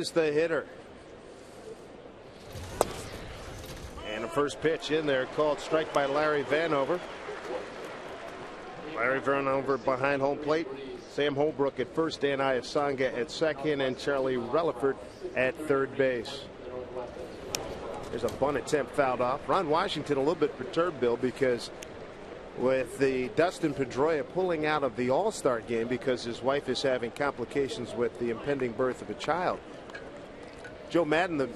is the hitter. And the first pitch in there called strike by Larry Vanover. Larry Vanover behind home plate. Sam Holbrook at first, Dan Iasonga at second, and Charlie Relaford at third base. There's a bunt attempt fouled off. Ron Washington a little bit perturbed, Bill, because with the Dustin Pedroia pulling out of the All-Star game because his wife is having complications with the impending birth of a child. Joe Madden, the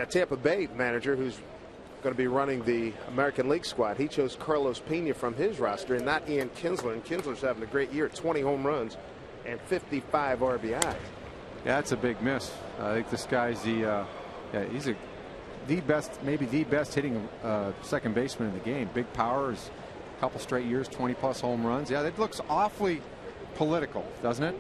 Tampa Bay manager, who's going to be running the American League squad, he chose Carlos Pena from his roster and not Ian Kinsler. And Kinsler's having a great year, 20 home runs and 55 RBIs. Yeah, that's a big miss. I think this guy's he's maybe the best hitting second baseman in the game. Big power, is a couple straight years, 20+ home runs. Yeah, that looks awfully political, doesn't it?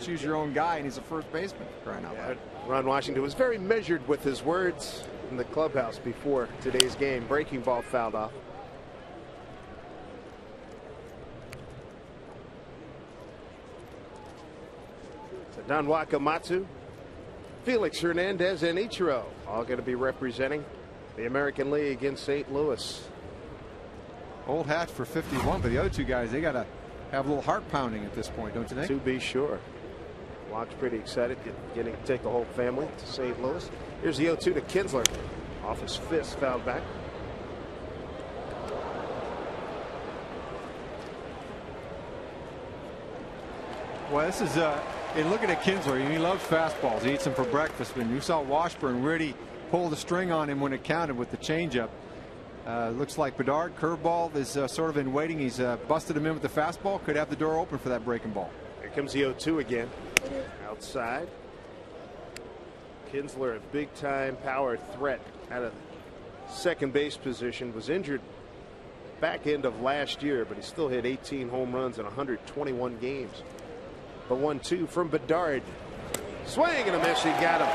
Choose your own guy, and he's a first baseman. Crying out loud. Ron Washington was very measured with his words in the clubhouse before today's game. Breaking ball fouled off. So Don Wakamatsu, Felix Hernandez, and Ichiro all going to be representing the American League in St. Louis. Old hat for 51, but the other two guys, they got to have a little heart pounding at this point, don't you think? To be sure. Walk's pretty excited, getting to take the whole family to St. Louis. Here's the 0-2 to Kinsler. Off his fist, fouled back. Well, this is and looking at Kinsler, he loves fastballs. He eats them for breakfast. But you saw Washburn really pull the string on him when it counted with the changeup. Looks like Bedard, curveball, is sort of in waiting. He's busted him in with the fastball. Could have the door open for that breaking ball. Here comes the 0-2 again. Outside. Kinsler, a big time power threat out of second base position, was injured back end of last year, but he still hit 18 home runs in 121 games. The 1-2 from Bedard. Swing and a miss. He got him.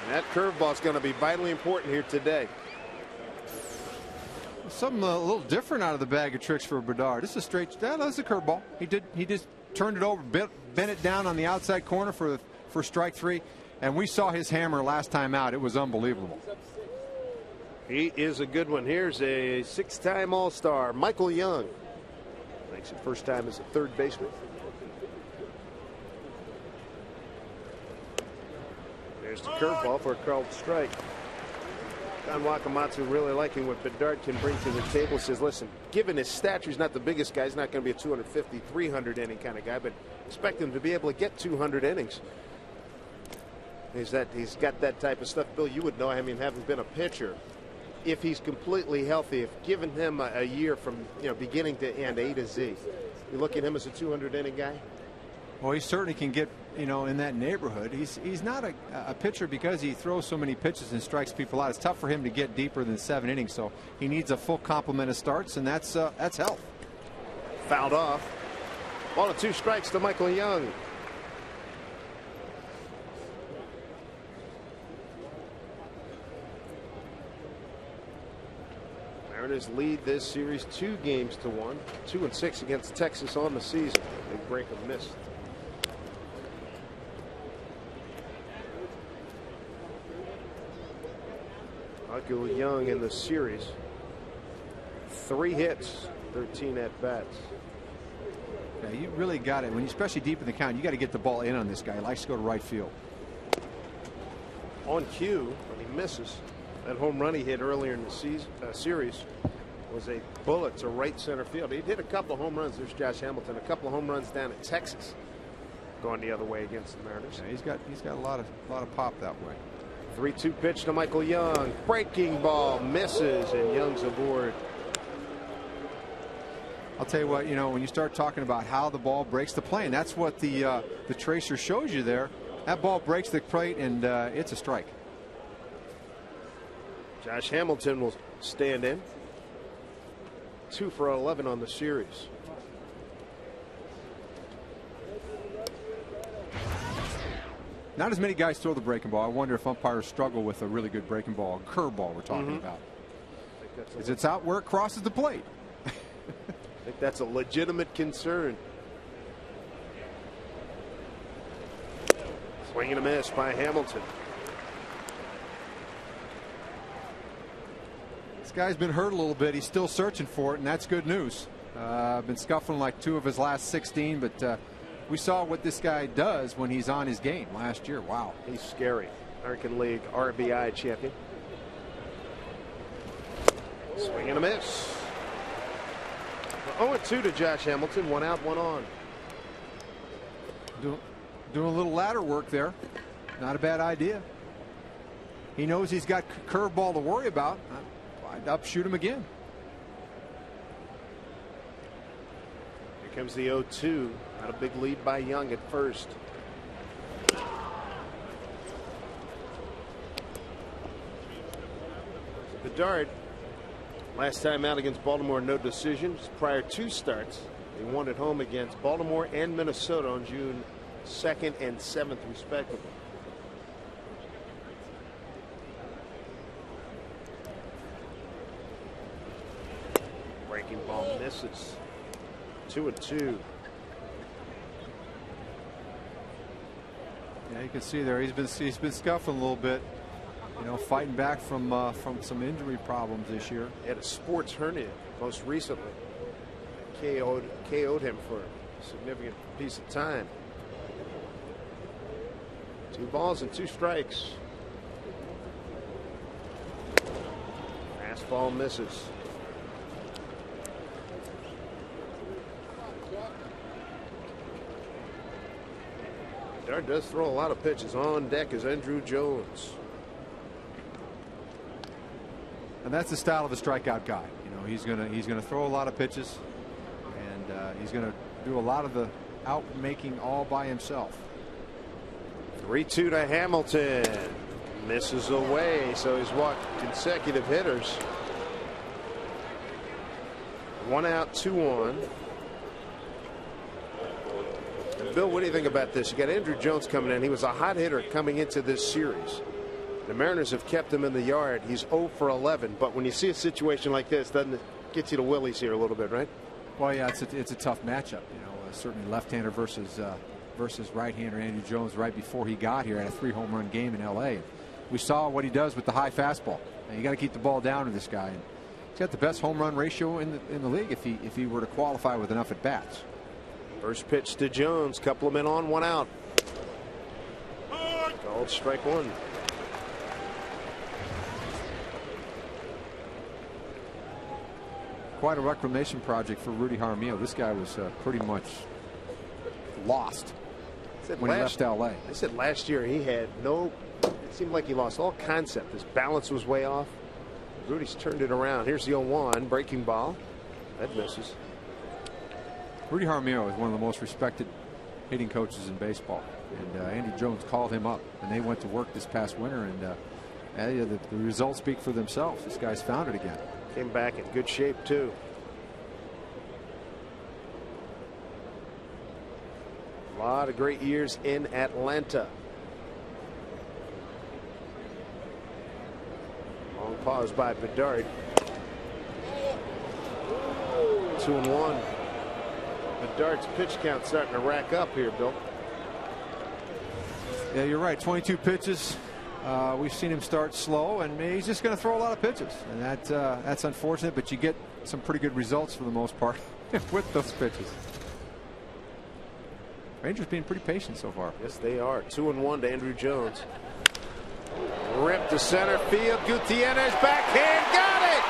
And that curveball is going to be vitally important here today. Something a little different out of the bag of tricks for Bedard. This is straight. That's a curveball. He just turned it over, bent it down on the outside corner for strike three, and we saw his hammer last time out. It was unbelievable. He is a good one. Here's a 6-time All-Star, Michael Young. Makes it first time as a third baseman. There's the curveball for a called strike. Don Wakamatsu really liking what Bedard can bring to the table. Says, listen, given his stature, he's not the biggest guy. He's not going to be a 250, 300 inning kind of guy, but expect him to be able to get 200 innings. He's got that type of stuff. Bill, you would know, I mean, having been a pitcher, if he's completely healthy, if given him a year from beginning to end, A to Z, you look at him as a 200 inning guy? Well, he certainly can get in that neighborhood. He's not a pitcher because he throws so many pitches and strikes people out. It's tough for him to get deeper than 7 innings, so he needs a full complement of starts, and that's health. Fouled off. 1-2 strikes to Michael Young. Mariners lead this series 2-1, 2-6 against Texas on the season. Big break of miss. Michael Young in the series, 3 hits, 13 at bats. Yeah, you really got it. Especially deep in the count, you got to get the ball in on this guy. He likes to go to right field. On cue, when he misses, that home run he hit earlier in the series was a bullet to right center field. He hit a couple of home runs. There's Josh Hamilton, a couple of home runs down at Texas, going the other way against the Mariners. Yeah, he's got a lot of pop that way. 3-2 pitch to Michael Young. Breaking ball misses, and Young's aboard. I'll tell you what, when you start talking about how the ball breaks the plane, that's what the tracer shows you there. That ball breaks the plate, and it's a strike. Josh Hamilton will stand in. 2 for 11 on the series. Not as many guys throw the breaking ball. I wonder if umpires struggle with a really good breaking ball, a curveball we're talking about. It's out where it crosses the plate. I think that's a legitimate concern. Swing and a miss by Hamilton. This guy's been hurt a little bit. He's still searching for it, and that's good news. Been scuffling like 2 of his last 16, but we saw what this guy does when he's on his game last year. Wow. He's scary. American League RBI champion. Swing and a miss. 0-2 to Josh Hamilton. 1 out, 1 on. Doing a little ladder work there. Not a bad idea. He knows he's got curveball to worry about. I'd upshoot him again. Here comes the 0-2. Not a big lead by Young at first. Bedard, last time out against Baltimore, no decisions. Prior 2 starts, they won at home against Baltimore and Minnesota on June 2nd and 7th, respectively. Breaking ball misses. 2-2. Yeah, you can see there he's been scuffling a little bit. You know, fighting back from some injury problems this year. He had a sports hernia most recently. KO'd him for a significant piece of time. 2 balls and 2 strikes. Fastball misses. Bedard does throw a lot of pitches. On deck is Andrew Jones. And that's the style of a strikeout guy. You know, he's gonna throw a lot of pitches, and he's gonna do a lot of the out making all by himself. 3-2 to Hamilton. Misses away, so he's walked consecutive hitters. 1 out, 2 on. And Bill, what do you think about this? You got Andrew Jones coming in. He was a hot hitter coming into this series. The Mariners have kept him in the yard. He's 0 for 11. But when you see a situation like this, doesn't it get you to willies here a little bit, right? Well, yeah, it's a tough matchup. You know, certainly left-hander versus right-hander Andrew Jones right before he got here at a 3 home run game in L.A. We saw what he does with the high fastball. And you got to keep the ball down to this guy. And he's got the best home run ratio in the league if he were to qualify with enough at bats. First pitch to Jones. Couple of men on, 1 out. Called strike 1. Quite a reclamation project for Rudy Jaramillo. This guy was pretty much lost when he left LA. I said last year he had no, it seemed like he lost all concept. His balance was way off. Rudy's turned it around. Here's the 0-1 breaking ball. That misses. Rudy Jaramillo is one of the most respected hitting coaches in baseball. And Andy Jones called him up, and they went to work this past winter. And the results speak for themselves. This guy's found it again. Came back in good shape, too. A lot of great years in Atlanta. Long pause by Bedard. 2-1. Bedard's pitch count starting to rack up here, Bill. Yeah, you're right. 22 pitches. We've seen him start slow, and he's just going to throw a lot of pitches, and that's unfortunate. But you get some pretty good results for the most part with those pitches. Rangers being pretty patient so far. Yes, they are. 2-1 to Andrew Jones. Ripped to center field. Gutierrez backhand, got it.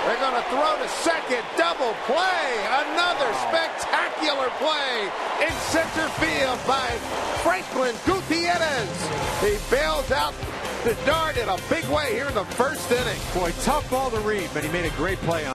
They're going to throw to second. Double play. Another spectacular play in center field by Franklin Gutierrez. He bails out the Bedard in a big way here in the first inning. Boy, tough ball to read, but he made a great play on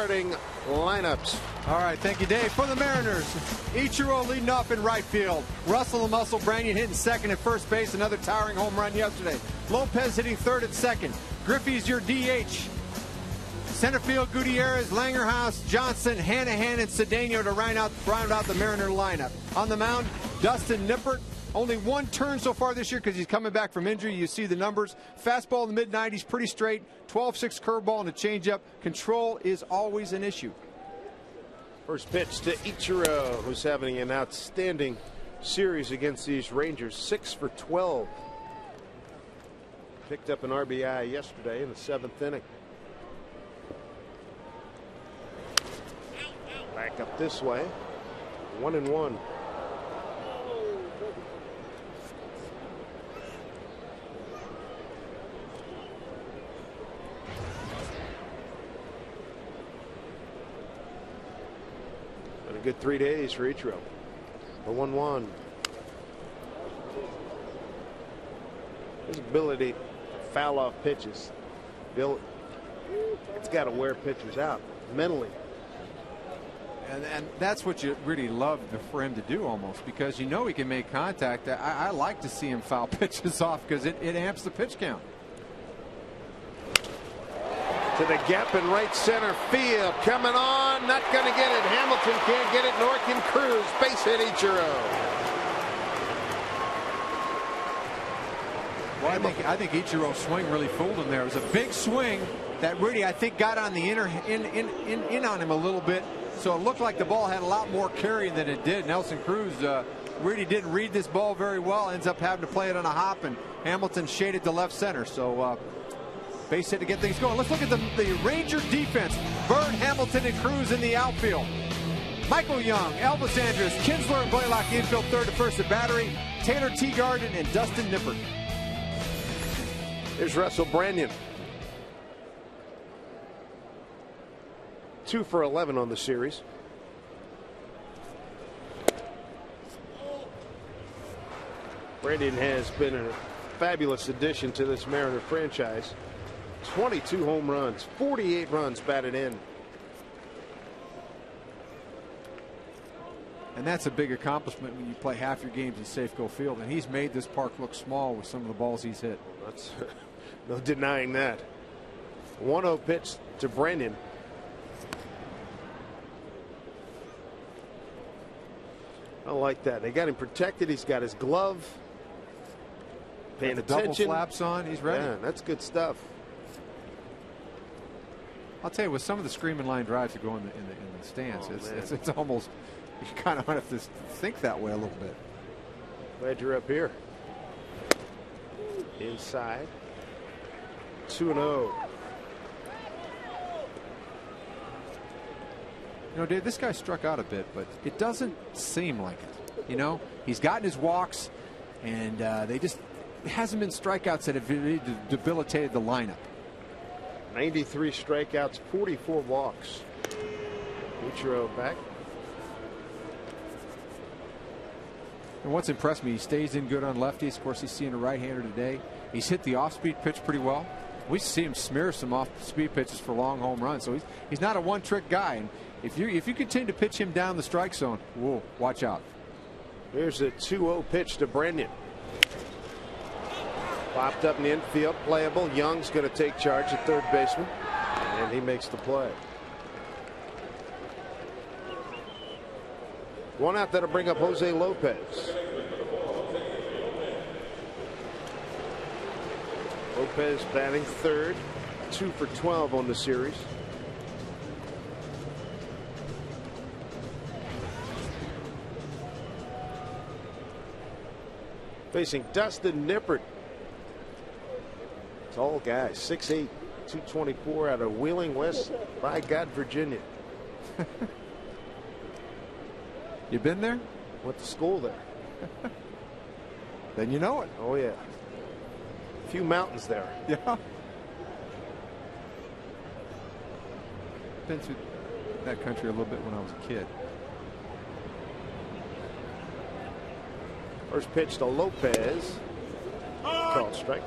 Starting lineups. All right, thank you, Dave. For the Mariners, Ichiro leading off in right field. Russell the Muscle Branyan hitting second at first base. Another towering home run yesterday. Lopez hitting third at second. Griffey's your DH. Center field, Gutierrez, Langerhaus, Johnson, Hanahan, and Cedeno to round out the Mariner lineup. On the mound, Dustin Nippert. Only one turn so far this year because he's coming back from injury. You see the numbers. Fastball in the mid-90s, pretty straight. 12-6 curveball and a changeup. Control is always an issue. First pitch to Ichiro, who's having an outstanding series against these Rangers. 6 for 12. Picked up an RBI yesterday in the 7th inning. Back up this way. 1-1. Been a good 3 days for Ichiro. The 1-1. His ability to foul off pitches. It's got to wear pitchers out mentally. And that's what you really love for him to do, almost, because you know he can make contact. I like to see him foul pitches off because it amps the pitch count. To the gap in right center field. Coming on. Not going to get it. Hamilton can't get it. Nor can Cruz. Base hit Ichiro. Well, I think Ichiro's swing really fooled him there. It was a big swing that really, I think, got on the in on him a little bit. So it looked like the ball had a lot more carry than it did. Nelson Cruz really didn't read this ball very well. Ends up having to play it on a hop, and Hamilton shaded to left center. So base hit to get things going. Let's look at the Ranger defense. Bird, Hamilton, and Cruz in the outfield. Michael Young, Elvis Andrus, Kinsler, and Blaylock infield, third to first at battery. Taylor Teagarden and Dustin Nippert. Here's Russell Branyan. 2 for 11 on the series. Branyan has been a fabulous addition to this Mariner franchise. 22 home runs, 48 runs batted in. And that's a big accomplishment when you play half your games in Safeco Field. And he's made this park look small with some of the balls he's hit. That's no denying that. 1-0 pitch to Branyan. I like that. They got him protected. He's got his glove. Paying attention. Double flaps on. He's ready. Yeah, that's good stuff. I'll tell you, with some of the screaming line drives that go in the stands, it's almost, you kind of have to think that way a little bit. Glad you're up here. Inside. 2-0. You know, Dave, this guy struck out a bit, but it doesn't seem like it. You know, he's gotten his walks, and it hasn't been strikeouts that have really debilitated the lineup. 93 strikeouts, 44 walks. Ichiro back. And what's impressed me, he stays in good on lefties. Of course, he's seeing a right-hander today. He's hit the off-speed pitch pretty well. We see him smear some off-speed pitches for long home runs. So he's not a one-trick guy. And if you continue to pitch him down the strike zone, whoa, watch out. Here's a 2-0 pitch to Branyan. Popped up in the infield, playable. Young's going to take charge at third baseman, and he makes the play. One out, that'll bring up Jose Lopez. Lopez batting third, 2 for 12 on the series. Facing Dustin Nippert. Tall guy, 6'8", 224 out of Wheeling, West by God, Virginia. You been there? Went to school there. Then you know it. Oh yeah. A few mountains there. Yeah. Been through that country a little bit when I was a kid. First pitch to Lopez. Called strike.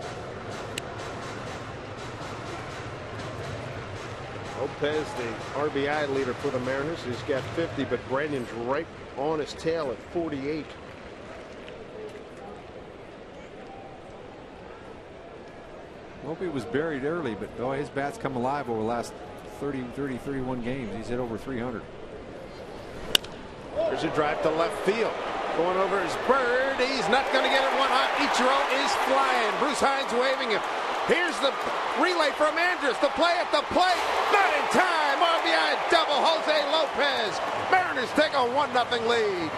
Lopez, the RBI leader for the Mariners. He's got 50, but Brandon's right on his tail at 48. Lopez was buried early, but boy, his bat's come alive over the last 31 games. He's hit over 300. There's a drive to left field. Going over his bird. He's not going to get it. One hop. Ichiro is flying. Bruce Hines waving him. Here's the relay from Andrus. The play at the plate. Not in time. RBI double. Jose Lopez. Mariners take a 1-0 lead.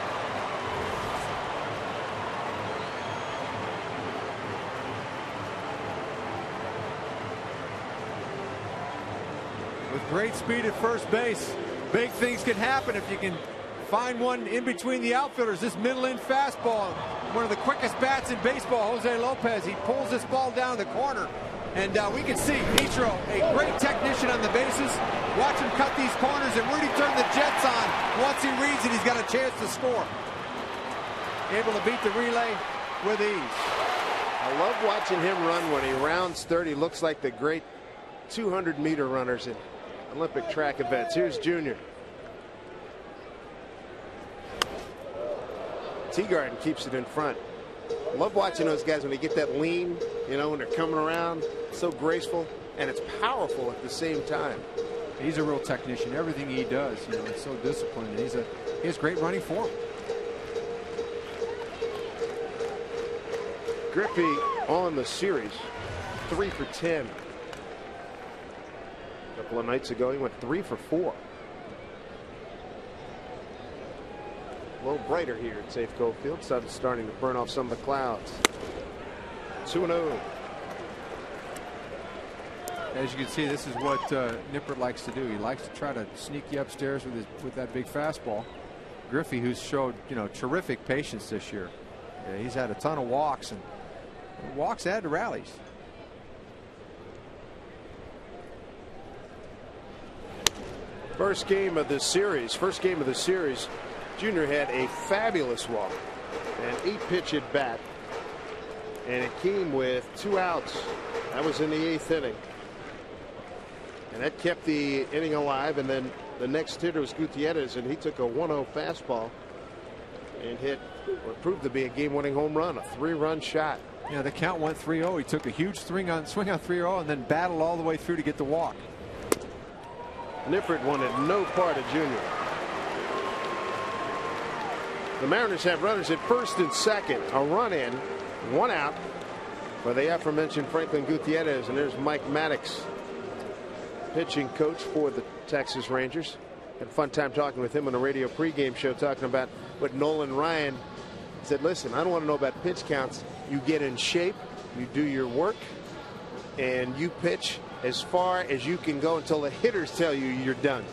With great speed at first base, big things can happen if you can find one in between the outfielders. This middle-in fastball, one of the quickest bats in baseball, Jose Lopez. He pulls this ball down the corner, and we can see Ichiro, a great technician on the bases. Watch him cut these corners, and Rudy turned the Jets on. Once he reads it, he's got a chance to score. Able to beat the relay with ease. I love watching him run when he rounds third. He looks like the great 200-meter runners in Olympic track events. Here's Junior. Teagarden keeps it in front. Love watching those guys when they get that lean, you know, when they're coming around. So graceful, and it's powerful at the same time. He's a real technician. Everything he does, you know, he's so disciplined. And he has great running form. Griffey on the series, 3 for 10. A couple of nights ago, he went 3 for 4. A little brighter here at Safeco Field. Sun's starting to burn off some of the clouds. 2-0. As you can see, this is what Nippert likes to do. He likes to try to sneak you upstairs with that big fastball. Griffey, who's showed, you know, terrific patience this year. Yeah, he's had a ton of walks, and walks add to rallies. First game of the series. Junior had a fabulous walk, an 8-pitch at bat, and it came with 2 outs. That was in the 8th inning, and that kept the inning alive. And then the next hitter was Gutierrez, and he took a 1-0 fastball and hit what proved to be a game-winning home run, a 3-run shot. Yeah, the count went 3-0. He took a huge swing on 3-0 and then battled all the way through to get the walk. Nippert wanted no part of Junior. The Mariners have runners at first and second. A run in, 1 out for the aforementioned Franklin Gutierrez. And there's Mike Maddox, pitching coach for the Texas Rangers. Had a fun time talking with him on a radio pregame show, talking about what Nolan Ryan said. Listen, I don't want to know about pitch counts. You get in shape, you do your work, and you pitch as far as you can go until the hitters tell you you're done.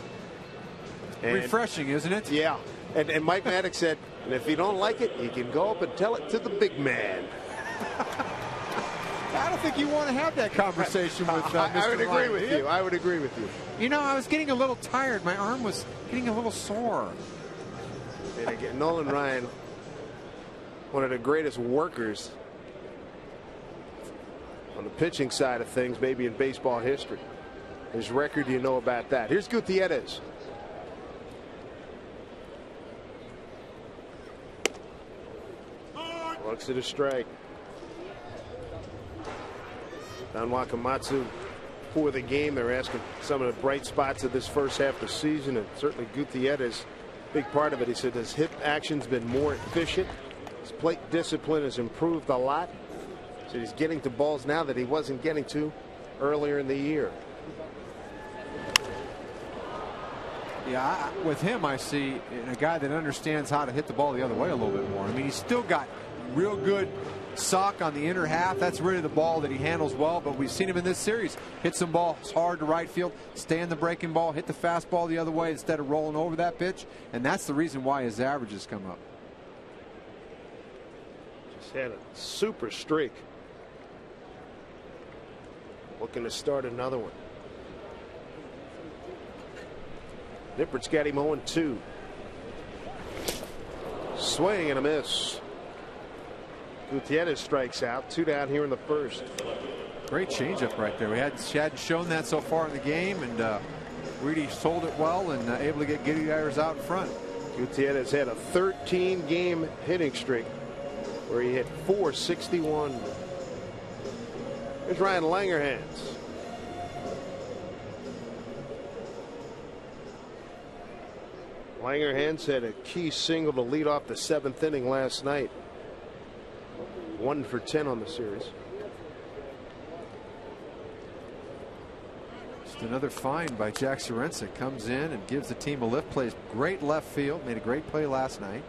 And refreshing, isn't it? Yeah. And Mike Maddox said, and if you don't like it, you can go up and tell it to the big man. I don't think you want to have that conversation with Mr. I would agree Ryan. with you. I would agree with you. You know, I was getting a little tired. My arm was getting a little sore. And again, Nolan Ryan, one of the greatest workers on the pitching side of things, maybe in baseball history. His record, you know about that. Here's Gutierrez. Looks at a strike. Don Wakamatsu for the game. They're asking some of the bright spots of this first half of the season, and certainly Gutierrez, big part of it. He said his hip action's been more efficient. His plate discipline has improved a lot. So he's getting to balls now that he wasn't getting to earlier in the year. Yeah, with him, I see a guy that understands how to hit the ball the other way a little bit more. I mean, he's still got real good sock on the inner half. That's really the ball that he handles well, but we've seen him in this series hit some balls hard to right field, stay in the breaking ball, hit the fastball the other way instead of rolling over that pitch, and that's the reason why his averages come up. Just had a super streak. Looking to start another one. Nippert's got him 0-2. Swing and a miss. Gutierrez strikes out. 2 down here in the first. Great changeup right there. She hadn't shown that so far in the game, and Reedy sold it well and able to get Gutierrez out in front. Gutierrez had a 13-game hitting streak where he hit .461. Here's Ryan Langerhans. Langerhans had a key single to lead off the 7th inning last night. 1 for 10 on the series. Just another find by Jack Sorensen. Comes in and gives the team a lift. Plays great left field. Made a great play last night.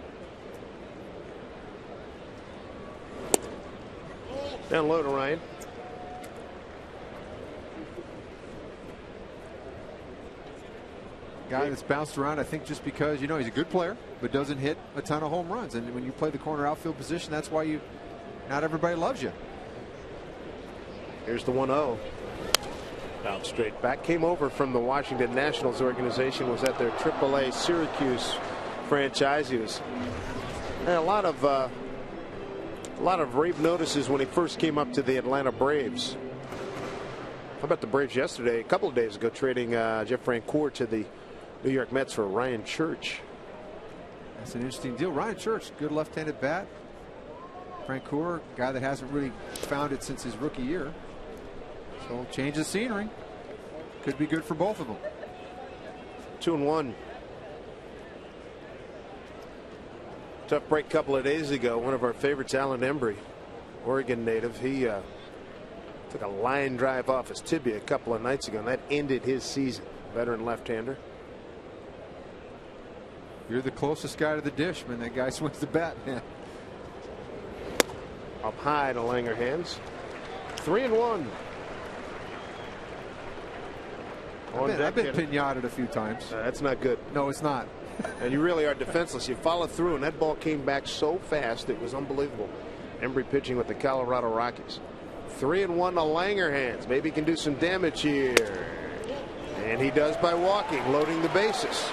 Down low to Ryan. Guy that's bounced around, I think, just because, you know, he's a good player, but doesn't hit a ton of home runs. And when you play the corner outfield position, that's why not everybody loves you. Here's the 1-0. Out straight back. Came over from the Washington Nationals organization. Was at their AAA Syracuse franchise. He was had a lot of rave notices when he first came up to the Atlanta Braves. How about the Braves yesterday, a couple of days ago, trading Jeff Francoeur to the New York Mets for Ryan Church. That's an interesting deal. Ryan Church, good left-handed bat. Francoeur, guy that hasn't really found it since his rookie year. So change the scenery. Could be good for both of them. 2-1. Tough break a couple of days ago. One of our favorites, Alan Embry, Oregon native. He took a line drive off his tibia a couple of nights ago, and that ended his season. Veteran left-hander. You're the closest guy to the dish when that guy swings the bat, man. Up high to Langerhans. 3-1. I've been pinatted a few times. That's not good. No, it's not. And you really are defenseless. You follow through, and that ball came back so fast it was unbelievable. Embry pitching with the Colorado Rockies. 3-1 to Langerhans. Maybe he can do some damage here. And he does by walking, loading the bases.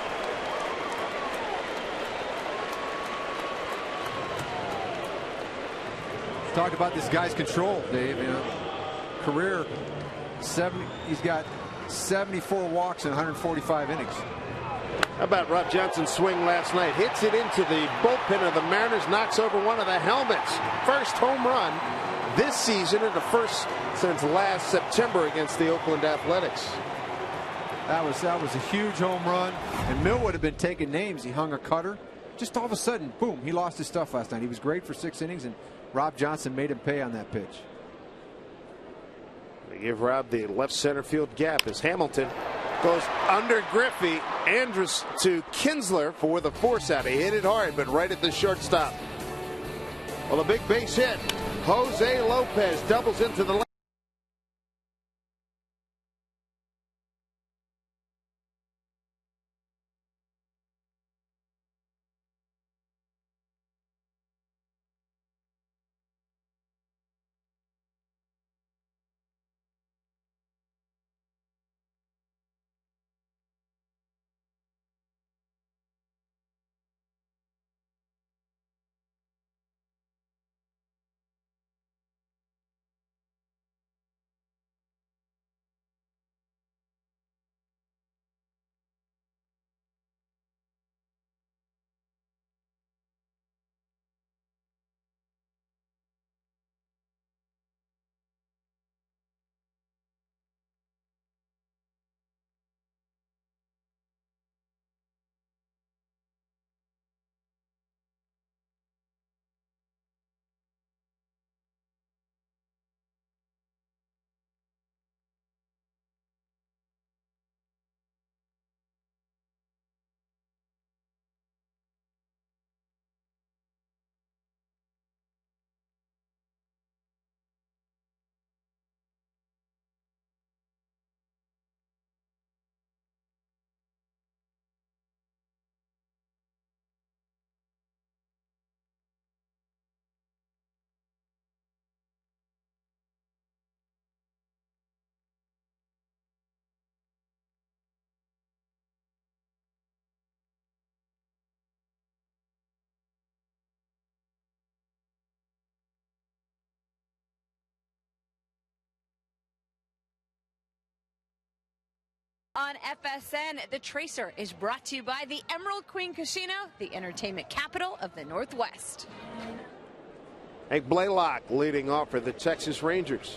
Talked about this guy's control, Dave. You know, career 70. He's got 74 walks in 145 innings. How about Rob Johnson's swing last night? Hits it into the bullpen of the Mariners, knocks over one of the helmets. First home run this season, and the first since last September against the Oakland Athletics. That was a huge home run, and Mill would have been taking names. He hung a cutter. Just all of a sudden, boom, he lost his stuff last night. He was great for 6 innings, and Rob Johnson made him pay on that pitch. They give Rob the left center field gap as Hamilton goes under Griffey. Andrus to Kinsler for the force out. He hit it hard, but right at the shortstop. Well, a big base hit. Jose Lopez doubles into the left. on FSN. The Tracer is brought to you by the Emerald Queen Casino, the entertainment capital of the Northwest. Hank Blaylock leading off for the Texas Rangers.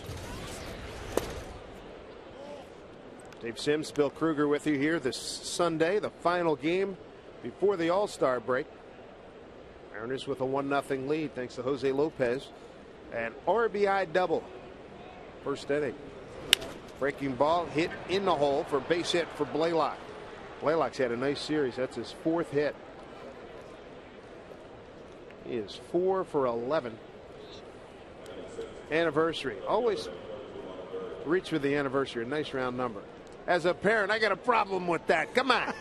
Dave Sims, Bill Kruger with you here this Sunday, the final game before the All-Star break. Mariners with a 1-0 lead thanks to Jose Lopez. An RBI double. First inning. Breaking ball hit in the hole for base hit for Blaylock. Blaylock's had a nice series. That's his 4th hit. He is 4 for 11. Anniversary. Always reach for the anniversary. A nice round number. As a parent, I got a problem with that. Come on.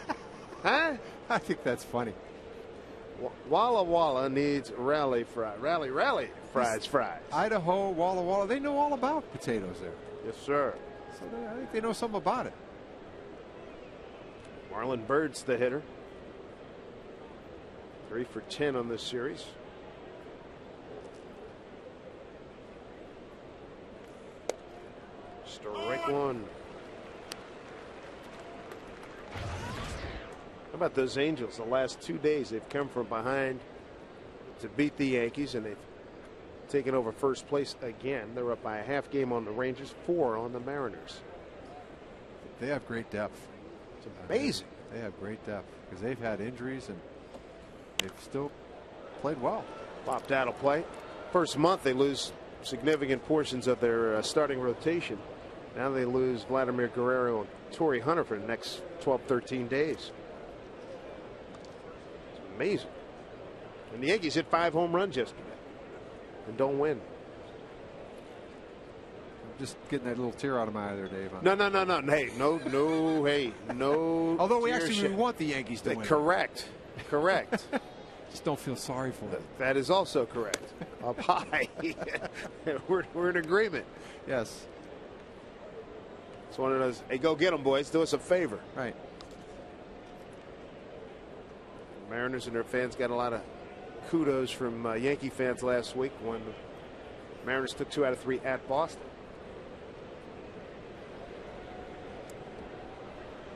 Huh? I think that's funny. Walla Walla needs rally fries. Rally fries. Idaho, Walla Walla, they know all about potatoes there. Yes, sir. So I think they know something about it. Marlon Byrd's the hitter. 3 for 10 on this series. Strike one. How about those Angels? The last 2 days they've come from behind to beat the Yankees, and they've taken over first place again. They're up by a half game on the Rangers, 4 on the Mariners. They have great depth. It's amazing. They have great depth because they've had injuries and they've still played well. Popped out of play. First month they lose significant portions of their starting rotation. Now they lose Vladimir Guerrero and Torrey Hunter for the next 12-13 days. Amazing. And the Yankees hit 5 home runs yesterday and don't win. I'm just getting that little tear out of my eye there, Dave. No. Hey, no. Although we want the Yankees to win. Correct. Just don't feel sorry for them. That is also correct. Up high. we're in agreement. Yes. It's one of those, hey, go get them, boys. Do us a favor. Right. Mariners and their fans got a lot of kudos from Yankee fans last week when the Mariners took 2 out of 3 at Boston.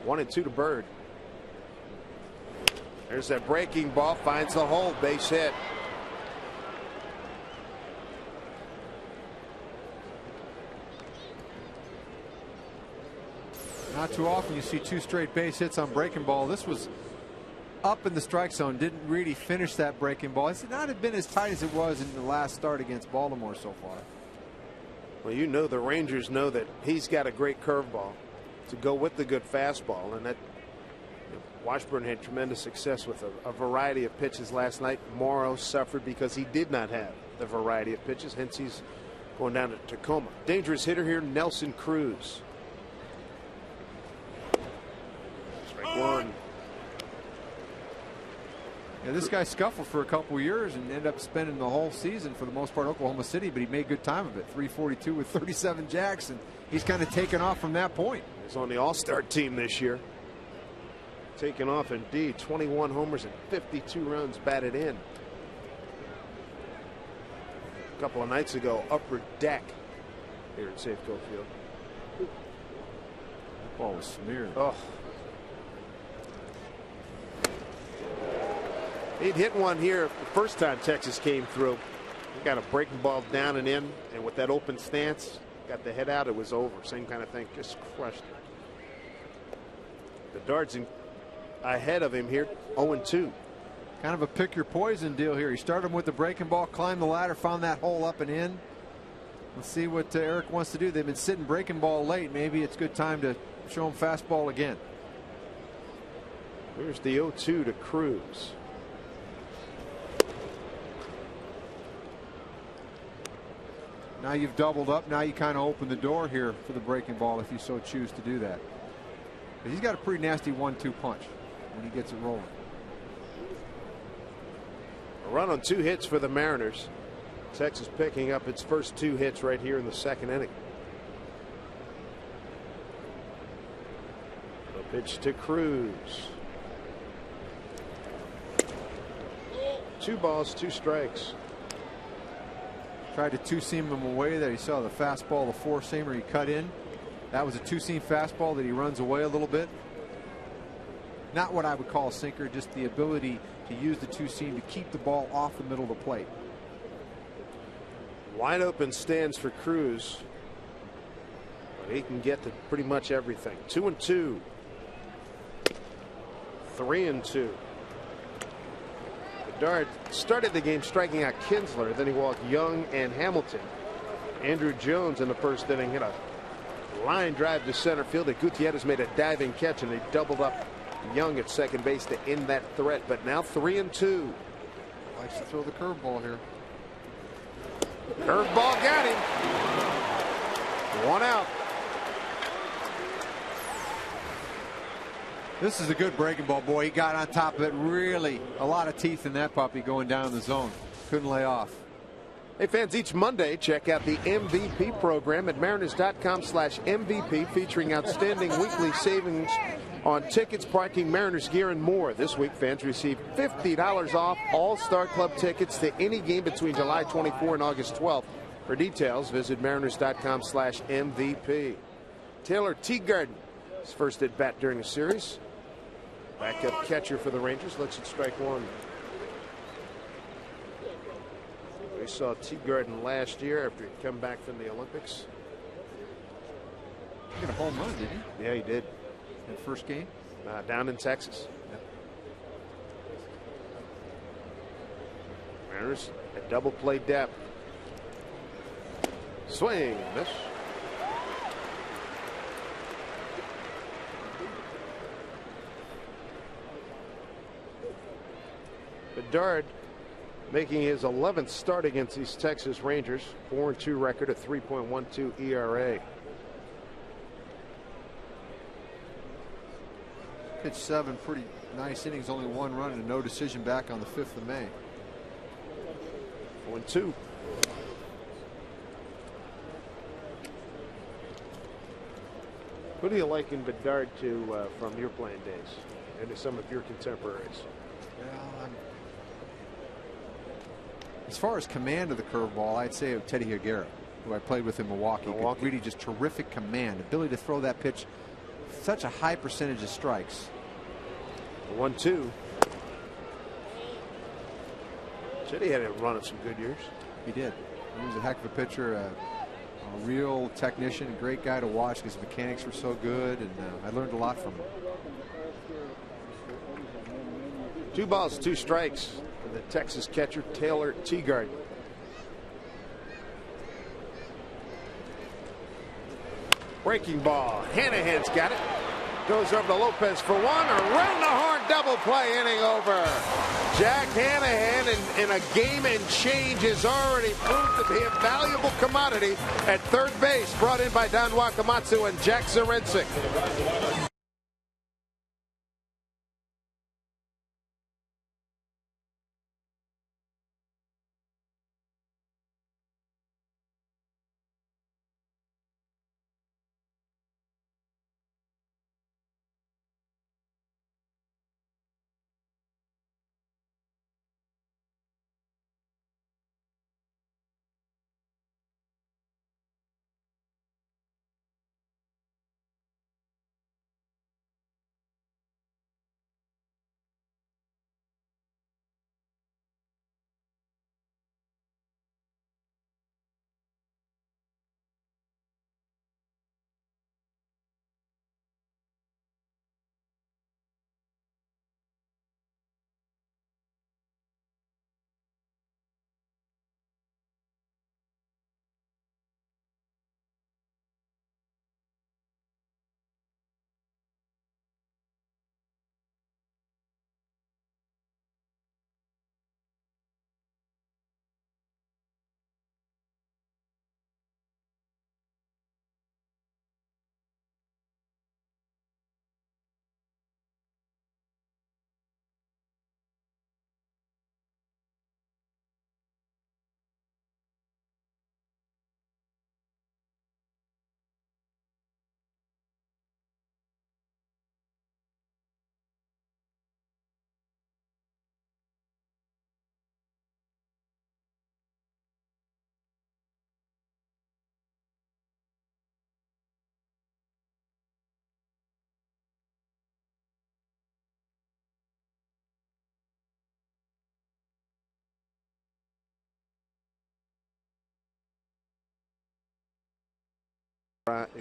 1-2 to Bird. There's that breaking ball, finds the hole, base hit. Not too often you see 2 straight base hits on breaking ball. This was up in the strike zone, didn't really finish that breaking ball. It's not been as tight as it was in the last start against Baltimore so far. Well, you know the Rangers know that he's got a great curveball to go with the good fastball, and that Washburn had tremendous success with a variety of pitches last night. Morrow suffered because he did not have the variety of pitches, hence he's going down to Tacoma. Dangerous hitter here, Nelson Cruz. Strike one. Yeah, this guy scuffled for a couple of years and ended up spending the whole season for the most part Oklahoma City, but he made good time of it. 342 with 37 jacks, and he's kind of taken off from that point. He's on the All-Star team this year. Taken off indeed. 21 homers and 52 runs batted in. A couple of nights ago, upper deck here at Safeco Field. That ball was smeared. Oh. He'd hit one here the first time Texas came through. He got a breaking ball down and in, and with that open stance, got the head out, it was over. Same kind of thing, just crushed it. The Darts ahead of him here, 0-2. Kind of a pick your poison deal here. He started him with the breaking ball, climbed the ladder, found that hole up and in. Let's see what Eric wants to do. They've been sitting breaking ball late. Maybe it's good time to show him fastball again. Here's the 0-2 to Cruz. Now you've doubled up. Now you kind of open the door here for the breaking ball if you so choose to do that. But he's got a pretty nasty 1-2 punch when he gets it rolling. A run on 2 hits for the Mariners. Texas picking up its first 2 hits right here in the second inning. The pitch to Cruz. 2 balls, 2 strikes. Tried to 2-seam him away there. He saw the fastball, the 4-seamer he cut in. That was a two-seam fastball that he runs away a little bit. Not what I would call a sinker, just the ability to use the two-seam to keep the ball off the middle of the plate. Wide open stands for Cruz. But he can get to pretty much everything. 2-2. 3-2. Bedard started the game striking out Kinsler. Then he walked Young and Hamilton. Andrew Jones in the first inning hit a line drive to center field that Gutierrez made a diving catch, and they doubled up Young at second base to end that threat. But now 3-2. Likes to throw the curveball here. Curveball got him. 1 out. This is a good breaking ball, boy. He got on top of it. Really a lot of teeth in that puppy going down the zone. Couldn't lay off. Hey fans, each Monday check out the MVP program at mariners.com/MVP, featuring outstanding weekly savings on tickets, parking, Mariners gear, and more. This week fans receive $50 off all Star Club tickets to any game between July 24 and August 12th. For details, visit mariners.com/MVP. Taylor Teagarden is first at bat during the series. Backup catcher for the Rangers, looks at strike one. We saw Teagarden last year after he'd come back from the Olympics. He got a home run, didn't he? Yeah, he did. In the first game? Down in Texas. Yep. Mariners at double play depth. Swing, miss. Bedard making his 11th start against these Texas Rangers. 4-2 record, a 3.12 ERA. Pitched 7 pretty nice innings, only 1 run and no decision back on the 5th of May. 1-2. Who do you like in Bedard from your playing days and to some of your contemporaries? Well, as far as command of the curveball, I'd say Teddy Higuera, who I played with in Milwaukee. Really just terrific command, ability to throw that pitch such a high percentage of strikes. 1-2. Teddy had a run of some good years. He did. He was a heck of a pitcher, a real technician, a great guy to watch because his mechanics were so good, and I learned a lot from him. 2 balls, 2 strikes for the Texas catcher Taylor Teagarden. Breaking ball. Hanahan's got it. Goes over to Lopez for 1. Around the horn, double play, inning over. Jack Hanahan in a game and change has already proved to be a valuable commodity at third base. Brought in by Don Wakamatsu and Jack Zarensik.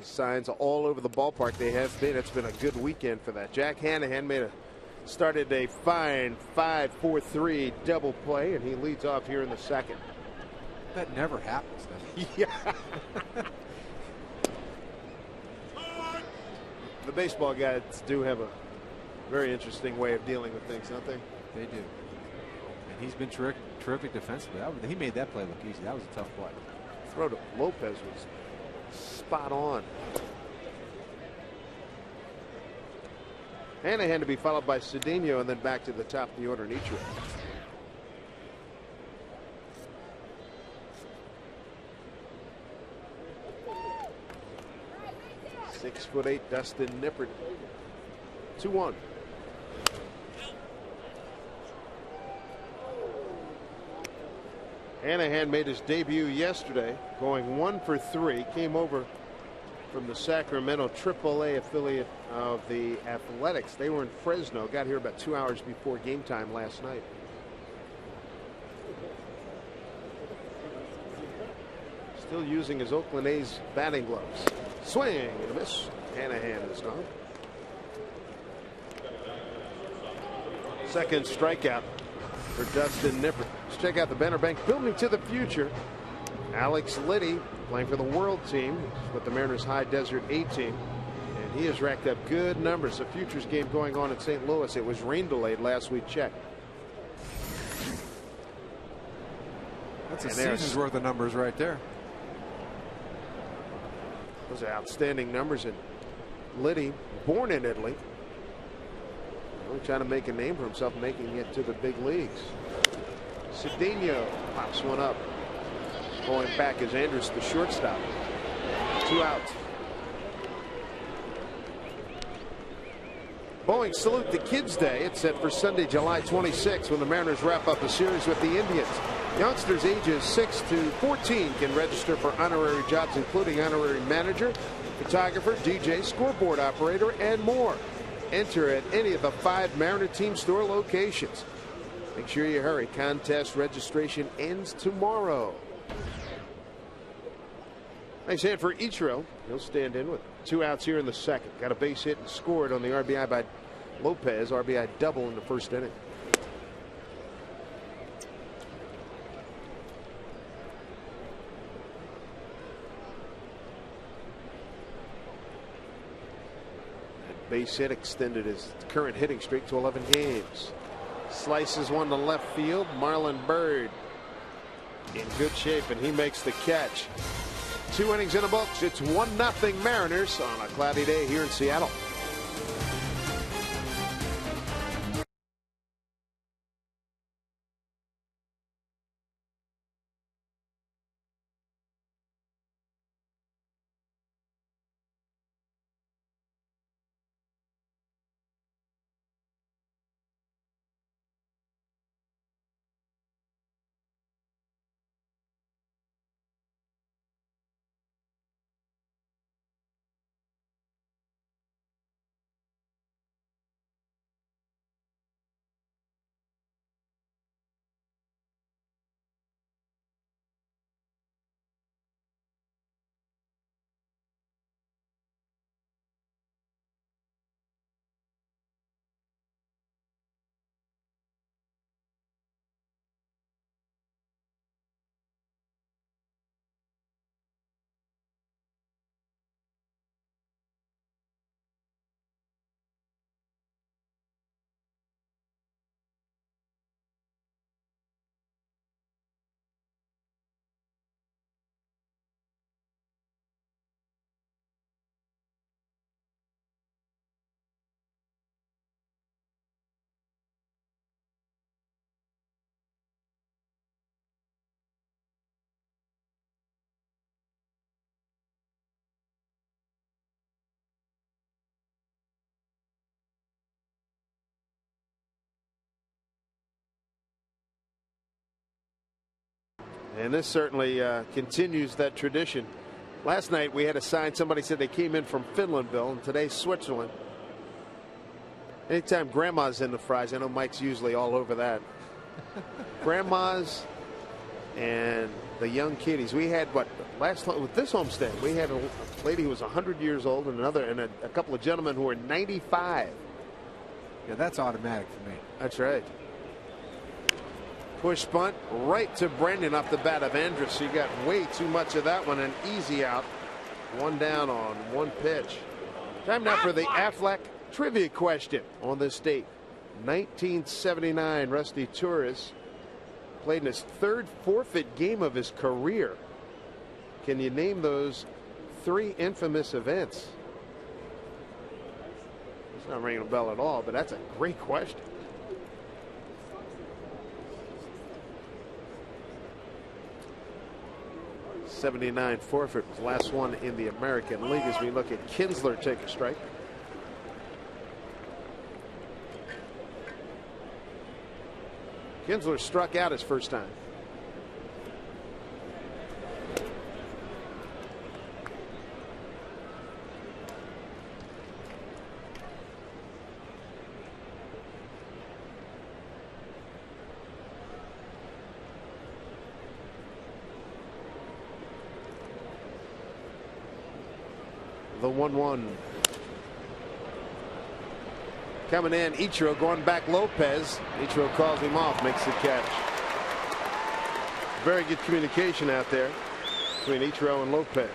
signs all over the ballpark. They have been. It's been a good weekend for that. Jack Hannahan started a fine 5-4-3 double play, and he leads off here in the second. That never happens. Yeah. The baseball guys do have a very interesting way of dealing with things, don't they? They do. And he's been terrific defensively. He made that play look easy. That was a tough play. Throw to Lopez was spot on. Hannahan to be followed by Cedeno, and then back to the top of the order, Nitro. .6'8" Dustin Nippert. 2-1. Hannahan made his debut yesterday, going 1 for 3. Came over from the Sacramento AAA affiliate of the Athletics. They were in Fresno. Got here about 2 hours before game time last night. Still using his Oakland A's batting gloves. Swing and a miss. Hannahan is gone. Second strikeout for Dustin Nippert. Let's check out the Banner Bank Building to the Future. Alex Liddy playing for the World Team with the Mariners High Desert A team. And he has racked up good numbers. A Futures game going on in St. Louis. It was rain delayed last we checked. That's a season's worth of numbers right there. Those are outstanding numbers. And Liddy, born in Italy, really trying to make a name for himself, making it to the big leagues. Cedeno pops one up. Going back is Andrus, the shortstop. 2 outs. Boeing salute to Kids Day. It's set for Sunday, July 26, when the Mariners wrap up a series with the Indians. Youngsters ages 6 to 14 can register for honorary jobs, including honorary manager, photographer, DJ, scoreboard operator, and more. Enter at any of the 5 Mariner Team Store locations. Make sure you hurry. Contest registration ends tomorrow. Nice hit for Ichiro. He'll stand in with 2 outs here in the second. Got a base hit and scored on the RBI by Lopez. RBI double in the first inning. Base hit extended his current hitting streak to 11 games. Slices one to left field. Marlon Byrd in good shape, and he makes the catch. 2 innings in the books. It's 1-0 Mariners on a cloudy day here in Seattle. And this certainly continues that tradition. Last night we had a sign. Somebody said they came in from Finlandville, and today's Switzerland. Anytime grandma's in the fries, I know Mike's usually all over that. Grandmas and the young kiddies. We had, what, with this homestand, we had a lady who was 100 years old and a couple of gentlemen who were 95. Yeah, that's automatic for me. That's right. Push bunt right to Brendan off the bat of Andrus. He got way too much of that one. An easy out. One down on one pitch. Time now for the Aflac trivia question on this date. 1979, Rusty Torres played in his third forfeit game of his career. Can you name those three infamous events? It's not ringing a bell at all, but that's a great question. '79 forfeit was the last one in the American League as we look at Kinsler take a strike. Kinsler struck out his first time. The 1-1. Coming in, Ichiro going back Lopez. Ichiro calls him off, makes the catch. Very good communication out there between Ichiro and Lopez.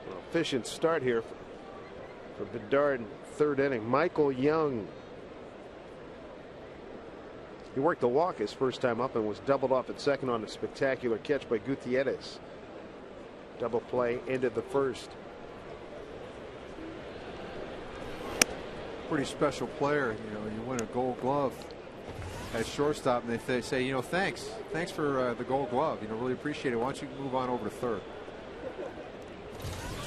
An efficient start here for Bedard, third inning. Michael Young. He worked the walk his first time up and was doubled off at second on a spectacular catch by Gutierrez. Double play ended the first. Pretty special player. You know, you win a Gold Glove at shortstop, and they say, you know, thanks for the Gold Glove. You know, really appreciate it. Why don't you move on over to third?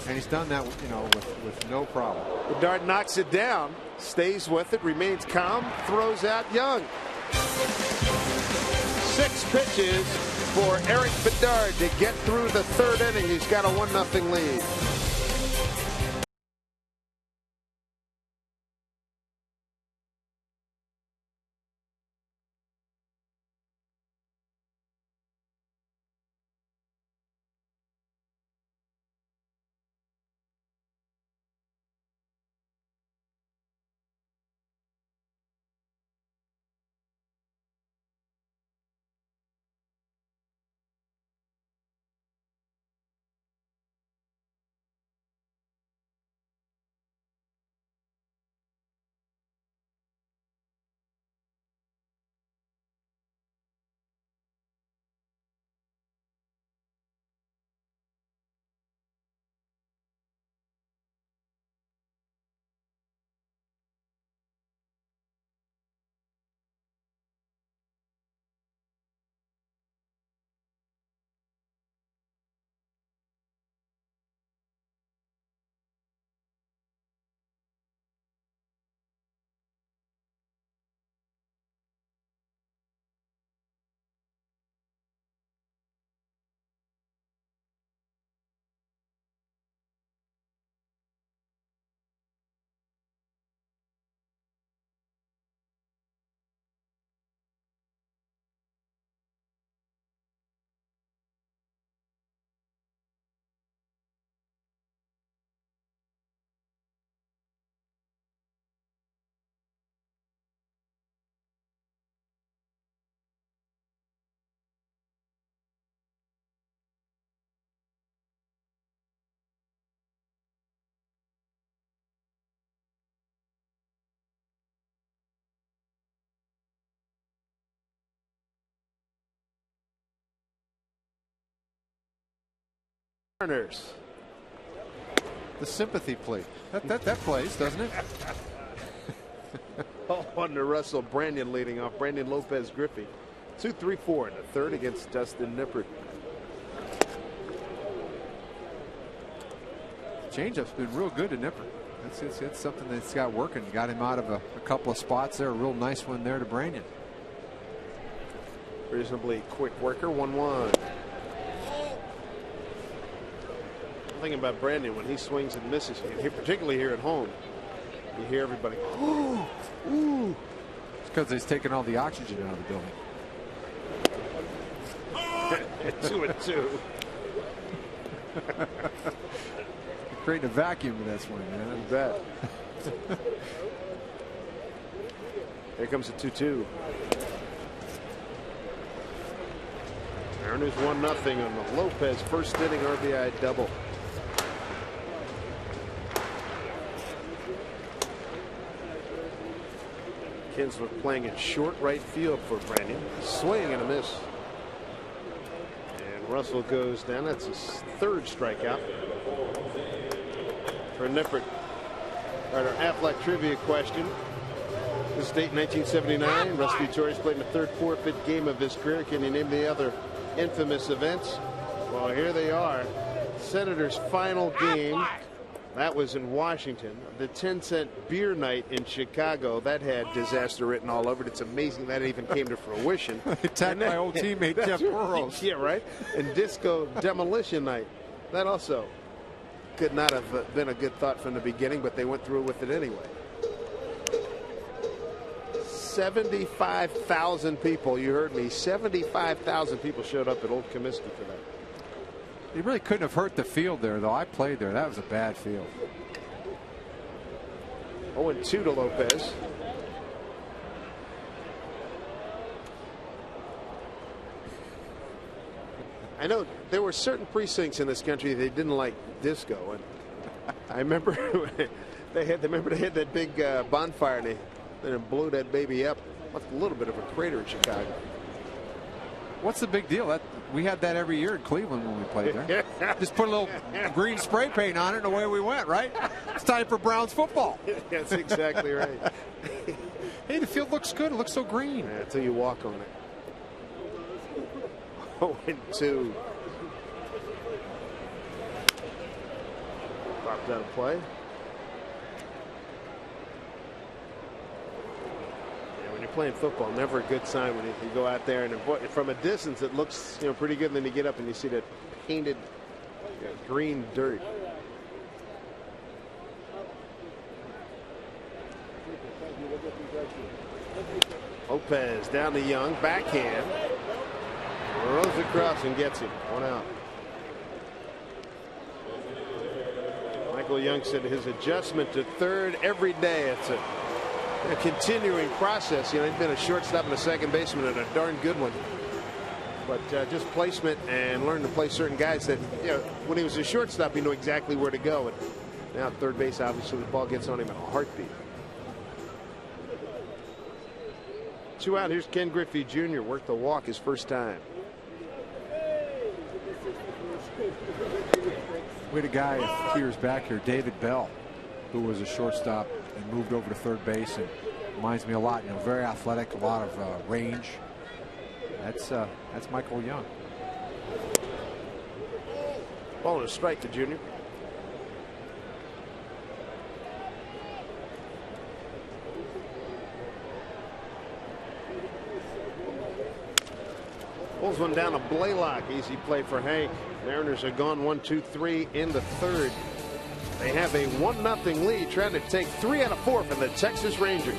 And he's done that, you know, with no problem. Bedard knocks it down, stays with it, remains calm, throws out Young. 6 pitches for Eric Bedard to get through the third inning. He's got a 1-0 lead. The sympathy plea. That plays, doesn't it? On to Russell Brandon leading off. Brandon Lopez Griffey. 2-3-4 in the third against Dustin Nippert. Changeup's been real good to Nippert. It's something that's got working. Got him out of a couple of spots there. A real nice one there to Brandon. Reasonably quick worker. 1-1. Thinking about Brandon when he swings and misses, particularly here at home, you hear everybody, ooh, ooh. He's because he's taking all the oxygen out of the building. 2-2. Creating a vacuum in that swing, man. You bet. Here comes the 2-2. Mariners 1-0 on the Lopez first inning RBI double. Kinsler playing in short right field for Brandon. Swing and a miss. And Russell goes down. That's his third strikeout for Nippert. All right, our Aflac trivia question. This date in 1979. Rusty Torres played in the third forfeit game of his career. Can you name the other infamous events? Well, here they are. Senators' final game. That was in Washington. The 10-cent beer night in Chicago. That had disaster written all over it. It's amazing that it even came to fruition. Attacked my old teammate Jeff Burrows. Yeah, right. And Disco Demolition Night. That also could not have been a good thought from the beginning, but they went through with it anyway. 75,000 people. You heard me. 75,000 people showed up at Old Comiskey for that. He really couldn't have hurt the field there, though. I played there. That was a bad field. 0-2 to Lopez. I know there were certain precincts in this country they didn't like disco, and I remember they had that big bonfire and they blew that baby up. Left a little bit of a crater in Chicago. What's the big deal? We had that every year in Cleveland when we played there. Just put a little green spray paint on it and away we went, right? It's time for Browns football. That's exactly right. Hey, the field looks good. It looks so green. Yeah, until you walk on it. 0-2. Dropped out of play. Playing football, never a good sign when you go out there and from a distance it looks pretty good, and then you get up and you see that painted green dirt. Lopez down to Young, backhand, rolls across and gets him. 1 out. Michael Young said his adjustment to third every day. It's a continuing process. He's been a shortstop and a second baseman and a darn good one. But just placement and learning to play certain guys that, when he was a shortstop, he knew exactly where to go. And now at third base, obviously, the ball gets on him in a heartbeat. 2 out. Here's Ken Griffey Jr. Worked the walk his first time. We had a guy a few years back here, David Bell, who was a shortstop and moved over to third base, and reminds me a lot. Very athletic, a lot of range. That's Michael Young. Ball and a strike to Junior. Pulls one down to Blaylock. Easy play for Hank. Mariners are gone 1-2-3 in the third. They have a 1-0 lead, trying to take 3 out of 4 from the Texas Rangers.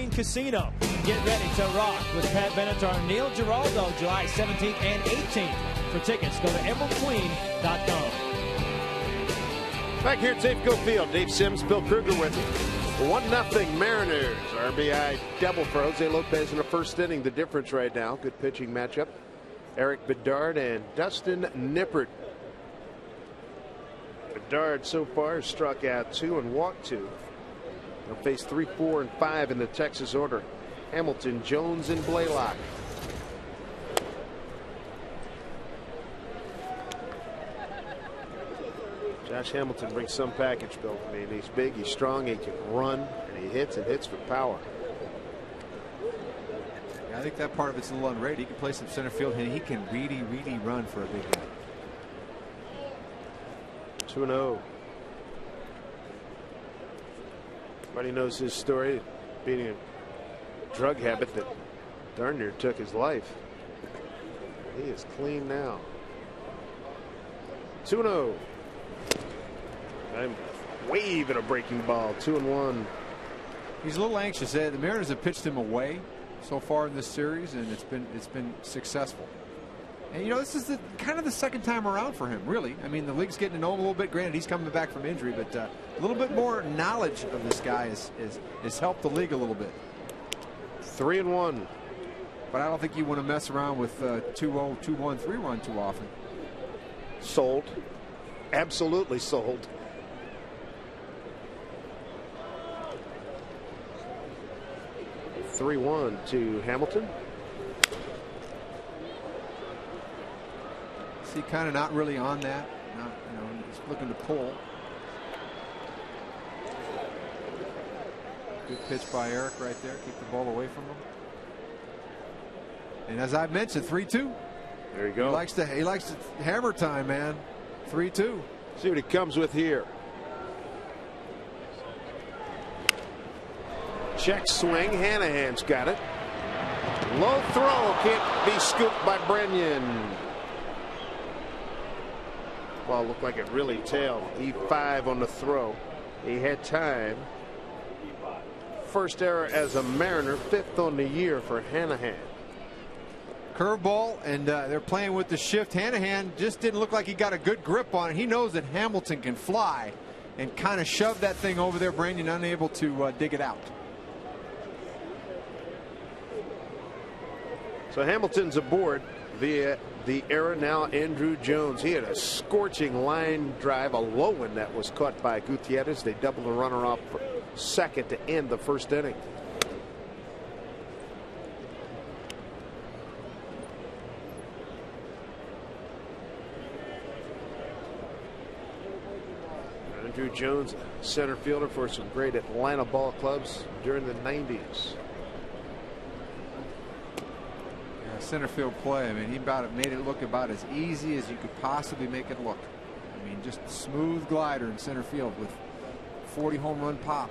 Casino. Get ready to rock with Pat Benatar and Neil Giraldo July 17th and 18th. For tickets, go to emeraldqueen.com. Back here at Safeco Field, Dave Sims, Bill Kruger with you. 1-0 Mariners. RBI double for Jose Lopez in the first inning. The difference right now. Good pitching matchup. Eric Bedard and Dustin Nippert. Bedard so far has struck out 2 and walked 2. They'll face 3, 4, and 5 in the Texas order. Hamilton, Jones, and Blaylock. Josh Hamilton brings some package, Bill. I mean, he's big, he's strong, he can run, and he hits for power. Yeah, I think that part of it's a little unrated. He can play some center field, and he can really, really run for a big guy. 2-0. Everybody knows his story, beating a drug habit that darn near took his life. He is clean now. 2-0. I'm waving a breaking ball. 2-1. He's a little anxious. The Mariners have pitched him away so far in this series, and it's been successful. And you know, this is kind of the second time around for him, really. I mean, the league's getting to know him a little bit. Granted, he's coming back from injury, but a little bit more knowledge of this guy has helped the league a little bit. 3-1. But I don't think you want to mess around with 2-0, 2-1, 3-run too often. Sold. Absolutely sold. Three-1 to Hamilton. See, kind of not really on that. Not, just looking to pull. Good pitch by Eric right there. Keep the ball away from him. And as I mentioned, 3-2. There you go. He likes to hammer time, man. 3-2. See what he comes with here. Check swing. Hanahan's got it. Low throw. Can't be scooped by Brennan. Ball looked like it really tailed. E5 on the throw. He had time. First error as a Mariner. 5th on the year for Hanahan. Curveball, and they're playing with the shift. Hanahan just didn't look like he got a good grip on it. He knows that Hamilton can fly and kind of shoved that thing over there. Brandon unable to dig it out. So Hamilton's aboard via the error. Now Andrew Jones. He had a scorching line drive, a low one that was caught by Gutierrez. They doubled the runner off for second to end the first inning. Andrew Jones, center fielder for some great Atlanta ball clubs during the 90s. Center field play. I mean, he made it look about as easy as you could possibly make it look. I mean, just smooth glider in center field with 40 home run pop.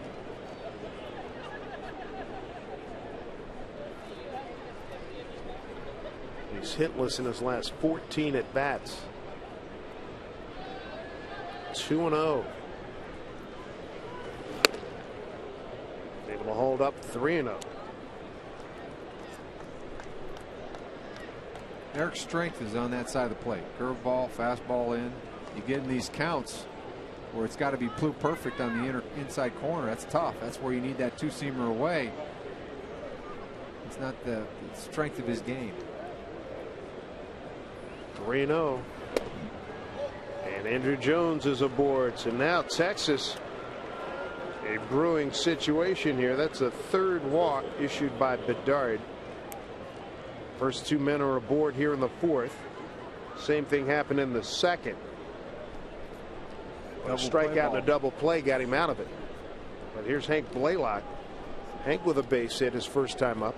He's hitless in his last 14 at bats. 2-0. Able to hold up 3-0. Eric's strength is on that side of the plate. Curveball, fastball in. You get in these counts where it's got to be perfect on the inside corner. That's tough. That's where you need that two-seamer away. It's not the strength of his game. 3-0. And Andrew Jones is aboard. So now Texas, a brewing situation here. That's a third walk issued by Bedard. First 2 men are aboard here in the 4th. Same thing happened in the 2nd. A strikeout and a double play got him out of it. But here's Hank Blaylock. Hank with a base hit his first time up.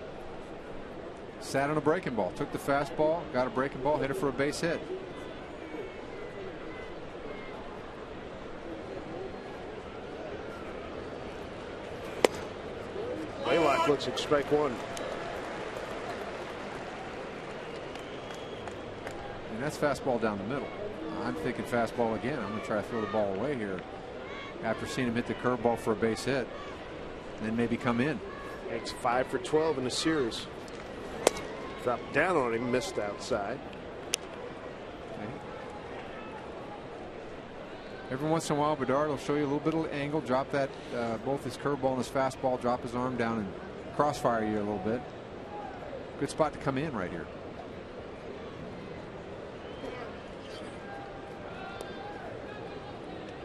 Sat on a breaking ball. Took the fastball. Got a breaking ball. Hit it for a base hit. Blaylock looks at strike 1. And that's fastball down the middle. I'm thinking fastball again. I'm going to try to throw the ball away here after seeing him hit the curveball for a base hit and then maybe come in. Makes 5 for 12 in the series. Dropped down on him, missed outside. Every once in a while, Bedard will show you a little bit of angle, drop that both his curveball and his fastball, drop his arm down and crossfire you a little bit. Good spot to come in right here.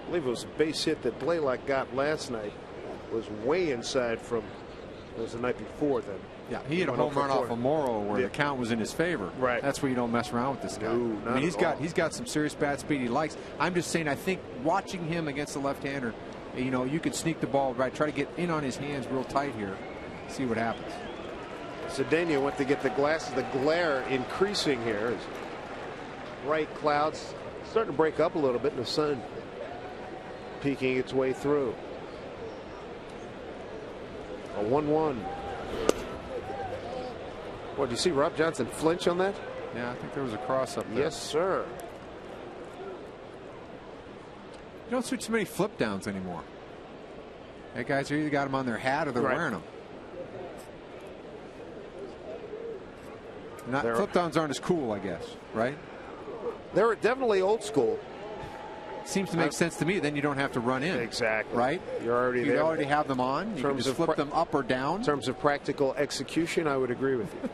I believe it was a base hit that Blaylock got last night. Was way inside from, it was the night before then. Yeah, he hit a home run off of Morrow where the count was in his favor. Right. That's where you don't mess around with this guy. No, I mean, he's got some serious bat speed he likes. I'm just saying, I think watching him against the left-hander, you know, you could sneak the ball right, try to get in on his hands real tight here, see what happens. Cedeno went to get the glasses. The glare increasing here as bright clouds starting to break up a little bit, and the sun peeking its way through. A 1-1. What, do you see Rob Johnson flinch on that? Yeah, I think there was a cross up there. Yes, sir. You don't switch so many flip downs anymore. That guys either got them on their hat or they're wearing them. Flip downs aren't as cool, I guess, right? They're definitely old school. Seems to make sense to me. Then you don't have to run in. Exactly. Right? You're already there. You already have them on. You can just flip them up or down. In terms of practical execution, I would agree with you.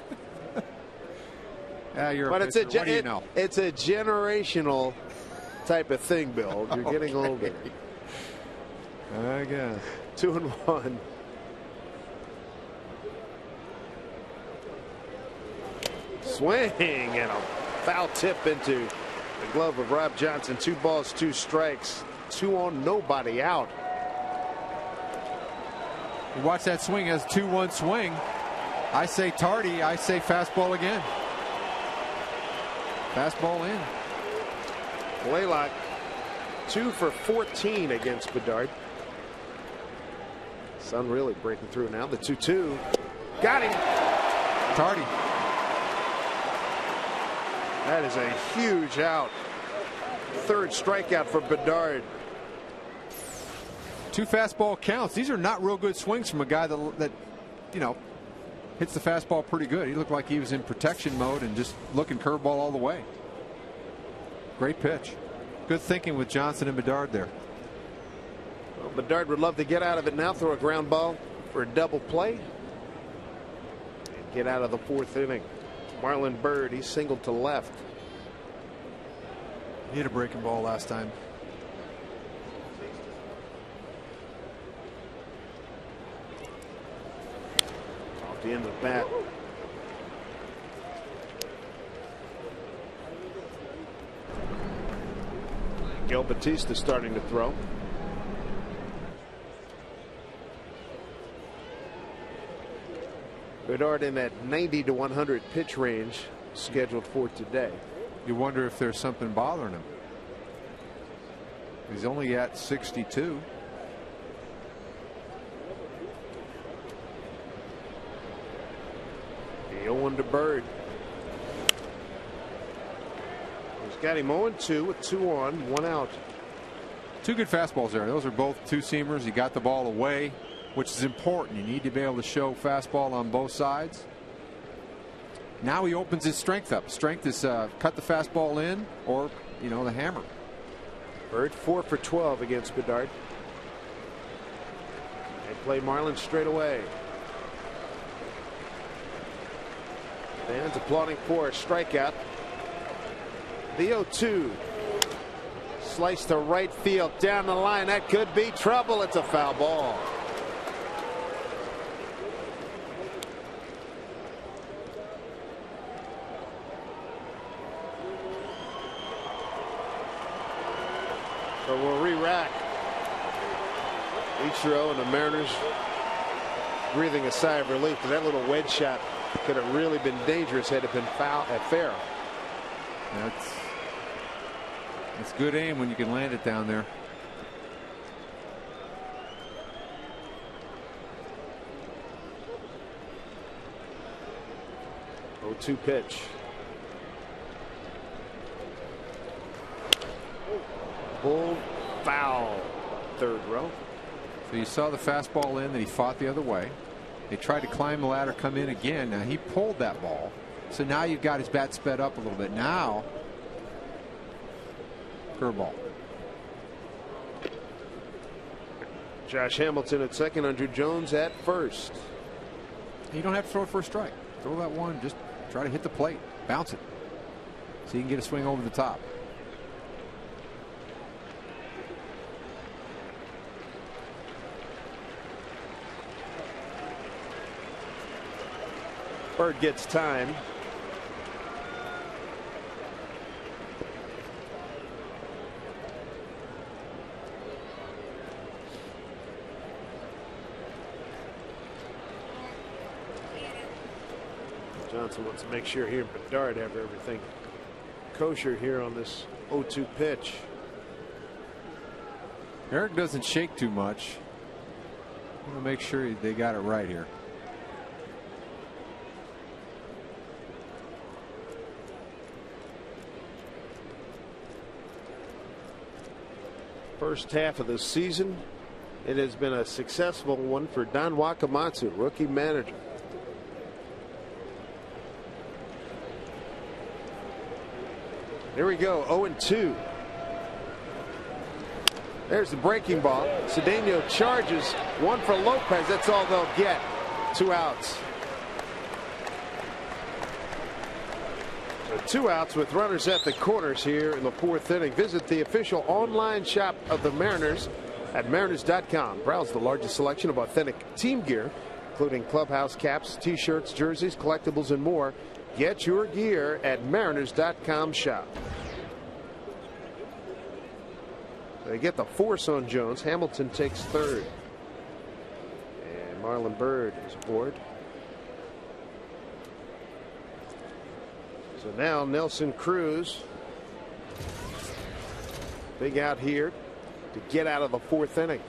But it's a generational type of thing, Bill. You're getting older. I guess. 2-1. Swing and a foul tip into the glove of Rob Johnson. 2 balls, 2 strikes, 2 on, nobody out. You watch that swing as a 2-1 swing. I say tardy. I say fastball again. Fastball in. Blaylock 2 for 14 against Bedard. Sun really breaking through now. The 2-2. Got him. Tardy. That is a huge out. 3rd strikeout for Bedard. 2 fastball counts. These are not real good swings from a guy that you know, hits the fastball pretty good. He looked like he was in protection mode and just looking curveball all the way. Great pitch. Good thinking with Johnson and Bedard there. Well, Bedard would love to get out of it now, throw a ground ball for a double play, and get out of the 4th inning. Marlon Byrd, he singled to left. He hit a breaking ball last time. Off the end of the bat. Gil Batista starting to throw. Bedard in that 90 to 100 pitch range scheduled for today. You wonder if there's something bothering him. He's only at 62. The 0-1 to Bird. He's got him 0-2 with 2 on, 1 out. 2 good fastballs there. Those are both 2-seamers. He got the ball away, which is important. You need to be able to show fastball on both sides. Now he opens his strength up. Strength is cut the fastball in, or, you know, the hammer. Bird 4 for 12 against Bedard. They play Marlin straight away. Fans applauding for a strikeout. The 0-2. Slice to right field, down the line. That could be trouble. It's a foul ball. So we'll re-rack. Ichiro and the Mariners breathing a sigh of relief, because that little wedge shot could have really been dangerous had it been foul at fair. That's good aim when you can land it down there. Oh, 2 pitch. Bull foul. 3rd row. So you saw the fastball in that he fought the other way. They tried to climb the ladder, come in again. Now he pulled that ball. So now you've got his bat sped up a little bit. Now, curveball. Josh Hamilton at second, Andrew Jones at first. You don't have to throw it for a strike. Throw that one. Just try to hit the plate. Bounce it. So you can get a swing over the top. Bird gets time. Johnson wants to make sure he and Bedard have everything kosher here on this 0-2 pitch. Eric doesn't shake too much. I'm going to make sure they got it right here. First half of the season, it has been a successful one for Don Wakamatsu, rookie manager. Here we go, 0-2. There's the breaking ball. Cedeno charges, one for Lopez. That's all they'll get. 2 outs. So 2 outs with runners at the corners here in the 4th inning. Visit the official online shop of the Mariners at mariners.com. Browse the largest selection of authentic team gear, including clubhouse caps, t-shirts, jerseys, collectibles, and more. Get your gear at mariners.com shop. They get the force on Jones. Hamilton takes third. And Marlon Byrd is aboard. So now Nelson Cruz. Big out here to get out of the 4th inning.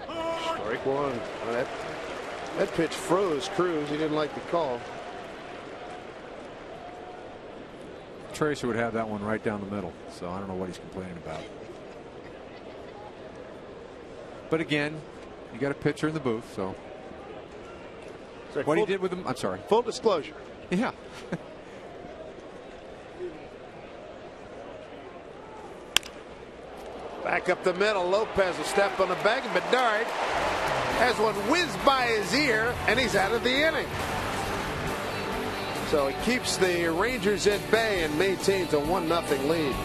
Strike one. That pitch froze Cruz. He didn't like the call. Tracer would have that one right down the middle, so I don't know what he's complaining about. But again, you got a pitcher in the booth, so what he did with him, I'm sorry. Full disclosure. Yeah. Back up the middle. Lopez will step on the bag, and Bedard has one whiz by his ear, and he's out of the inning. So it keeps the Rangers at bay and maintains a 1-0 lead.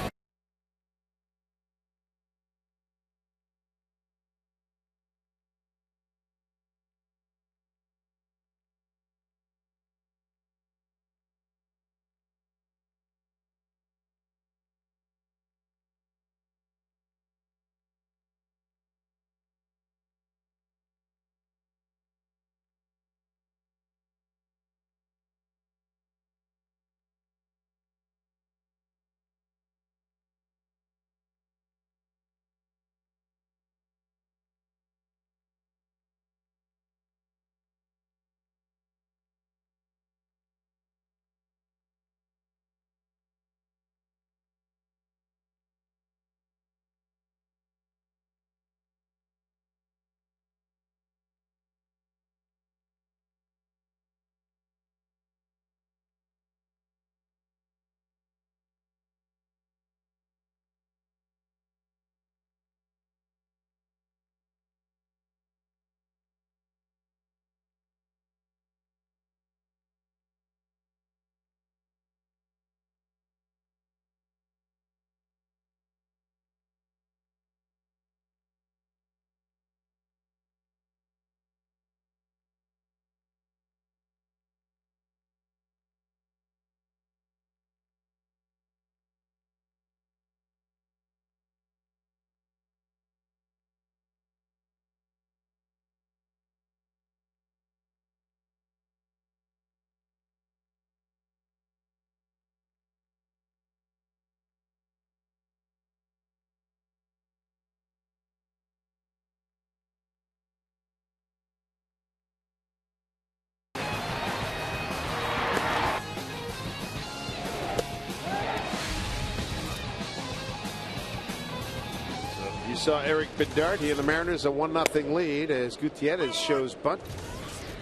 You saw Eric Bedard. He and the Mariners a 1-0 lead as Gutierrez shows bunt.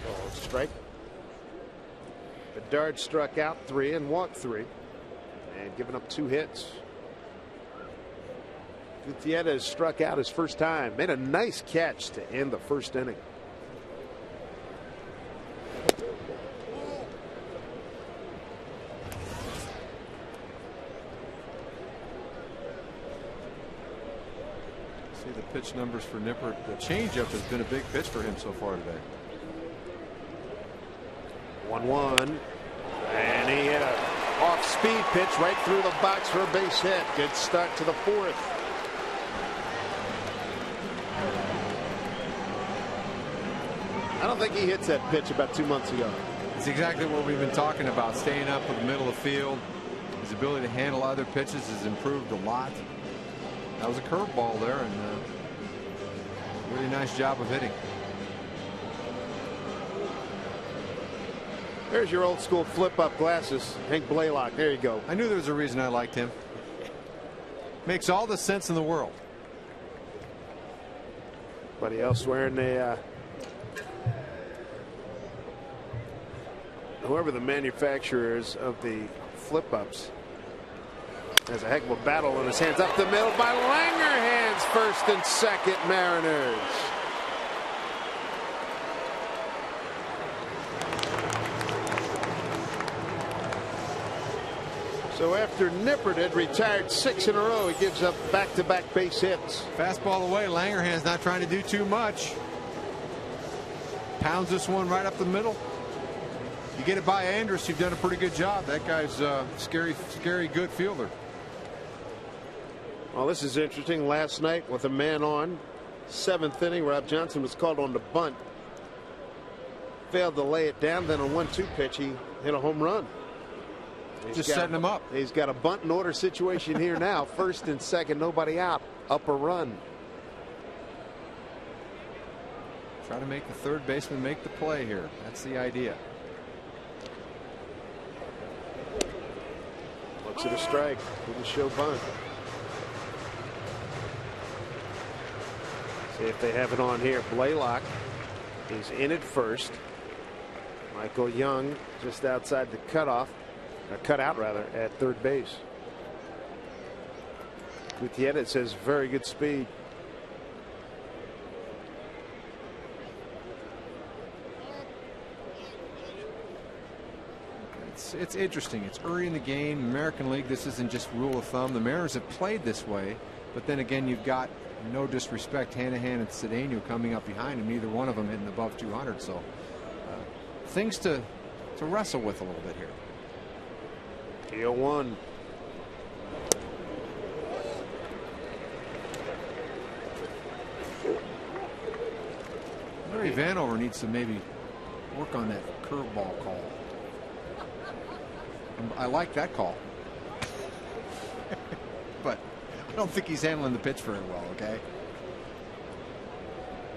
Oh, strike. Bedard struck out 3 and walked 3 and given up 2 hits. Gutierrez struck out his first time. Made a nice catch to end the first inning. See the pitch numbers for Nippert. The changeup has been a big pitch for him so far today. 1-1. And he hit a off-speed pitch right through the box for a base hit. Good start to the 4th. I don't think he hits that pitch about 2 months ago. It's exactly what we've been talking about. Staying up in the middle of the field. His ability to handle other pitches has improved a lot. That was a curveball there, and really nice job of hitting. There's your old school flip-up glasses. Hank Blaylock. There you go. I knew there was a reason I liked him. Makes all the sense in the world. Anybody else wearing the whoever the manufacturers of the flip-ups has a heck of a battle in his hands. Up the middle by Langerhans. First and second, Mariners. So after Nippert had retired 6 in a row, he gives up back-to-back base hits. Fastball away. Langerhans not trying to do too much. Pounds this one right up the middle. You get it by Andrus, you've done a pretty good job. That guy's a scary good fielder. Well, this is interesting. Last night with a man on, 7th inning, Rob Johnson was called on to bunt. Failed to lay it down. Then on 1-2 pitch, he hit a home run. Just setting him up. He's got a bunt and order situation here now. First and second, nobody out. Up a run. Try to make the third baseman make the play here. That's the idea. Looks at a strike. Didn't show bunt. See if they have it on here. Blaylock is in at first. Michael Young just outside the cutoff. Cutout rather at third base. Gutierrez says very good speed. It's interesting. It's early in the game. American League, this isn't just rule of thumb. The Mariners have played this way, but then again, you've got, no disrespect, Hanahan and Cedeno coming up behind him. Neither one of them hitting above 200. So things to wrestle with a little bit here. 0-1. Larry Vanover needs to maybe work on that curveball call. I like that call. But I don't think he's handling the pitch very well, okay?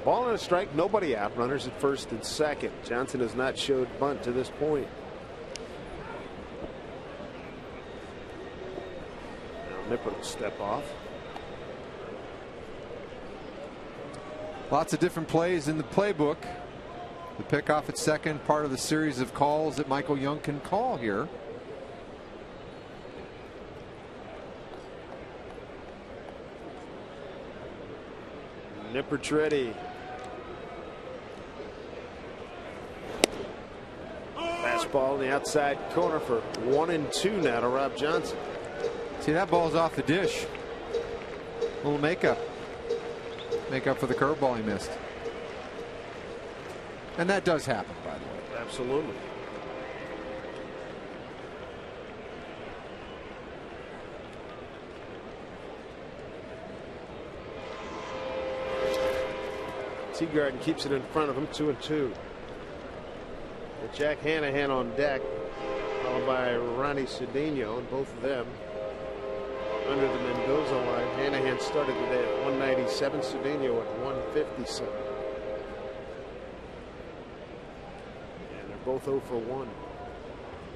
Ball and a strike, nobody out. Runners at first and second. Johnson has not showed bunt to this point. Now Nippert will step off. Lots of different plays in the playbook. The pickoff at second, part of the series of calls that Michael Young can call here. Nippert's ready. Fastball in the outside corner for 1-2 now to Rob Johnson. See, that ball's off the dish. A little makeup. Makeup for the curveball he missed. And that does happen, by the way. Absolutely. Teagarden keeps it in front of him, 2-2. With Jack Hanahan on deck, followed by Ronnie Cedeno, and both of them under the Mendoza line. Hanahan started today at 197, Cedeno at 157. And they're both 0 for 1.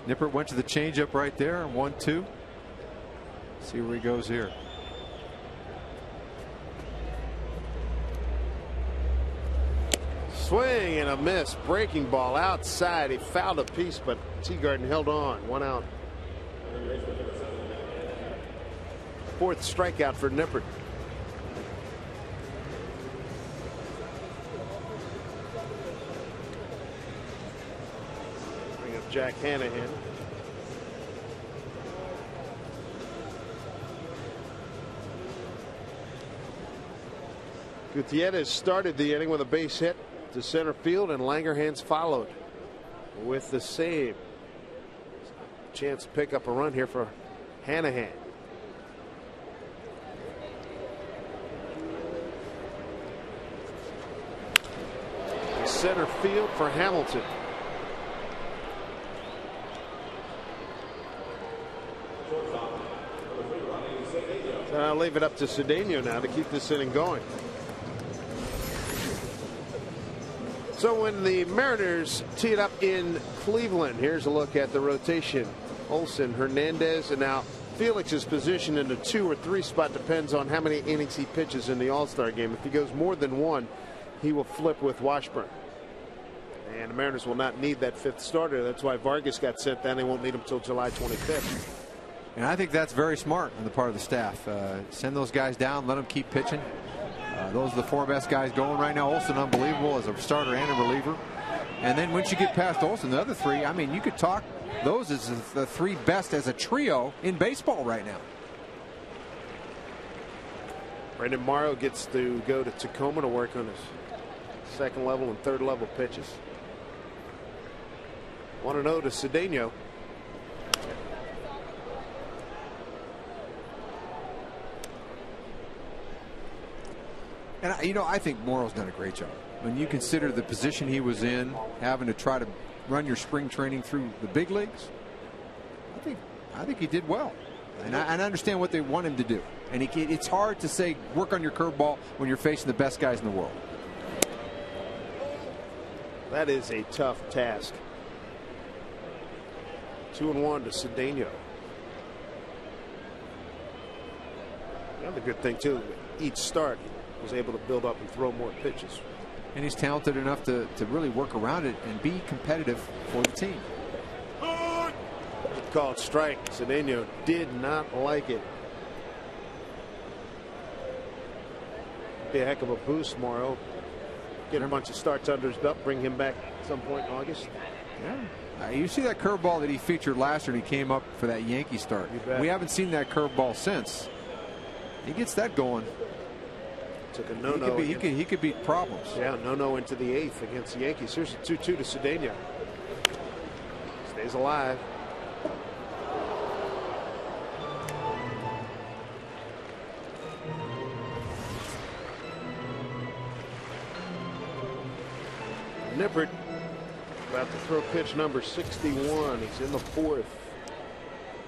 Nippert went to the changeup right there, 1-2. See where he goes here. Swing and a miss. Breaking ball outside. He fouled a piece, but Teagarden held on. 1 out. 4th strikeout for Nippert. Bring up Jack Hanahan. Gutierrez started the inning with a base hit to center field, and Langerhans followed with the save. Chance to pick up a run here for Hanahan. Center field for Hamilton. So I'll leave it up to Cedeno now to keep this inning going. So when the Mariners tee it up in Cleveland, here's a look at the rotation. Olson, Hernandez, and now Felix's position in the 2 or 3 spot depends on how many innings he pitches in the All-Star game. If he goes more than 1, he will flip with Washburn. And the Mariners will not need that 5th starter. That's why Vargas got sent down. They won't need him until July 25th. And I think that's very smart on the part of the staff. Send those guys down, let them keep pitching. Those are the 4 best guys going right now. Olson, unbelievable as a starter and a reliever. And then once you get past Olson, the other 3, I mean, you could talk those as the 3 best as a trio in baseball right now. Brandon Morrow gets to go to Tacoma to work on his 2nd level and 3rd level pitches. 1-0 to Cedeno. And I think Morrow's done a great job. When you consider the position he was in, having to try to run your spring training through the big leagues, I think he did well. And I understand what they want him to do. And it's hard to say work on your curveball when you're facing the best guys in the world. That is a tough task. 2-1 to Cedeno. Another good thing too, each start he was able to build up and throw more pitches. And he's talented enough to really work around it and be competitive for the team. Called strike. Cedeno did not like it. Be a heck of a boost, Morrow. Get a bunch of starts under his belt, bring him back at some point in August. Yeah. You see that curveball that he featured last year and he came up for that Yankee start. We haven't seen that curveball since. He gets that going. Took a no-no. He could beat problems. Yeah, no-no into the 8th against the Yankees. Here's a 2-2 to Cedeno. Stays alive. Nippert about to throw pitch number 61. He's in the 4th.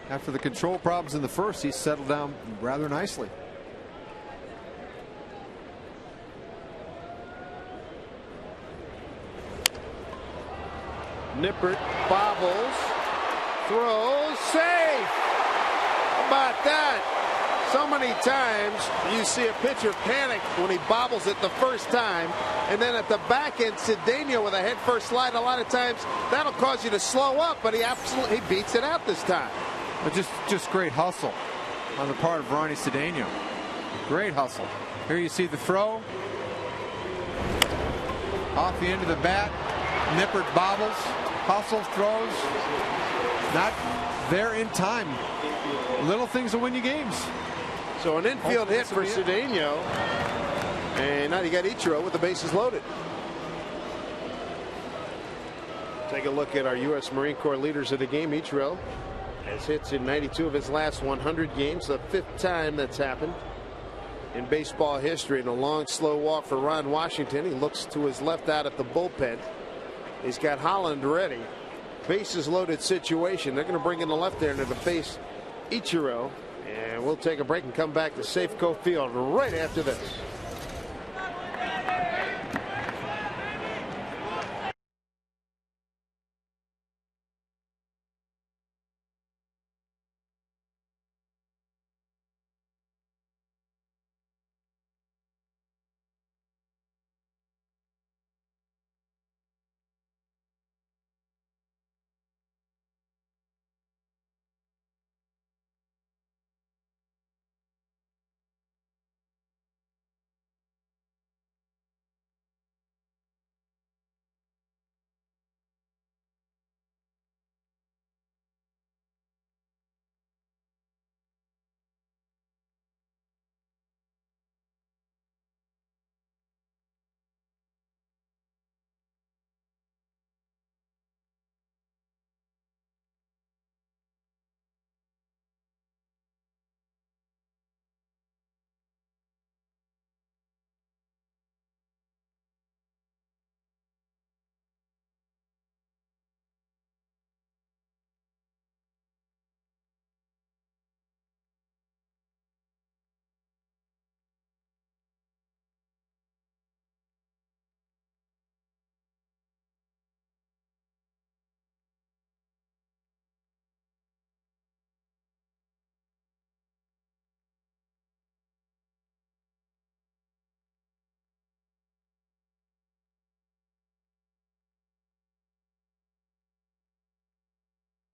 After the control problems in the 1st, he's settled down rather nicely. Nippert bobbles, throws, safe. How about that? So many times you see a pitcher panic when he bobbles it the first time, and then at the back end, Cedeno with a head first slide. A lot of times that'll cause you to slow up, but he beats it out this time. But just great hustle on the part of Ronnie Cedeno. Great hustle. Here you see the throw off the end of the bat. Nippert bobbles, hustle, throws, not there in time. Little things will win you games. So an infield hit for Cedeno, and now you got Ichiro with the bases loaded. Take a look at our U.S. Marine Corps leaders of the game. Ichiro has hits in 92 of his last 100 games, the 5th time that's happened in baseball history. And a long, slow walk for Ron Washington. He looks to his left out at the bullpen. He's got Holland ready. Bases loaded situation. They're going to bring in the left-hander to face Ichiro. And we'll take a break and come back to Safeco Field right after this.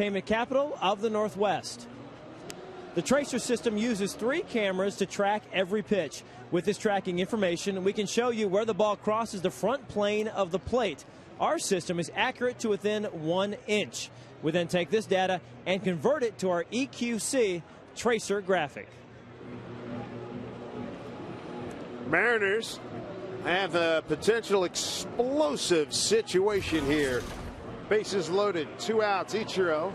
Entertainment capital of the Northwest. The tracer system uses 3 cameras to track every pitch. With this tracking information, we can show you where the ball crosses the front plane of the plate. Our system is accurate to within 1 inch. We then take this data and convert it to our EQC tracer graphic. Mariners have a potential explosive situation here. Bases loaded, 2 outs. Ichiro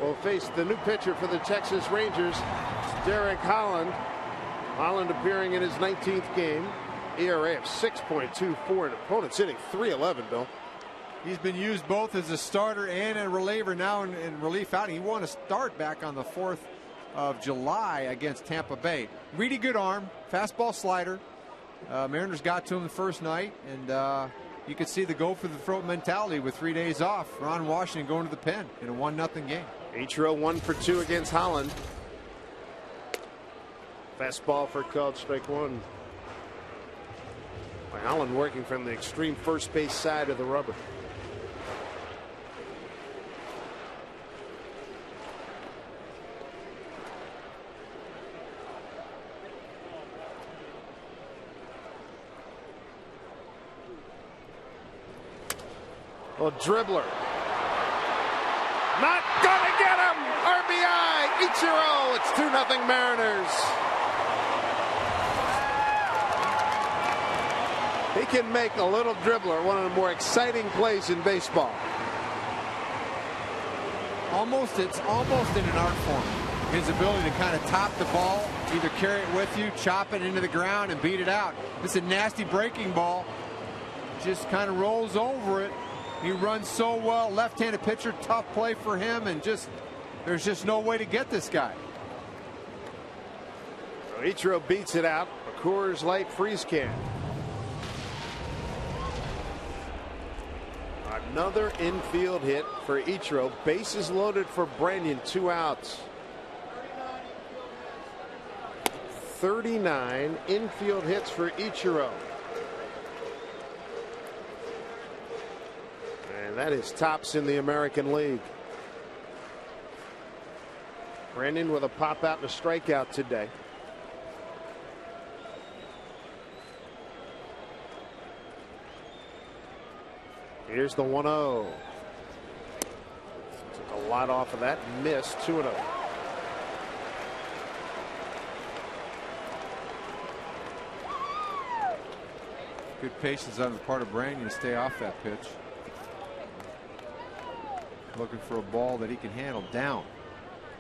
will face the new pitcher for the Texas Rangers, Derek Holland. Holland appearing in his 19th game. ERA of 6.24, and opponent's hitting .311, Bill. He's been used both as a starter and a reliever now in relief outing. He won a start back on the 4th of July against Tampa Bay. Really good arm, fastball slider. Mariners got to him the first night, and you could see the go for the throat mentality with 3 days off. Ron Washington going to the pen in a 1-0 game. Ichiro 1 for 2 against Holland. Fastball for called strike 1. Holland working from the extreme first base side of the rubber. Well, dribbler. Not gonna get him. RBI. Ichiro. It's 2-0 Mariners. He can make a little dribbler one of the more exciting plays in baseball. It's almost in an art form. His ability to kind of top the ball, either carry it with you, chop it into the ground, and beat it out. It's a nasty breaking ball. Just kind of rolls over it. He runs so well. Left-handed pitcher, tough play for him, and there's just no way to get this guy. So Ichiro beats it out. A Coors Light freeze can. Another infield hit for Ichiro. Bases loaded for Branyan. 2 outs. 39 infield hits for Ichiro. And that is tops in the American League. Branyan with a pop out and a strikeout today. Here's the 1-0. Took a lot off of that. Missed. 2-0. Good patience on the part of Branyan to stay off that pitch. Looking for a ball that he can handle down.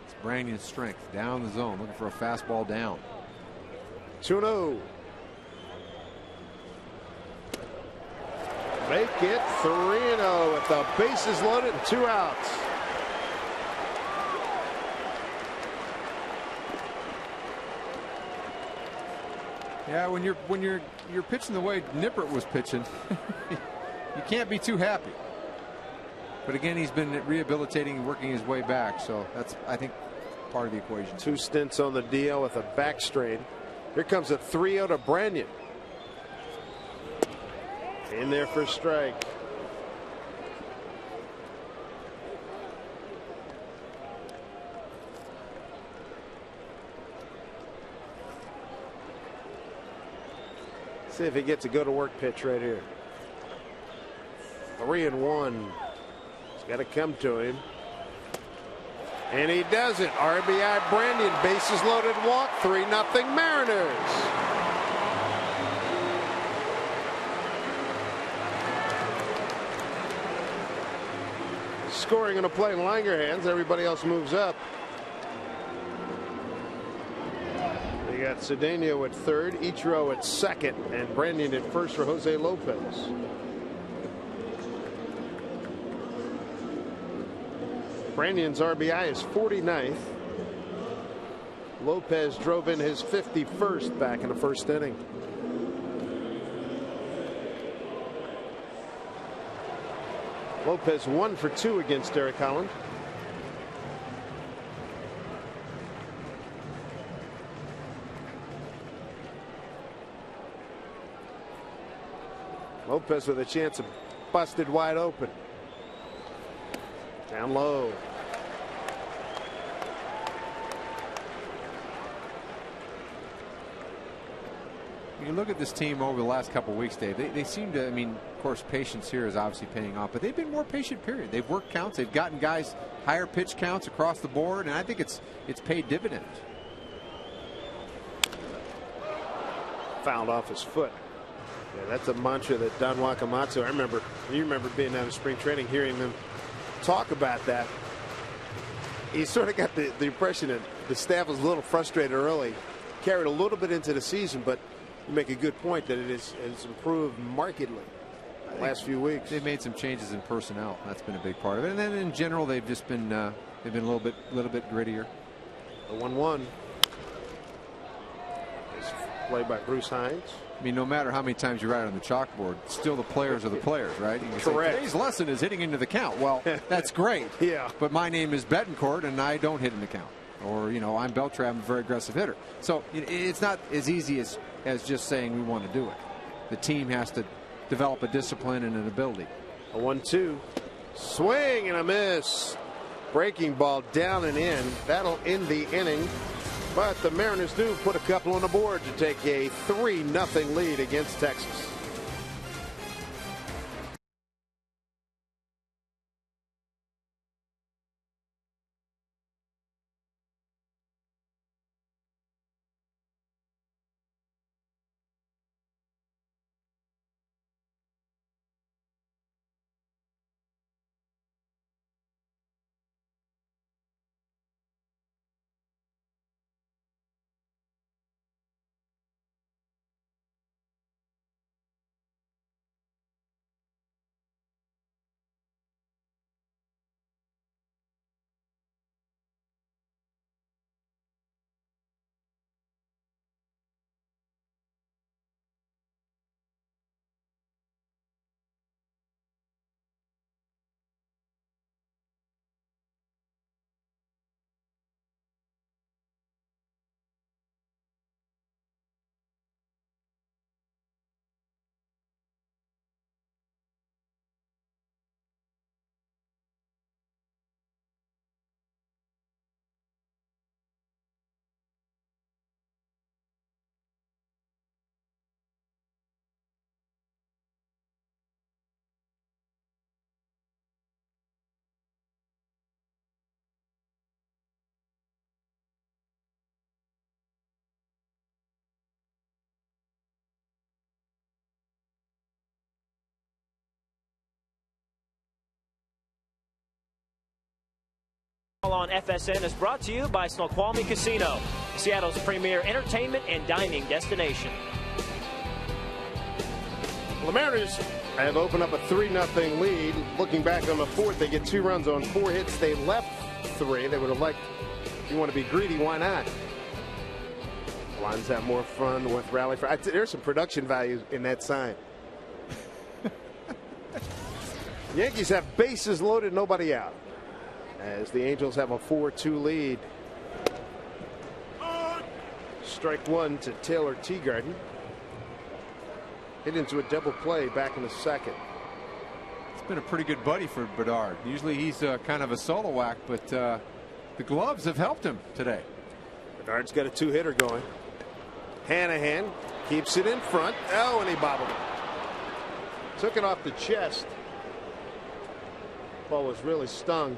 It's Branyan's strength. Down the zone. Looking for a fastball down. 2-0. Make it 3-0 with the bases loaded and 2 outs. Yeah, when you're pitching the way Nippert was pitching, you can't be too happy. But again, he's been rehabilitating and working his way back, so that's, I think, part of the equation. 2 stints on the DL with a back strain. Here comes a 3-0 to Branyan. In there for strike. See if he gets a go to work pitch right here. 3-1. It's got to come to him. And he does it. RBI Branyan. Bases loaded walk. 3-0 Mariners. Scoring on a play in Langer hands. Everybody else moves up. We got Cedeno at third, Ichiro at second, and Branyan at first for Jose Lopez. Branyan's RBI is 49th. Lopez drove in his 51st back in the first inning. Lopez 1 for 2 against Derek Holland. Lopez with a chance of busted wide open. Down low. when you look at this team over the last couple of weeks, Dave, they seem to, I mean, of course, patience here is obviously paying off, but they've been more patient, period. They've worked counts. They've gotten guys higher pitch counts across the board, and I think it's paid dividends. Fouled off his foot. Yeah, that's a mantra that Don Wakamatsu, you remember being down in spring training, hearing them talk about that. He sort of got the impression that the staff was a little frustrated early, carried a little bit into the season, but you make a good point that it has improved markedly the last few weeks. They've made some changes in personnel. That's been a big part of it. And then in general, they've just been a little bit grittier. The 1-1 is played by Bruce Hines. I mean, no matter how many times you write on the chalkboard, still the players are the players, right? You can Correct. Say, today's lesson is hitting into the count. Well, that's great. Yeah. But my name is Betancourt, and I don't hit in the count. Or, you know, I'm Beltran, I'm a very aggressive hitter. So it's not as easy as just saying we want to do it. The team has to develop a discipline and an ability. A 1-2. Swing and a miss. Breaking ball down and in. That'll end the inning. But the Mariners do put a couple on the board to take a 3-0 lead against Texas. On FSN is brought to you by Snoqualmie Casino, Seattle's premier entertainment and dining destination. Well, the Mariners have opened up a 3-0 lead. Looking back on the fourth, they get 2 runs on 4 hits. They left 3. They would have liked, if you want to be greedy, why not? Lions have more fun with rally. There's some production value in that sign. Yankees have bases loaded, nobody out, as the Angels have a 4-2 lead. Strike 1 to Taylor Teagarden. Hit into a double play back in the second. It's been a pretty good buddy for Bedard. Usually he's kind of a solo act, but the gloves have helped him today. Bedard's got a 2-hitter going. Hanahan keeps it in front. Oh, and he bobbled it. Took it off the chest. Ball was really stung.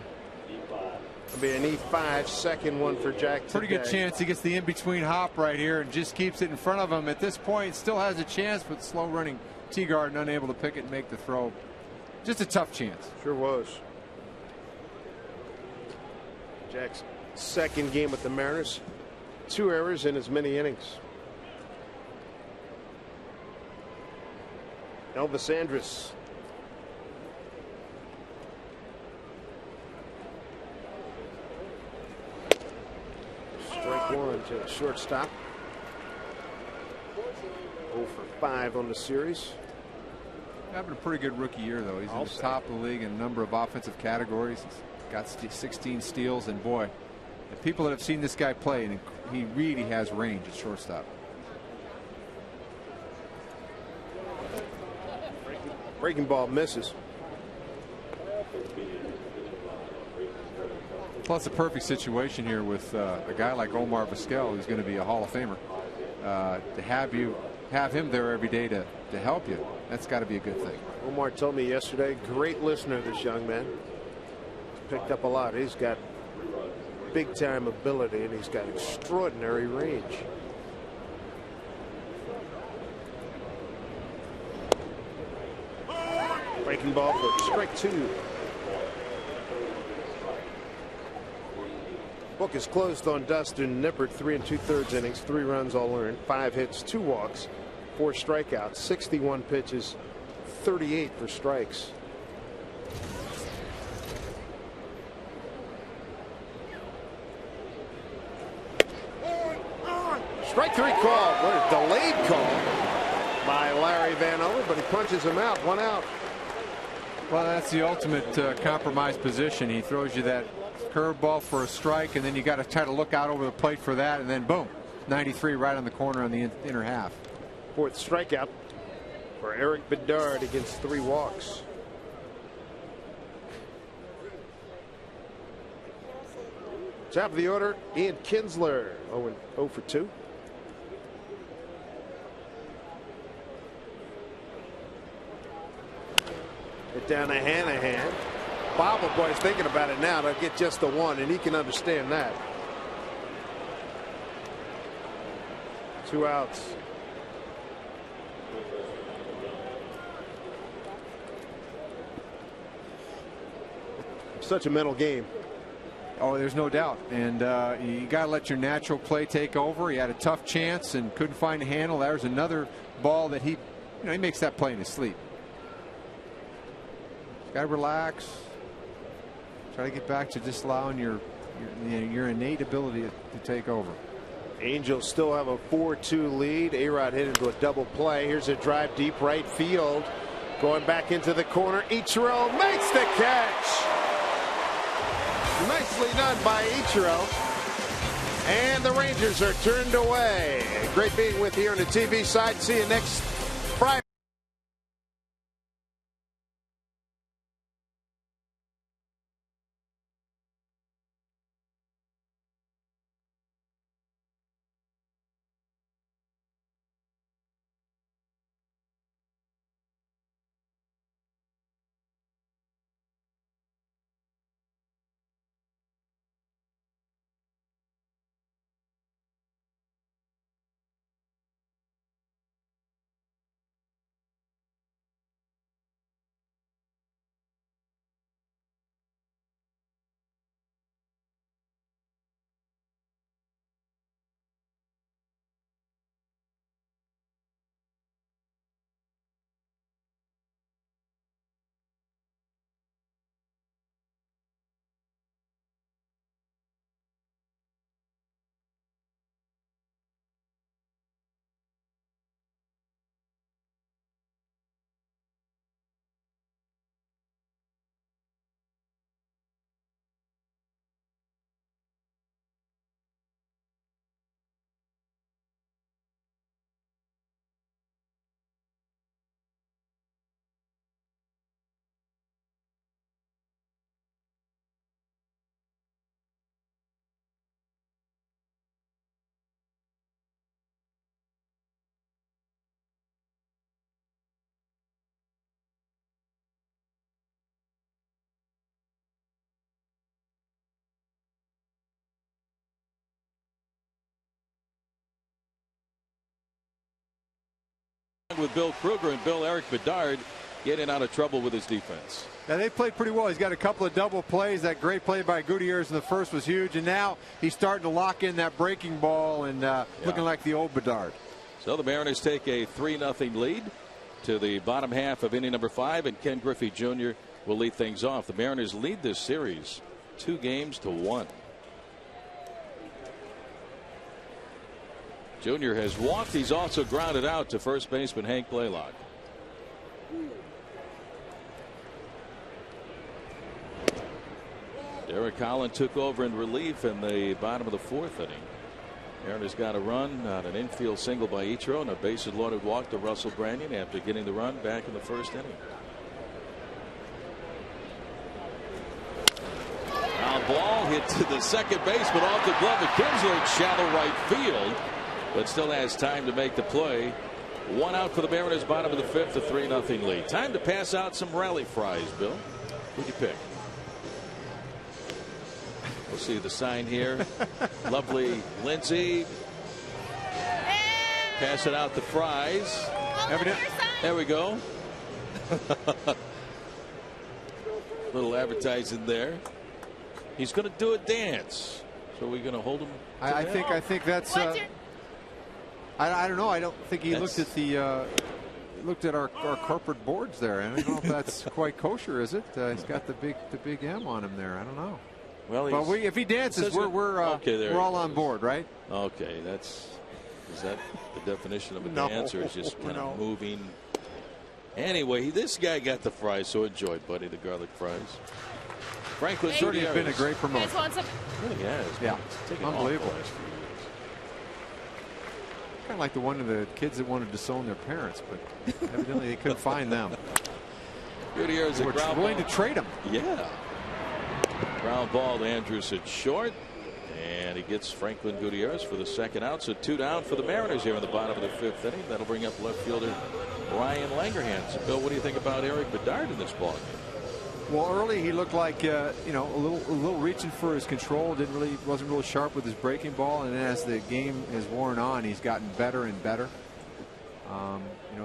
It'll be an E5, second one for Jack today. Pretty good chance he gets the in-between hop right here and just keeps it in front of him. At this point, still has a chance, but slow-running Teagarden unable to pick it and make the throw. Just a tough chance. Sure was. Jack's second game with the Mariners. 2 errors in as many innings. Elvis Andrus. Strike 1 to the shortstop. 0 for 5 on the series. Having a pretty good rookie year, though. He's in the top of the league in a number of offensive categories. He's got 16 steals, and boy, the people that have seen this guy play, and he really has range at shortstop. Breaking ball misses. Plus a perfect situation here with a guy like Omar Vizquel, who's going to be a Hall of Famer. To have you have him there every day to help you. That's got to be a good thing. Omar told me yesterday, great listener, this young man. Picked up a lot. He's got big time ability and he's got extraordinary range. Breaking ball for strike 2. Book is closed on Dustin Nippert. 3 2/3 innings, 3 runs all earned, 5 hits, 2 walks, 4 strikeouts, 61 pitches, 38 for strikes. Strike 3 call. What a delayed call by Larry Vanover, but he punches him out. 1 out. Well, that's the ultimate compromise position. He throws you that curveball for a strike, and then you got to try to look out over the plate for that, and then boom, 93 right on the corner on the inner half. 4th strikeout for Eric Bedard against 3 walks. Top of the order, Ian Kinsler, 0 for 2. Hit down to Hanahan. Bobble boy's thinking about it now. They'll get just the 1, and he can understand that. 2 outs. Such a mental game. Oh, there's no doubt. And you got to let your natural play take over. He had a tough chance and couldn't find a handle. There's another ball that he makes that play in his sleep. Got to relax. Try to get back to just allowing your innate ability to take over. Angels still have a 4-2 lead. A-Rod hit into a double play. Here's a drive deep right field. Going back into the corner. Ichiro makes the catch. Nicely done by Ichiro. And the Rangers are turned away. Great being with you on the TV side. See you next Friday. With Bill Kruger and Eric Bedard getting out of trouble with his defense. Now they played pretty well. He's got a couple of double plays. That great play by Gutierrez in the first was huge, and now he's starting to lock in that breaking ball and looking like the old Bedard. So the Mariners take a 3-0 lead to the bottom half of inning number 5, and Ken Griffey Jr. will lead things off. The Mariners lead this series 2-1. Junior has walked. He's also grounded out to first baseman Hank Blaylock. Derek Holland took over in relief in the bottom of the 4th inning. Mariners got a run on an infield single by Ichiro and a bases loaded walk to Russell Branyan after getting the run back in the 1st inning. Now ball hit to the second baseman off the glove of Kinsler in shallow right field, but still has time to make the play One out for the Mariners, bottom of the fifth, a 3-0 lead. Time to pass out some rally fries, Bill. Who'd you pick? We'll see the sign here. Lovely Lindsay. Pass it out the fries. There we go. Little advertising there. He's going to do a dance. So we're going to hold him. I think that's. I don't know. I don't think he looked at our corporate boards there. I don't know if that's quite kosher, is it? He's got the big M on him there. I don't know. Well, but if he dances, we're all on board, right? Okay, is that the definition of a dance, or is just kind of moving? Anyway, this guy got the fries, so enjoy, buddy, the garlic fries. Franklin certainly has been a great promotion. Really has. Yeah, unbelievable. Kind of like the one of the kids that wanted to disown their parents, but evidently they couldn't find them. Gutierrez were willing to trade him. Yeah. Ground ball to Andrews at short, and he gets Franklin Gutierrez for the second out. So 2 down for the Mariners here in the bottom of the fifth inning. That'll bring up left fielder Ryan Langerhans. Bill, what do you think about Eric Bedard in this ballgame? Well, early he looked like a little reaching for his control. Wasn't really sharp with his breaking ball, and as the game has worn on, he's gotten better and better.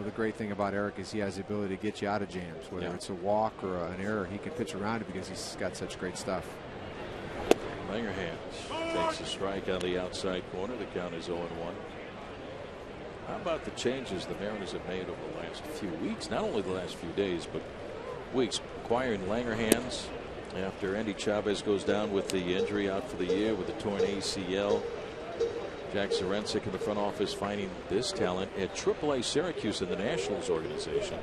The great thing about Eric is he has the ability to get you out of jams, whether it's a walk or an error. He can pitch around it because he's got such great stuff. Langerhans takes a strike on the outside corner. The count is 0-1. How about the changes the Mariners have made over the last few weeks? Not only the last few days, but weeks. Acquiring Langerhans after Andy Chavez goes down with the injury, out for the year with a torn ACL. Jack Zarensik in the front office finding this talent at AAA Syracuse in the Nationals organization.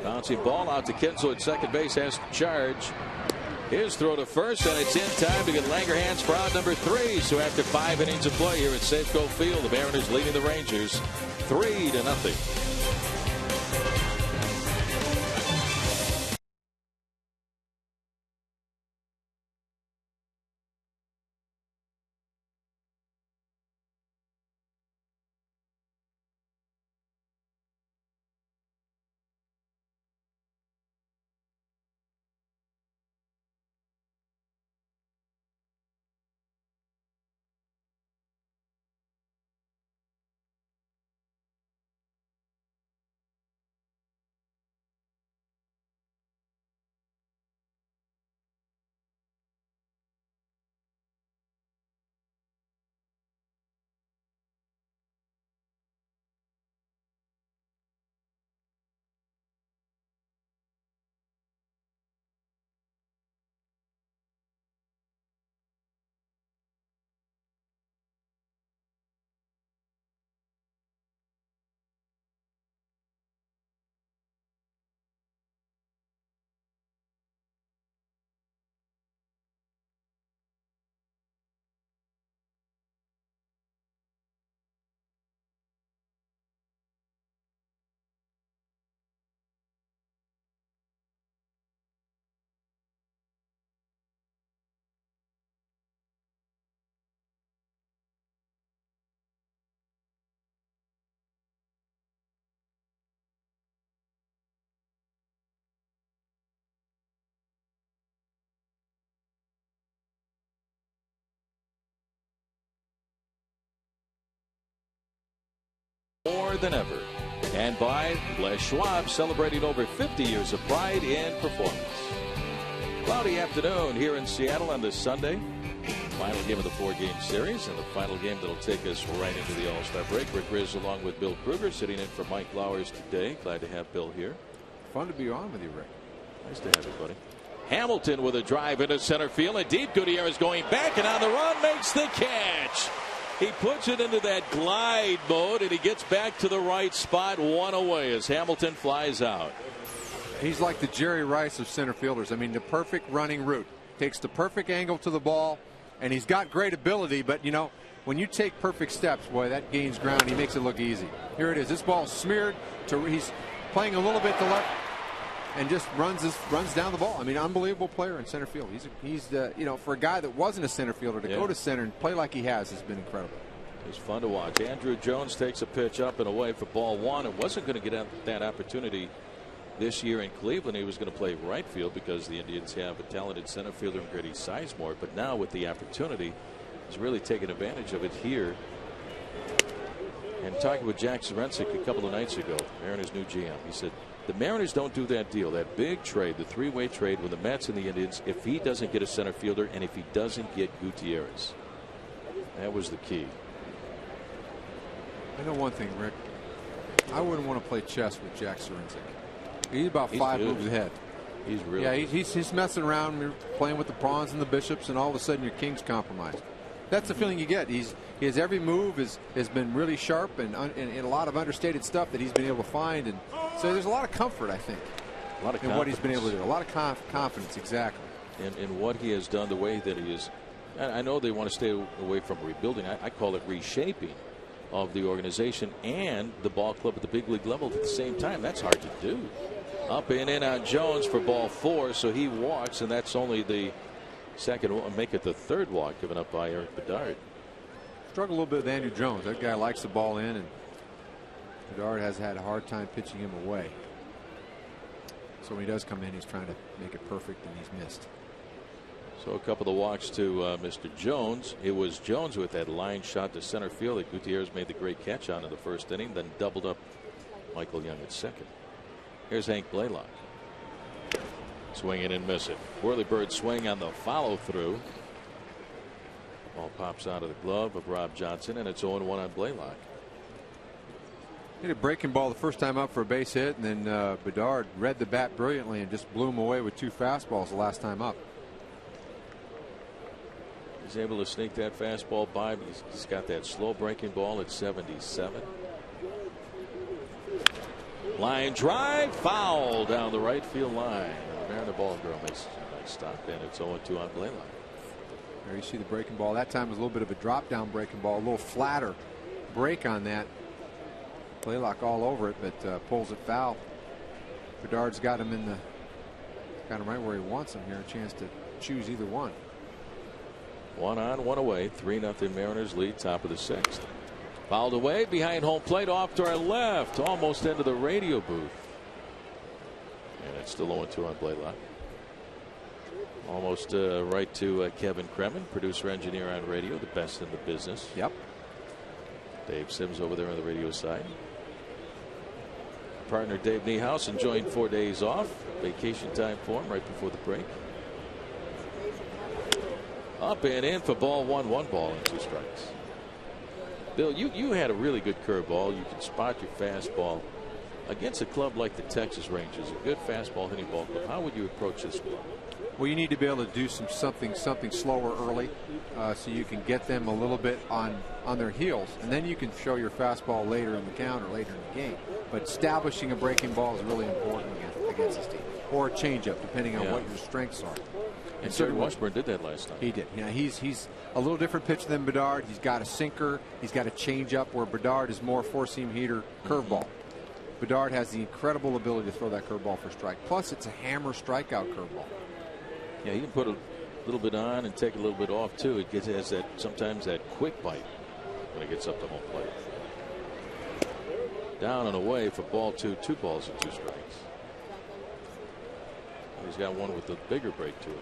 Bouncing ball out to Kenzo at second base, has to charge. His throw to first, and it's in time to get Langerhans for out number 3. So after 5 innings of play here at Safeco Field, the Mariners leading the Rangers 3-0. More than ever, and by Les Schwab, celebrating over 50 years of pride in performance. Cloudy afternoon here in Seattle on this Sunday. Final game of the 4-game series, and the final game that'll take us right into the All-Star break. Rick Riz along with Bill Kruger sitting in for Mike Lowers today. Glad to have Bill here. Fun to be on with you, Rick. Nice to have you, buddy. Hamilton with a drive into center field, and deep. Gutierrez going back, and on the run makes the catch. He puts it into that glide mode, and he gets back to the right spot, 1 away as Hamilton flies out. He's like the Jerry Rice of center fielders. I mean, the perfect running route. Takes the perfect angle to the ball, and he's got great ability, but, when you take perfect steps, boy, that gains ground. He makes it look easy. Here it is. This ball smeared. He's playing a little bit to left and just runs down the ball. I mean, unbelievable player in center field. He's for a guy that wasn't a center fielder to go to center and play like he has been incredible. It's fun to watch. Andrew Jones takes a pitch up and away for ball one. It wasn't going to get that opportunity this year in Cleveland. He was going to play right field because the Indians have a talented center fielder in Grady Sizemore. But now with the opportunity, he's really taken advantage of it here. And talking with Jack Zarinsek a couple of nights ago, Mariners' new GM, he said the Mariners don't do that deal, that big trade, the three-way trade with the Mets and the Indians, if he doesn't get a center fielder and if he doesn't get Gutierrez. That was the key. I know one thing, Rick. I wouldn't want to play chess with Jack Zarinsek. He's about five moves ahead. He's really he's messing around. You're playing with the pawns and the bishops, and all of a sudden your king's compromised. That's the feeling you get. His every move has been really sharp and a lot of understated stuff that he's been able to find, and so there's a lot of comfort, I think, a lot of in what he's been able to do. A lot of confidence, exactly, in what he has done, the way that he is. I know they want to stay away from rebuilding. I call it reshaping of the organization and the ball club at the big league level at the same time. That's hard to do. Up and in on Jones for ball four, so he walks, and that's only the second, make it the third walk given up by Eric Bedard. Struggle a little bit with Andrew Jones. That guy likes the ball in, and Bedard has had a hard time pitching him away. So when he does come in, he's trying to make it perfect, and he's missed. So a couple of walks to Mr. Jones. It was Jones with that line shot to center field that Gutierrez made the great catch on in the first inning, then doubled up Michael Young at second. Here's Hank Blaylock. Swinging and missing. Whirly bird swing on the follow through. Ball pops out of the glove of Rob Johnson, and it's 0-1 on Blaylock. Hit a breaking ball the first time up for a base hit, and then Bedard read the bat brilliantly and just blew him away with two fastballs the last time up. He's able to sneak that fastball by, but he's got that slow breaking ball at 77. Line drive, foul down the right field line. Mariner ball girl makes a nice stop, and it's 0-2 on Blaylock. There you see the breaking ball. That time was a little bit of a drop down breaking ball, a little flatter break on that. Blaylock all over it, but pulls it foul. Bedard's got him right where he wants him here. A chance to choose either one. 1 on, 1 away. 3-0 Mariners lead, top of the sixth. Fouled away behind home plate, off to our left, almost into the radio booth. And it's still 0-2 on Blaylock. Almost right to Kevin Kremen, producer engineer on radio, the best in the business. Yep. Dave Sims over there on the radio side. Partner Dave Niehaus enjoying 4 days off. Vacation time for him right before the break. Up and in for ball one. 1 ball and 2 strikes. Bill, you had a really good curveball. You can spot your fastball against a club like the Texas Rangers, a good fastball hitting ball club. How would you approach this one? Well, you need to be able to do something slower early, so you can get them a little bit on their heels, and then you can show your fastball later in the count or later in the game. But establishing a breaking ball is really important against this team, or a changeup, depending on what your strengths are. And Jerry Washburn did that last night. He did. Yeah, he's a little different pitcher than Bedard. He's got a sinker. He's got a changeup, where Bedard is more four-seam heater curveball. Bedard has the incredible ability to throw that curveball for strike. Plus, it's a hammer strikeout curveball. Yeah, he can put a little bit on and take a little bit off too. It has that sometimes that quick bite when it gets up to home plate. Down and away for ball 2, 2 balls and 2 strikes. He's got one with the bigger break to it.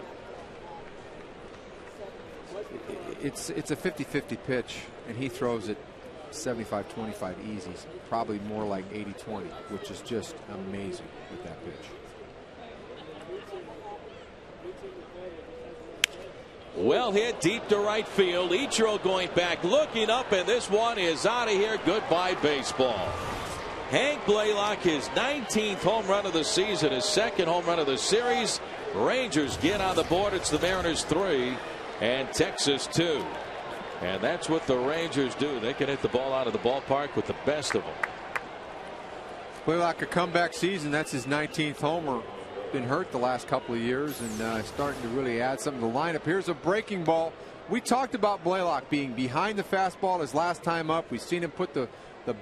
It's a 50-50 pitch, and he throws it 75-25 easy. Probably more like 80-20, which is just amazing with that pitch. Well hit deep to right field. Ichiro going back, looking up, and this one is out of here. Goodbye baseball. Hank Blaylock, his 19th home run of the season, his 2nd home run of the series. Rangers get on the board. It's the Mariners 3 and Texas 2. And that's what the Rangers do. They can hit the ball out of the ballpark with the best of them. Blaylock, a comeback season. That's his 19th homer. Been hurt the last couple of years, and starting to really add something to the lineup. Here's a breaking ball. We talked about Blaylock being behind the fastball his last time up. We've seen him put the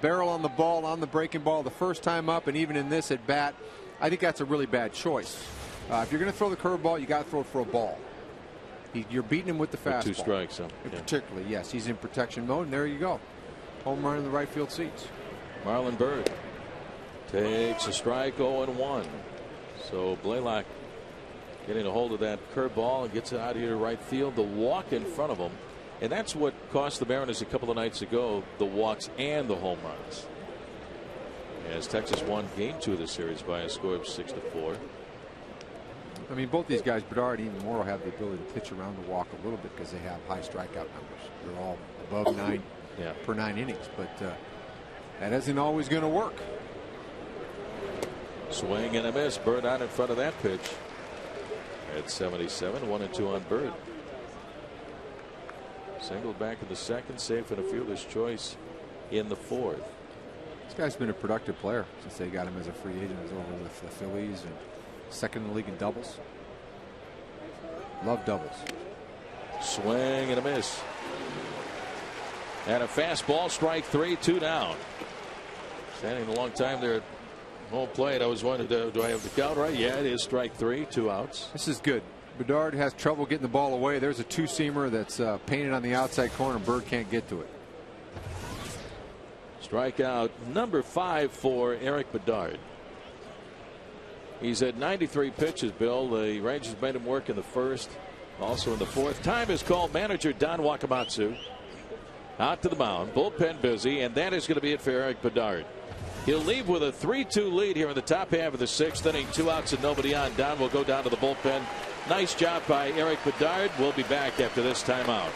barrel on the ball on the breaking ball the first time up, and even in this at bat. I think that's a really bad choice. If you're going to throw the curveball, you got to throw it for a ball. You're beating him with the fastball. With 2 strikes. Particularly, yes, he's in protection mode, and there you go. home run in the right field seats. Marlon Byrd takes a strike, 0-1. So Blaylock getting a hold of that curveball and gets it out here to right field. The walk in front of him, and that's what cost the Mariners a couple of nights ago, the walks and the home runs. As Texas won game 2 of the series by a score of 6-4. I mean, both these guys, Bedard and even Morrow, have the ability to pitch around the walk a little bit because they have high strikeout numbers. They're all above 9 per 9 innings, but that isn't always going to work. Swing and a miss. Bird out in front of that pitch. At 77, 1-2 on Bird. Single back in the second, safe and a fielder's choice in the fourth. This guy's been a productive player since they got him as a free agent. He's over with the Phillies and second in the league in doubles. Love doubles. Swing and a miss. And a fastball, strike 3, 2 down. Standing a long time there at home plate. I was wondering, do I have the count right? Yeah, it is strike 3, 2 outs. This is good. Bedard has trouble getting the ball away. There's a two-seamer that's painted on the outside corner. Bird can't get to it. Strikeout number 5 for Eric Bedard. He's at 93 pitches, Bill. The Rangers made him work in the first, also in the fourth. Time is called. Manager Don Wakamatsu out to the mound. Bullpen busy, and that is going to be it for Eric Bedard. He'll leave with a 3-2 lead here in the top half of the sixth inning. 2 outs and nobody on. Don will go down to the bullpen. Nice job by Eric Bedard. We'll be back after this timeout.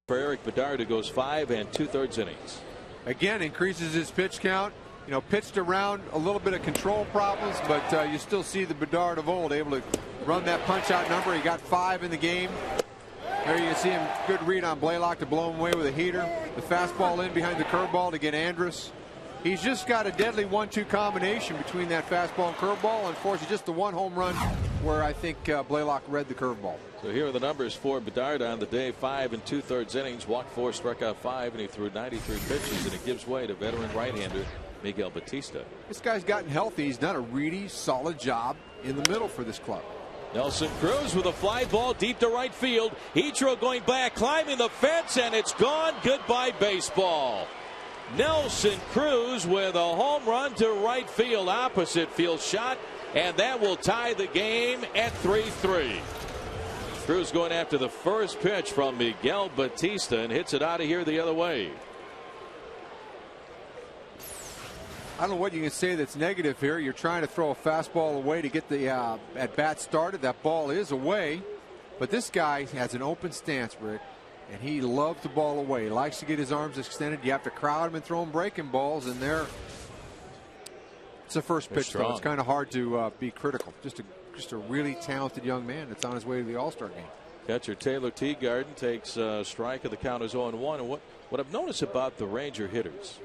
For Eric Bedard, who goes 5 2/3 innings. Again, increases his pitch count. You know, pitched around a little bit of control problems, but you still see the Bedard of old able to run that punch out number. He got 5 in the game. There you see him, good read on Blaylock to blow him away with a heater. The fastball in behind the curveball to get Andrus. He's just got a deadly 1-2 combination between that fastball and curveball. Unfortunately, just the one home run where I think Blaylock read the curveball. So here are the numbers for Bedard on the day. 5 2/3 innings, walked 4, struck out 5, and he threw 93 pitches, and it gives way to veteran right-hander Miguel Batista. This guy's gotten healthy. He's done a really solid job in the middle for this club. Nelson Cruz with a fly ball deep to right field. Ichiro going back, climbing the fence, and it's gone. Goodbye baseball. Nelson Cruz with a home run to right field, opposite field shot, and that will tie the game at 3-3. Cruz going after the first pitch from Miguel Batista and hits it out of here the other way. I don't know what you can say that's negative here. You're trying to throw a fastball away to get the at bat started. That ball is away, but this guy has an open stance, Rick, and he loves the ball away. He likes to get his arms extended. You have to crowd him and throw him breaking balls, and there. It's the first pitch, though. It's kind of hard to be critical. Just a really talented young man that's on his way to the All-Star game. Catcher Taylor Teagarden takes a strike, of the count is 0-1. And what I've noticed about the Ranger hitters,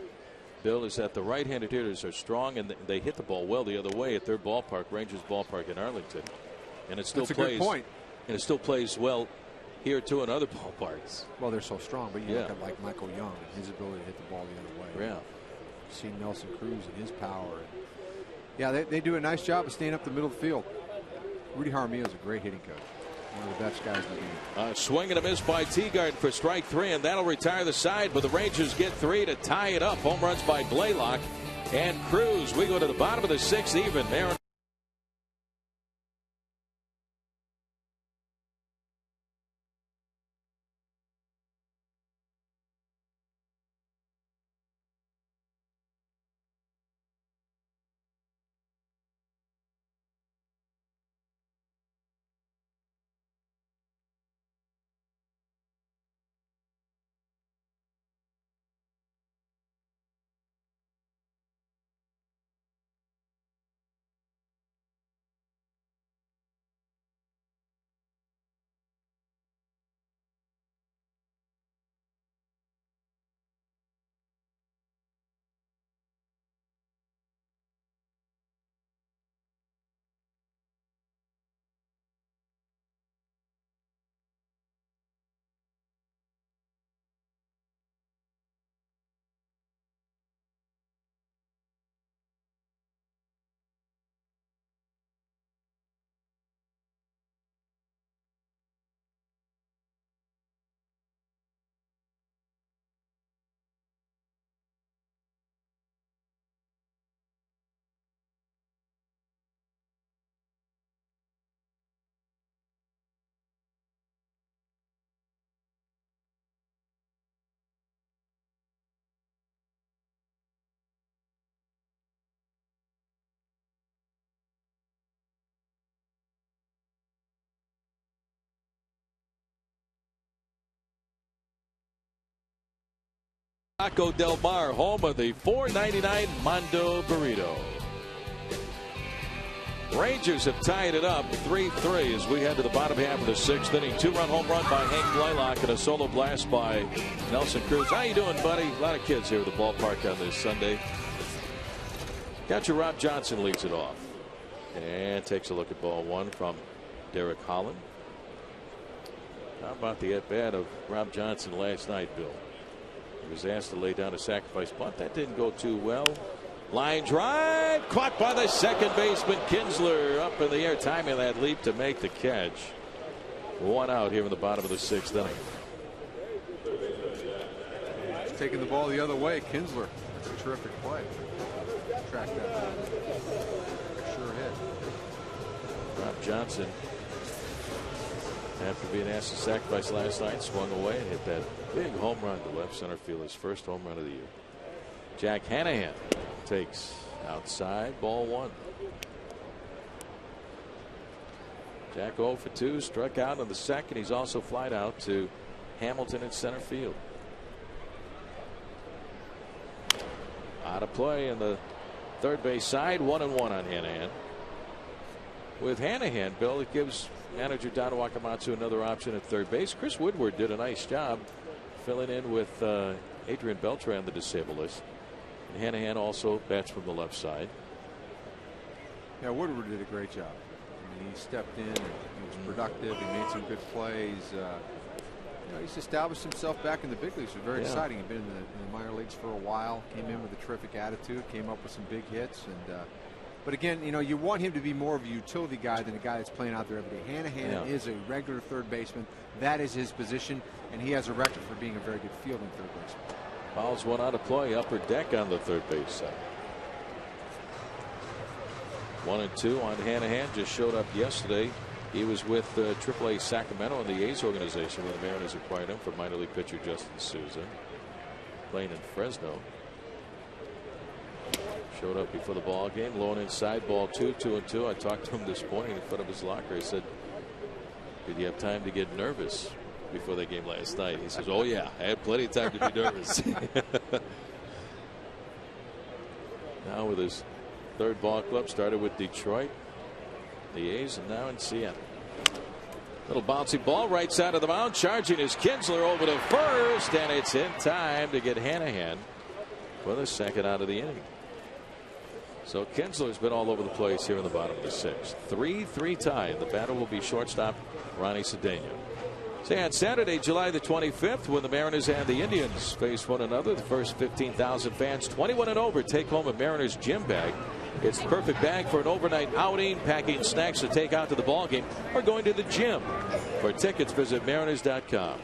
Bill, is that the right-handed hitters are strong and they hit the ball well the other way at their ballpark, Rangers Ballpark in Arlington, and it still That's plays. a good point. And it still plays well here too in other ballparks. Well, they're so strong, but you look at like Michael Young and his ability to hit the ball the other way. Yeah. See Nelson Cruz and his power. Yeah, they do a nice job of staying up the middle of the field. Rudy Jaramillo is a great hitting coach. One of the best guys in the game. Swing and a miss by Teagarden for strike 3, and that'll retire the side. But the Rangers get 3 to tie it up. Home runs by Blaylock and Cruz. We go to the bottom of the 6th even. Mariners. Taco Del Mar, home of the $4.99 Mondo Burrito. Rangers have tied it up 3-3 as we head to the bottom half of the 6th inning. 2-run home run by Hank Blaylock and a solo blast by Nelson Cruz. How you doing, buddy? A lot of kids here at the ballpark on this Sunday. Catcher Rob Johnson leads it off and takes a look at ball 1 from Derek Holland. How about the at-bat of Rob Johnson last night, Bill? He was asked to lay down a sacrifice bunt. That didn't go too well. Line drive caught by the second baseman Kinsler up in the air, timing that leap to make the catch. 1 out here in the bottom of the 6th inning. He's taking the ball the other way. Kinsler. That's a terrific play. Track that ball. Sure hit. Rob Johnson, after being asked to sacrifice last night, swung away and hit that big home run to left center field, his first home run of the year. Jack Hanahan takes outside, ball 1. Jack 0 for 2, struck out in the second. He's also flied out to Hamilton in center field. Out of play in the third base side, 1-1 on Hanahan. With Hanahan, Bill, it gives manager Don Wakamatsu another option at third base. Chris Woodward did a nice job filling in with Adrian Beltran, the disabled list. And Hanahan also bats from the left side. Yeah, Woodward did a great job. I mean, he stepped in and he was productive. He made some good plays. He's established himself back in the big leagues. It was very exciting. He'd been in the minor leagues for a while. Came in with a terrific attitude. Came up with some big hits. And but again, you want him to be more of a utility guy than a guy that's playing out there every day. Hanahan is a regular third baseman. That is his position, and he has a record for being a very good fielding third baseman. Fouls 1 out of play, upper deck on the third base side. 1-2 on Hanahan. Just showed up yesterday. He was with AAA Sacramento in the A's organization when the Mariners acquired him from minor league pitcher Justin Souza, playing in Fresno. Showed up before the ball game, low and inside, ball 2, 2-2. I talked to him this morning in front of his locker. He said, "Did you have time to get nervous before the game last night?" He says, "Oh yeah, I had plenty of time to be nervous." Now with his third ball club, started with Detroit, the A's, and now in Seattle. Little bouncy ball right side of the mound, charging is Kinsler over to first, and it's in time to get Hanahan for the second out of the inning. So Kinsler's been all over the place here in the bottom of the sixth. 3-3 tie. The batter will be shortstop Ronnie Cedeno. Say on Saturday, July the 25th, when the Mariners and the Indians face one another, the first 15,000 fans, 21 and over, take home a Mariners gym bag. It's the perfect bag for an overnight outing, packing snacks to take out to the ballgame, or going to the gym. For tickets, visit mariners.com.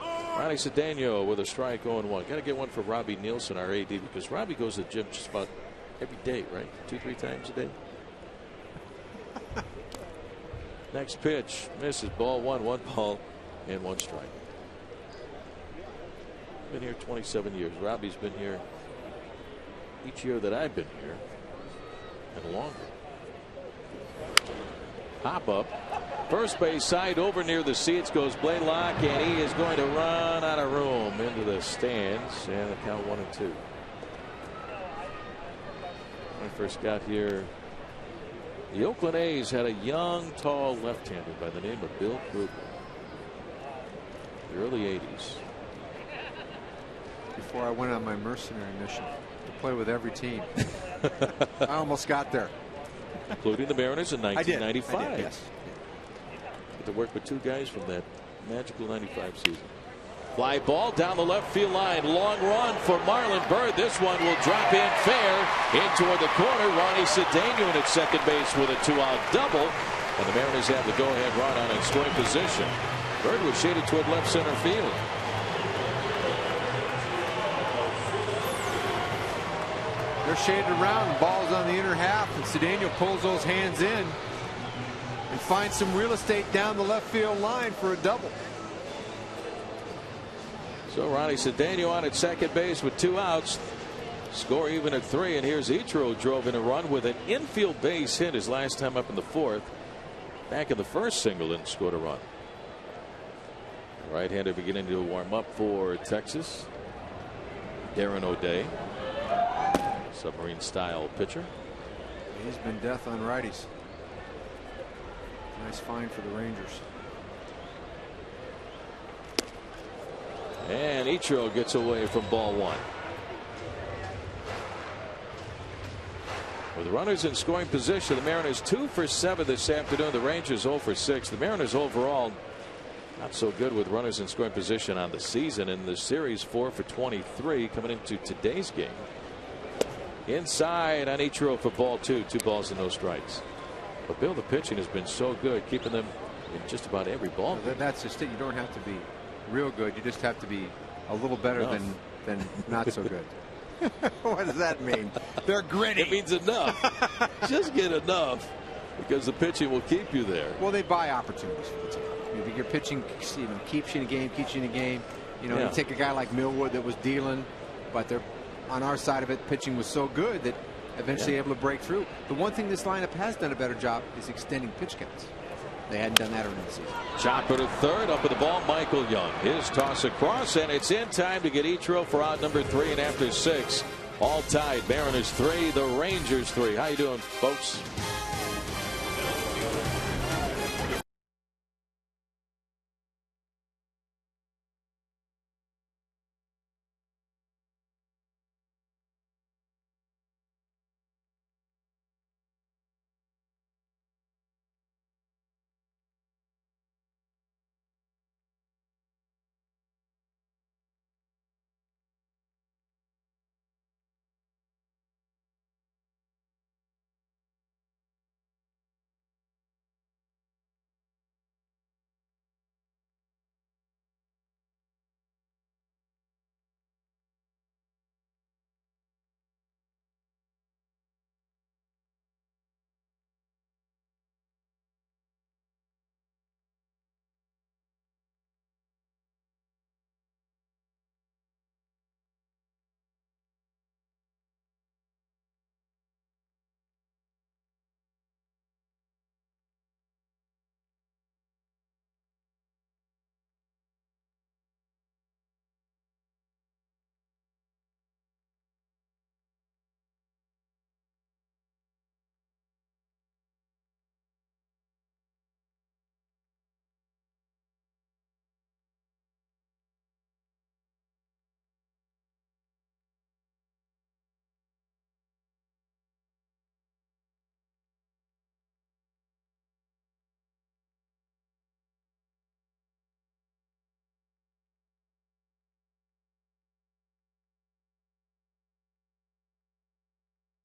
Ronnie Cedeno with a strike 0-1. Got to get one for Robbie Nielsen, our AD, because Robbie goes to the gym just about every day, right? 2-3 times a day. Next pitch misses. Ball one. 1 ball and 1 strike. Been here 27 years. Robbie's been here each year that I've been here and longer. Hop up. First base side over near the seats goes Blaylock, and he is going to run out of room into the stands, and the count 1-2. When I first got here, the Oakland A's had a young, tall left-hander by the name of Bill Kruger. The early 80s. Before I went on my mercenary mission to play with every team. I almost got there. Including the Mariners in 1995. I did, yes. Get to work with 2 guys from that magical 95 season. Fly ball down the left field line. Long run for Marlon Byrd. This one will drop in fair. In toward the corner. Ronnie Cedeno in at second base with a 2-out double. And the Mariners have the go-ahead run on in scoring position. Byrd was shaded toward left center field. They're shaded around. The ball's on the inner half, and Cedeno pulls those hands in and finds some real estate down the left field line for a double. So Ronnie Cedeno on at second base with 2 outs. Score even at 3. And here's Ichiro drove in a run with an infield base hit his last time up in the 4th. Back in the first single and scored a run. Right-hander beginning to warm up for Texas. Darren O'Day. Submarine style pitcher. He's been death on righties. Nice find for the Rangers. And Ichiro gets away from ball 1. With the runners in scoring position, the Mariners 2 for 7 this afternoon. The Rangers 0 for 6. The Mariners overall not so good with runners in scoring position on the season. In the series 4 for 23 coming into today's game. Inside on Ichiro for ball 2. 2 balls and no strikes. But Bill, the pitching has been so good, keeping them in just about every ball game. That's just it. You don't have to be real good. You just have to be a little better than not so good. What does that mean? They're gritty. It means enough. Just get enough, because the pitching will keep you there. Well, they buy opportunities for the team. Your pitching, keeps you in a game, you take a guy like Millwood that was dealing, but they're on our side of it. Pitching was so good that eventually able to break through. The one thing this lineup has done a better job is extending pitch counts. They hadn't done that early in the season. Chopper to third. Up at the ball, Michael Young. His toss across, and it's in time to get Ichiro for out number 3. And after 6, all tied. Mariners 3, the Rangers 3. How you doing, folks?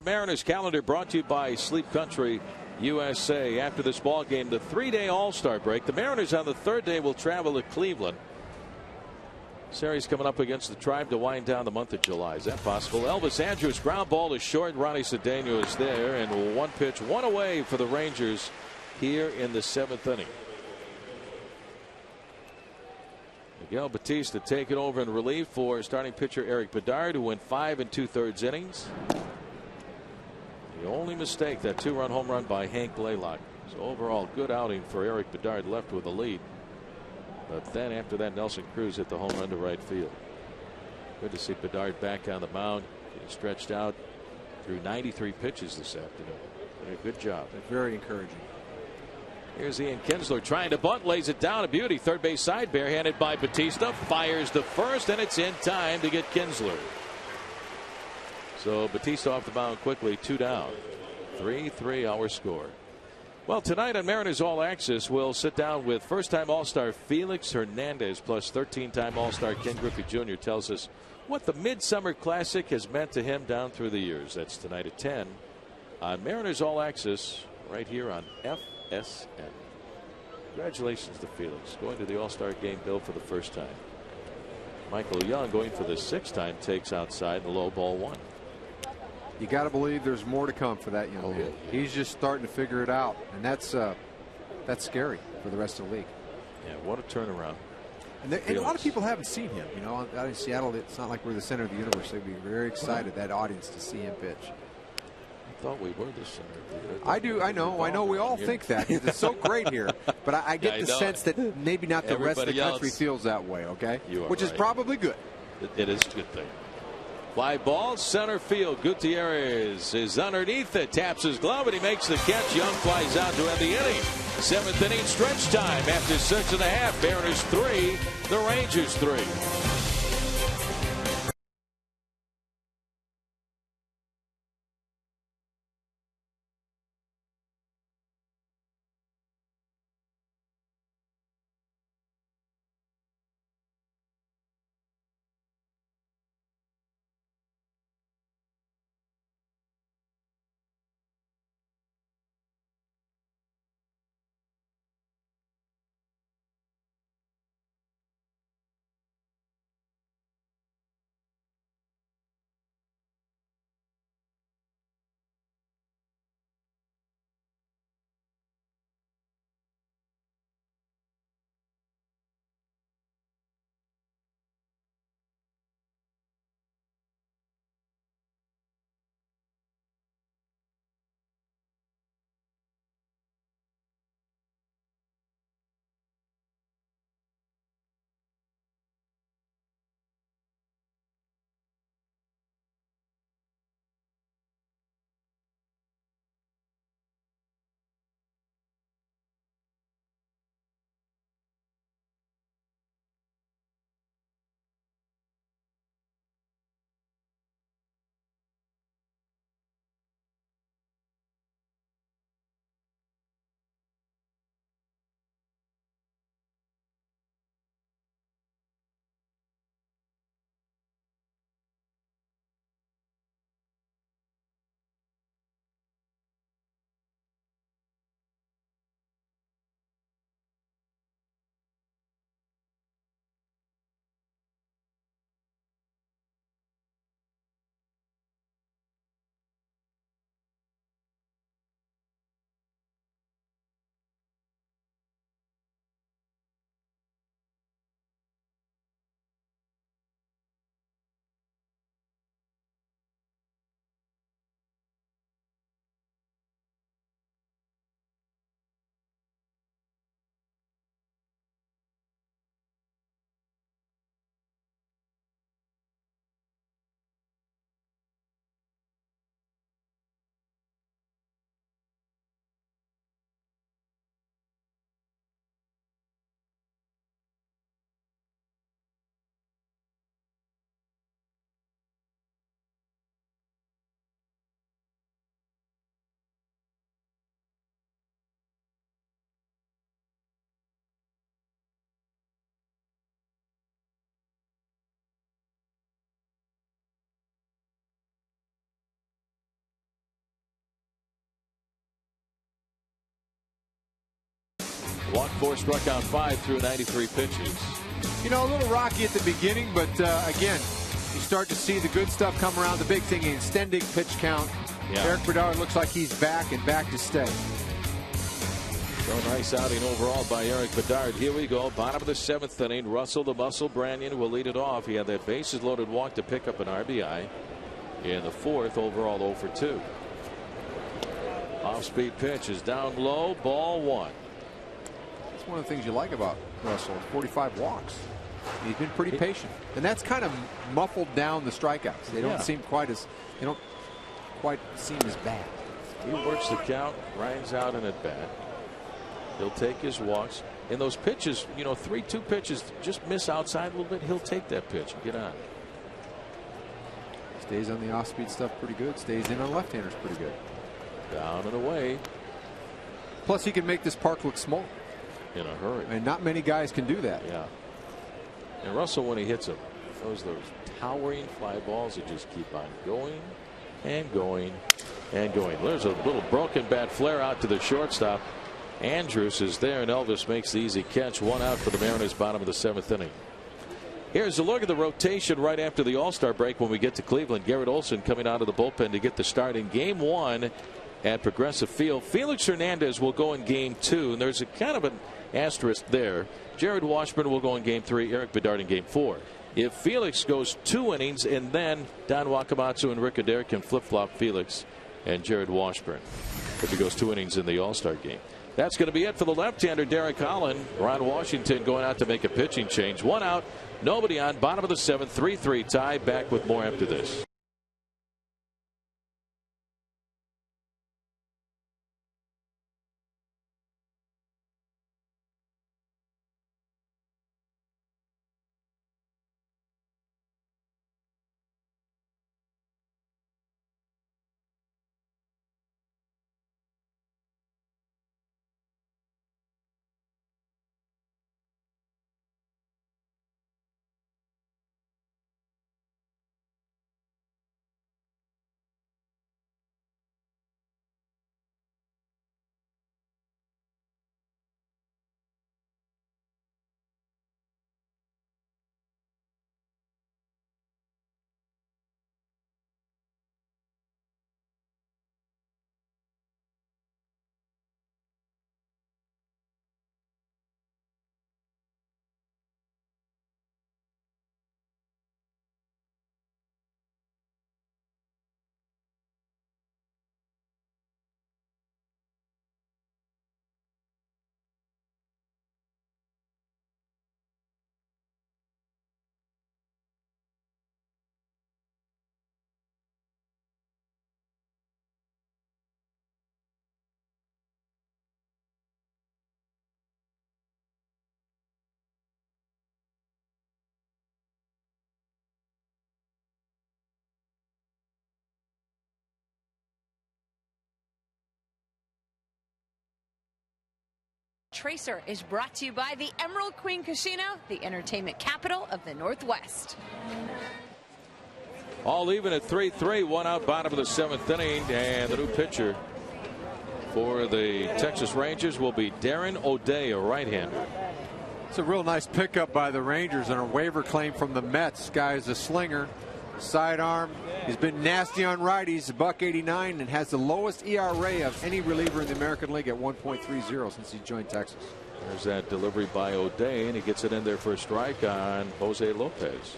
Mariners calendar brought to you by Sleep Country USA. After this ball game, the 3-day All-Star break. The Mariners on the 3rd day will travel to Cleveland. Series coming up against the Tribe to wind down the month of July. Is that possible? Elvis Andrus ground ball to short. Ronnie Cedeno is there, and one pitch, one away for the Rangers here in the 7th inning. Miguel Batista taking over in relief for starting pitcher Eric Bedard, who went 5 2/3 innings. The only mistake, that 2-run home run by Hank Blaylock. So overall, good outing for Eric Bedard, left with a lead. But then after that, Nelson Cruz hit the home run to right field. Good to see Bedard back on the mound. He stretched out through 93 pitches this afternoon. Did a good job. Very encouraging. Here's Ian Kinsler trying to bunt, lays it down. A beauty. Third base side, barehanded by Batista. Fires to first, and it's in time to get Kinsler. So Batista off the mound quickly, 2 down. 3-3 our score. Well, tonight on Mariners All Access, we'll sit down with first-time All-Star Felix Hernandez, plus 13-time All-Star Ken Griffey Jr. tells us what the Midsummer Classic has meant to him down through the years. That's tonight at 10 on Mariners All Access, right here on FSN. Congratulations to Felix, going to the All-Star game, Bill, for the first time. Michael Young, going for the 6th time, takes outside the low ball 1. You got to believe there's more to come for that young man. Yeah. He's just starting to figure it out, and that's scary for the rest of the league. Yeah, what a turnaround. And a lot of people haven't seen him. You know, out in Seattle, it's not like we're the center of the universe. They'd be very excited, that audience, to see him pitch. I thought we were the center of the universe. I do. I know. We all think that. It's so great here. But I get the sense that maybe not the rest of the country feels that way, okay? Which is probably good. It is a good thing. Fly ball, center field. Gutierrez is underneath it, taps his glove, and he makes the catch. Young flies out to end the inning. 7th inning stretch time after 6.5. Mariners 3, the Rangers 3. Walked 4, struck out 5 through 93 pitches. You know, a little rocky at the beginning, but again, you start to see the good stuff come around. The big thing, extending pitch count. Yeah. Eric Bedard looks like he's back and back to stay. So nice outing overall by Eric Bedard. Here we go. Bottom of the 7th inning. Russell the Muscle Branyan will lead it off. He had that bases loaded walk to pick up an RBI. In the 4th, overall 0 for 2. Off speed pitch is down low. Ball 1. That's one of the things you like about Russell. 45 walks. He's been pretty patient, and that's kind of muffled down the strikeouts. They don't seem quite as bad. He works the count. Ryan's out and at bat. He'll take his walks. In those pitches, you know, 3-2 pitches just miss outside a little bit. He'll take that pitch and get on. Stays on the off-speed stuff pretty good. Stays in on left-handers pretty good. Down and away. Plus, he can make this park look small in a hurry. And not many guys can do that. Yeah. And Russell, when he hits them, those towering fly balls that just keep on going and going and going. There's a little broken bat flare out to the shortstop. Andrews is there, and Elvis makes the easy catch. 1 out for the Mariners, bottom of the 7th inning. Here's a look at the rotation right after the All-Star break when we get to Cleveland. Garrett Olson coming out of the bullpen to get the start in Game 1 at Progressive Field. Felix Hernandez will go in Game 2, and there's a kind of an asterisk there. Jared Washburn will go in Game 3. Eric Bedard in Game 4. If Felix goes 2 innings, and then Don Wakamatsu and Rick Adair can flip-flop Felix and Jared Washburn if he goes 2 innings in the All-Star game. That's going to be it for the left-hander Derek Holland. Ron Washington going out to make a pitching change. 1 out, nobody on. Bottom of the 7th, 3-3 tie. Back with more after this. Tracer is brought to you by the Emerald Queen Casino, the entertainment capital of the Northwest. All even at 3-3, 1 out, bottom of the 7th inning, and the new pitcher for the Texas Rangers will be Darren O'Day, a right-hander. It's a real nice pickup by the Rangers on a waiver claim from the Mets. Guy is a slinger, sidearm. He's been nasty on righties, $1.89, and has the lowest ERA of any reliever in the American League at 1.30 since he joined Texas. There's that delivery by O'Day, and he gets it in there for a strike on Jose Lopez.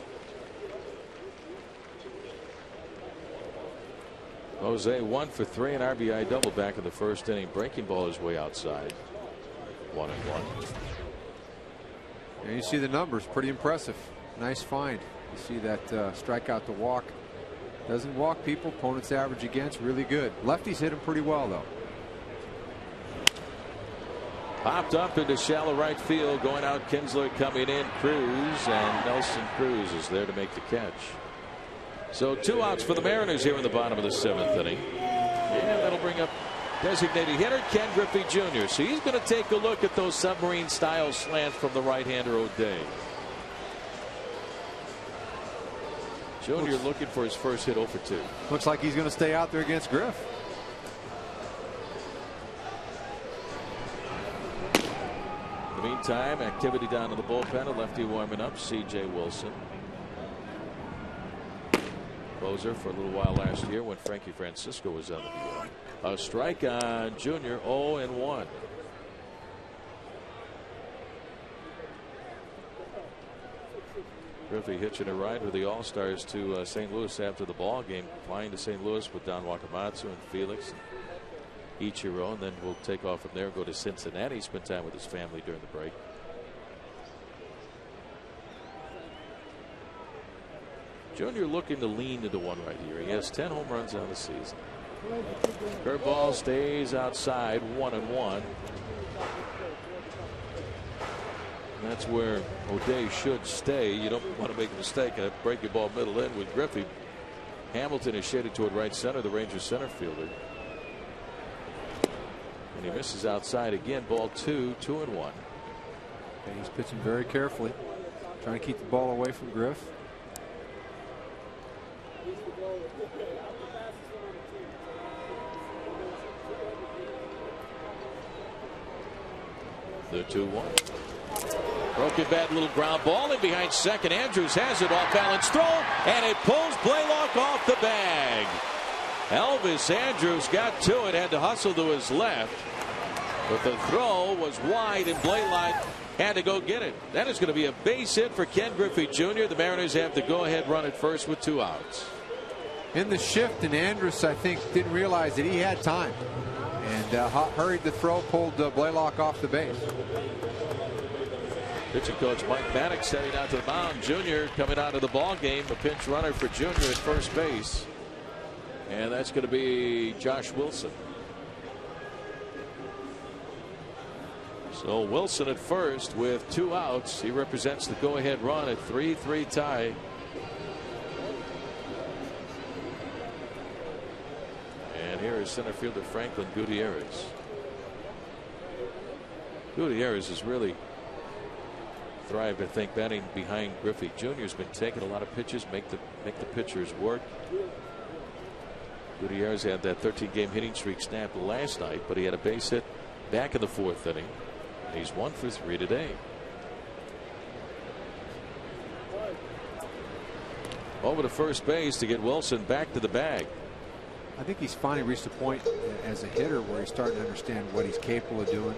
Jose 1 for 3, an RBI double back in the 1st inning. Breaking ball his way outside. 1-1. And you see the numbers, pretty impressive. Nice find. You see that strikeout to walk. Doesn't walk people. Opponents average against, really good. Lefties hit him pretty well, though. Popped up into shallow right field. Going out, Kinsler coming in. Cruz, and Nelson Cruz is there to make the catch. So 2 outs for the Mariners here in the bottom of the 7th inning. And that'll bring up designated hitter Ken Griffey Jr. So he's going to take a look at those submarine style slants from the right-hander O'Day. Jr. looking for his first hit 0 for 2. Looks like he's going to stay out there against Griff. meantime, activity down in the bullpen. A lefty warming up, C.J. Wilson. Closer for a little while last year when Frankie Francisco was on the field. A strike on Junior, 0-1. Griffey hitching a ride with the All-Stars to St. Louis after the ball game, flying to St. Louis with Don Wakamatsu and Felix and Ichiro, and then we'll take off from there, go to Cincinnati, spend time with his family during the break. Junior looking to lean into one right here. He has 10 home runs on the season. Curveball stays outside, 1-1. That's where O'Day should stay. You don't want to make a mistake and break your ball middle in with Griffey. Hamilton is shaded toward right center, the Rangers center fielder. And he misses outside again. Ball 2, 2-1. And he's pitching very carefully, trying to keep the ball away from Griff. The 2-1. Broken bat, little ground ball in behind second. Andrews has it, off balance throw, and it pulls Blaylock off the bag. Elvis Andrews got to it, had to hustle to his left, but the throw was wide and Blaylock had to go get it. That is going to be a base hit for Ken Griffey Jr. The Mariners have the go-ahead run at first with 2 outs. In the shift, and Andrus, I think, didn't realize that he had time and hurried the throw, pulled Blaylock off the base. Pitching coach Mike Maddox heading out to the mound. Junior coming out of the ball game. A pinch runner for Junior at first base, and that's going to be Josh Wilson. So Wilson at first with 2 outs. He represents the go-ahead run at 3-3 tie. And here is center fielder Franklin Gutierrez. Gutierrez has really thrived, I think, batting behind Griffey. Junior's been taking a lot of pitches, make the pitchers work. Gutierrez had that 13-game hitting streak snapped last night, but he had a base hit back in the 4th inning. He's 1 for 3 today. Over to first base to get Wilson back to the bag. I think he's finally reached a point as a hitter where he's starting to understand what he's capable of doing.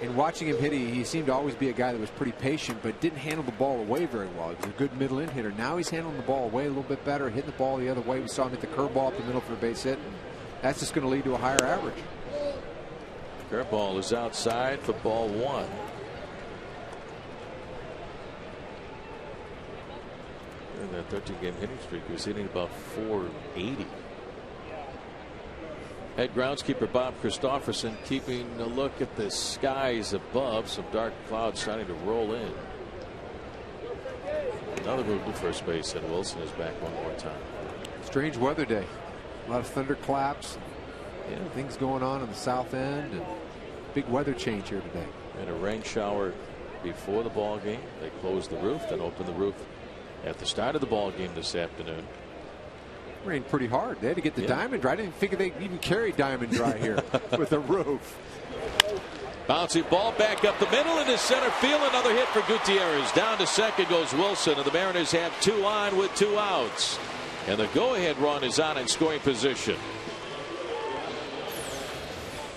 In watching him hit, he seemed to always be a guy that was pretty patient, but didn't handle the ball away very well. He was a good middle in hitter. Now he's handling the ball away a little bit better, hitting the ball the other way. We saw him hit the curveball up the middle for a base hit, and that's just going to lead to a higher average. Curveball is outside for ball 1. And that 13-game hitting streak was hitting about 480. Head groundskeeper Bob Christofferson keeping a look at the skies above. Some dark clouds starting to roll in. Another move to first base, and Wilson is back one more time. Strange weather day. A lot of thunderclaps. Yeah, things going on the south end, and big weather change here today. And a rain shower before the ball game. They closed the roof, then opened the roof at the start of the ball game this afternoon. Rained pretty hard. They had to get the diamond dry. I didn't figure they'd even carry diamond dry here with a roof. Bouncy ball back up the middle into center field. Another hit for Gutierrez. Down to second goes Wilson, and the Mariners have 2 on with 2 outs. And the go-ahead run is on in scoring position.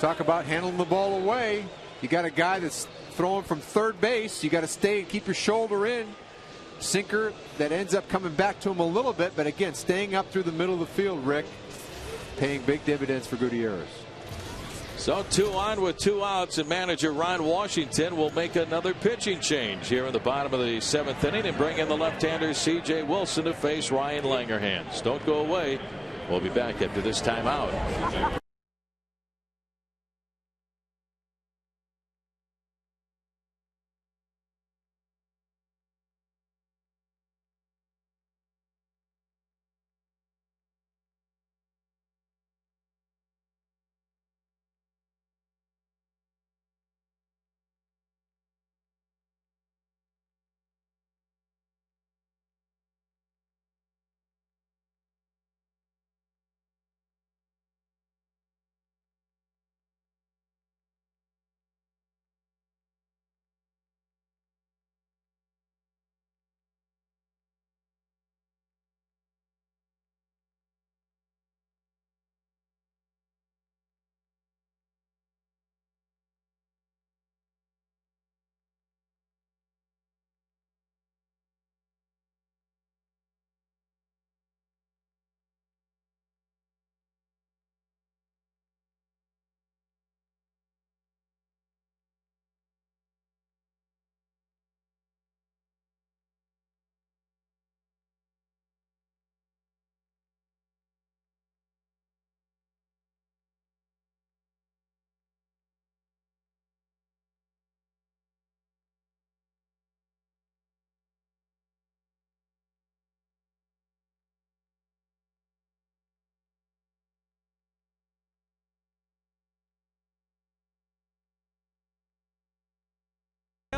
Talk about handling the ball away. You got a guy that's throwing from third base. You got to stay and keep your shoulder in. Sinker that ends up coming back to him a little bit, but again, staying up through the middle of the field, Rick, paying big dividends for Gutierrez. So 2 on with 2 outs, and manager Ron Washington will make another pitching change here in the bottom of the 7th inning and bring in the left-hander C.J. Wilson to face Ryan Langerhans. Don't go away. We'll be back after this timeout.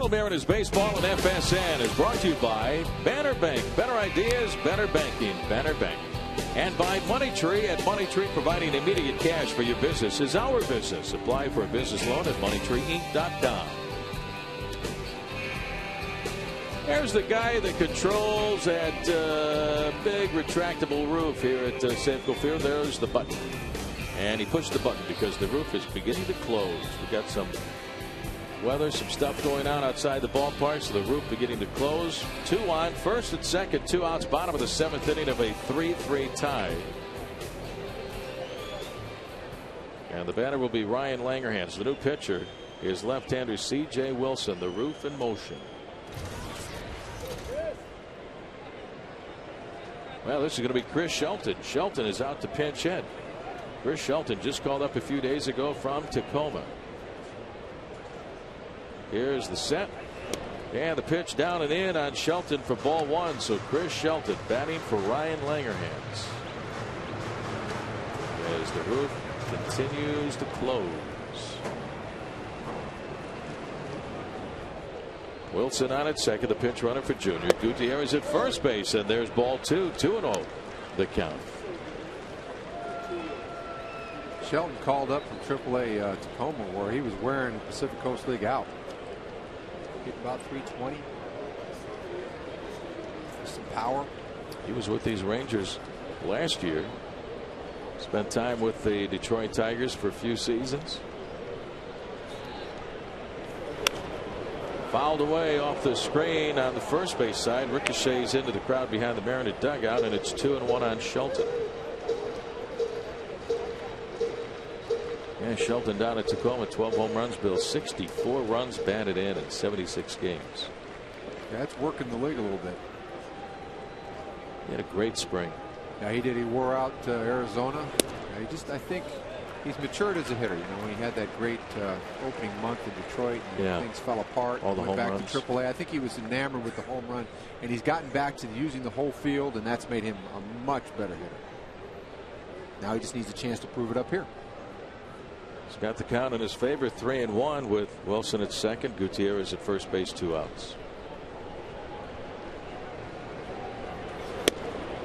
Mariners baseball and FSN is brought to you by Banner Bank. Better ideas, better banking, Banner Bank. And by Money Tree. At Money Tree, providing immediate cash for your business is our business. Apply for a business loan at moneytreeinc.com. There's the guy that controls that big retractable roof here at Safeco Field. There's the button. And he pushed the button because the roof is beginning to close. We got some weather, some stuff going on outside the ballpark, so the roof beginning to close. 2 on, first and second, 2 outs, bottom of the 7th inning of a 3-3 tie. And the batter will be Ryan Langerhans. The new pitcher is left-hander C.J. Wilson. The roof in motion. Well, this is going to be Chris Shelton. Shelton is out to pinch hit. Chris Shelton just called up a few days ago from Tacoma. Here's the set. And the pitch down and in on Shelton for ball 1. So Chris Shelton batting for Ryan Langerhans. As the roof continues to close. Wilson on at second, the pinch runner for Junior. Gutierrez at first base, and there's ball 2, 2-0 the count. Shelton called up from AAA Tacoma, where he was wearing Pacific Coast League out. Hit about 320. Some power. He was with these Rangers last year. Spent time with the Detroit Tigers for a few seasons. Fouled away off the screen on the first base side. Ricochets into the crowd behind the Mariner dugout, and it's 2-1 on Shelton. Yeah, Shelton down at Tacoma, 12 home runs, Bill, 64 runs batted in 76 games. Yeah, that's working the league a little bit. He had a great spring. Yeah, he did. He wore out Arizona. Yeah, I think he's matured as a hitter. You know, when he had that great opening month in Detroit, and things fell apart. All the went home back runs. to AAA. I think he was enamored with the home run, and he's gotten back to using the whole field, and that's made him a much better hitter. Now he just needs a chance to prove it up here. He's got the count in his favor, 3-1 with Wilson at second, Gutierrez at first base, 2 outs.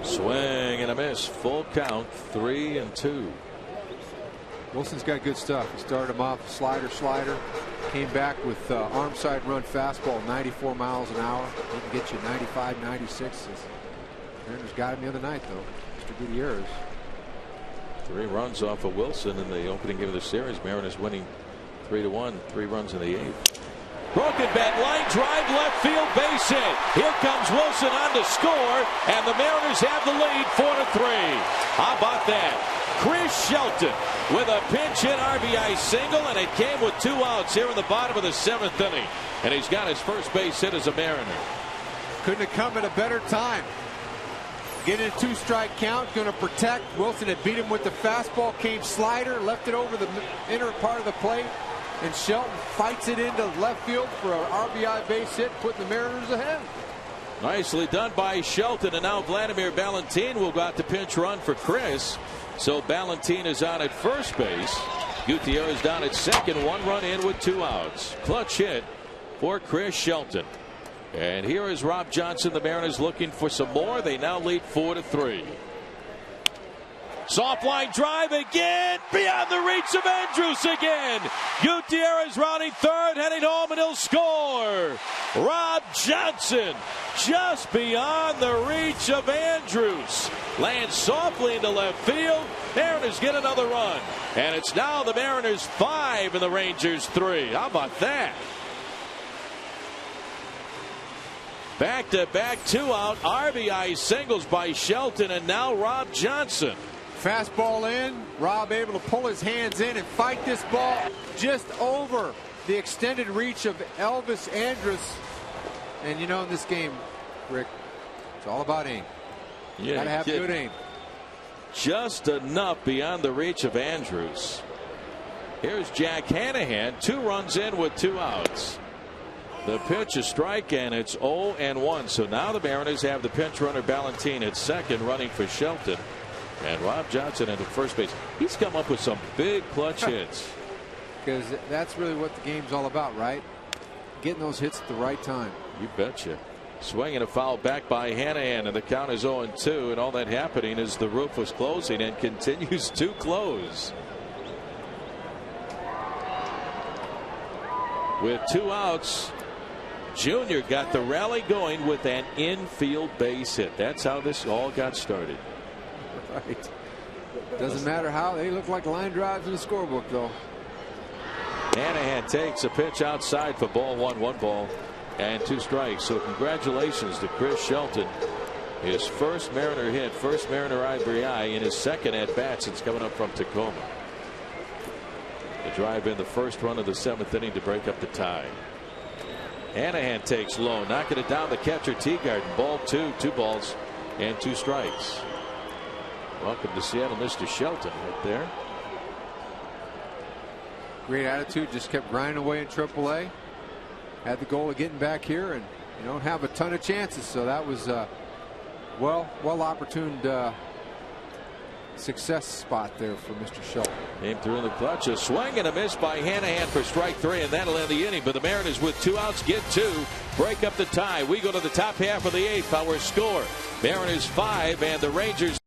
Swing and a miss, full count, 3-2. Wilson's got good stuff. He started him off slider, came back with arm side run fastball, 94 miles an hour. He can get you 95, 96. Mariners got him the other night, though. Mr. Gutierrez. 3 runs off of Wilson in the opening game of the series. Mariners winning 3-1, 3 runs in the 8th. Broken bat, line drive, left field, base hit. Here comes Wilson on to score, and the Mariners have the lead, 4-3. How about that? Chris Shelton with a pinch hit RBI single, and it came with 2 outs here in the bottom of the 7th inning. And he's got his first base hit as a Mariner. Couldn't have come at a better time. Getting a 2-strike count, going to protect. Wilson had beat him with the fastball, came slider, left it over the inner part of the plate, and Shelton fights it into left field for an RBI base hit, putting the Mariners ahead. Nicely done by Shelton, and now Vladimir Valentin will go out to pinch run for Chris. So Valentin is out at first base. Gutierrez down at second, 1 run in with 2 outs. Clutch hit for Chris Shelton. And here is Rob Johnson. The Mariners looking for some more. They now lead 4-3. Soft line drive again, beyond the reach of Andrews again. Gutierrez rounding third, heading home, and he'll score. Rob Johnson just beyond the reach of Andrews. Lands softly into left field. Mariners get another run. And it's now the Mariners 5 and the Rangers 3. How about that? Back-to-back 2-out RBI singles by Shelton, and now Rob Johnson. Fastball in. Rob able to pull his hands in and fight this ball just over the extended reach of Elvis Andrus. And you know, in this game, Rick, it's all about aim. Yeah, gotta have good aim. Just enough beyond the reach of Andrews. Here's Jack Hanahan, 2 runs in with 2 outs. The pitch, a strike, and it's 0-1. So now the Mariners have the pinch runner Valentin at second, running for Shelton, and Rob Johnson at first base. He's come up with some big clutch hits. Because that's really what the game's all about, right? getting those hits at the right time. You betcha. Swinging a foul back by Hanahan, and the count is 0-2, and all that happening is the roof was closing and continues to close. With 2 outs, Junior got the rally going with an infield base hit. That's how this all got started. Right. Doesn't matter how they look like line drives in the scorebook, though. Hanahan takes a pitch outside for ball 1, 1 ball and 2 strikes. So congratulations to Chris Shelton. His first Mariner hit, first Mariner RBI in his second at bat since coming up from Tacoma. The drive in the first run of the 7th inning to break up the tie. Hanahan takes low, knocking it down the catcher Teagarden. Ball 2, 2 balls and 2 strikes. Welcome to Seattle, Mr. Shelton, right there. Great attitude, just kept grinding away in AAA. Had the goal of getting back here, and you don't have a ton of chances, so that was well opportuned success spot there for Mr. Shelton. Came through in the clutch, a swing and a miss by Hanahan for strike 3, and that'll end the inning. But the Mariners with 2 outs get 2, break up the tie. We go to the top half of the 8th. Our score: Mariners 5 and the Rangers.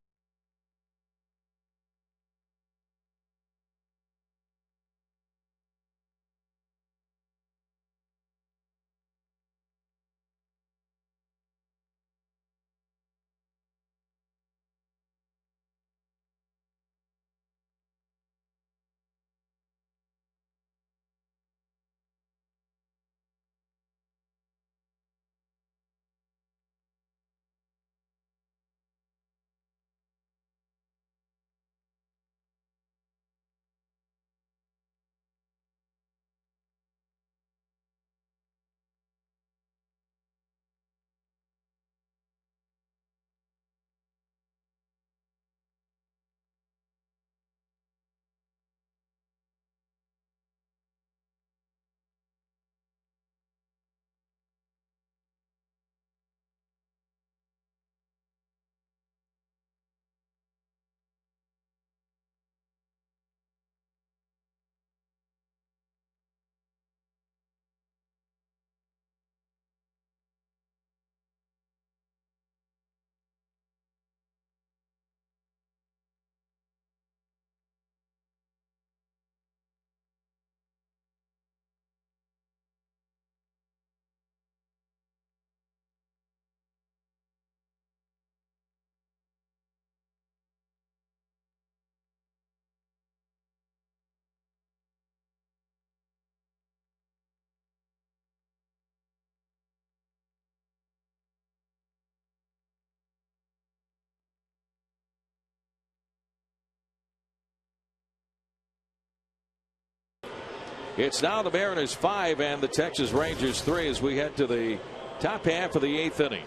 It's now the Mariners 5 and the Texas Rangers 3 as we head to the top half of the 8th inning.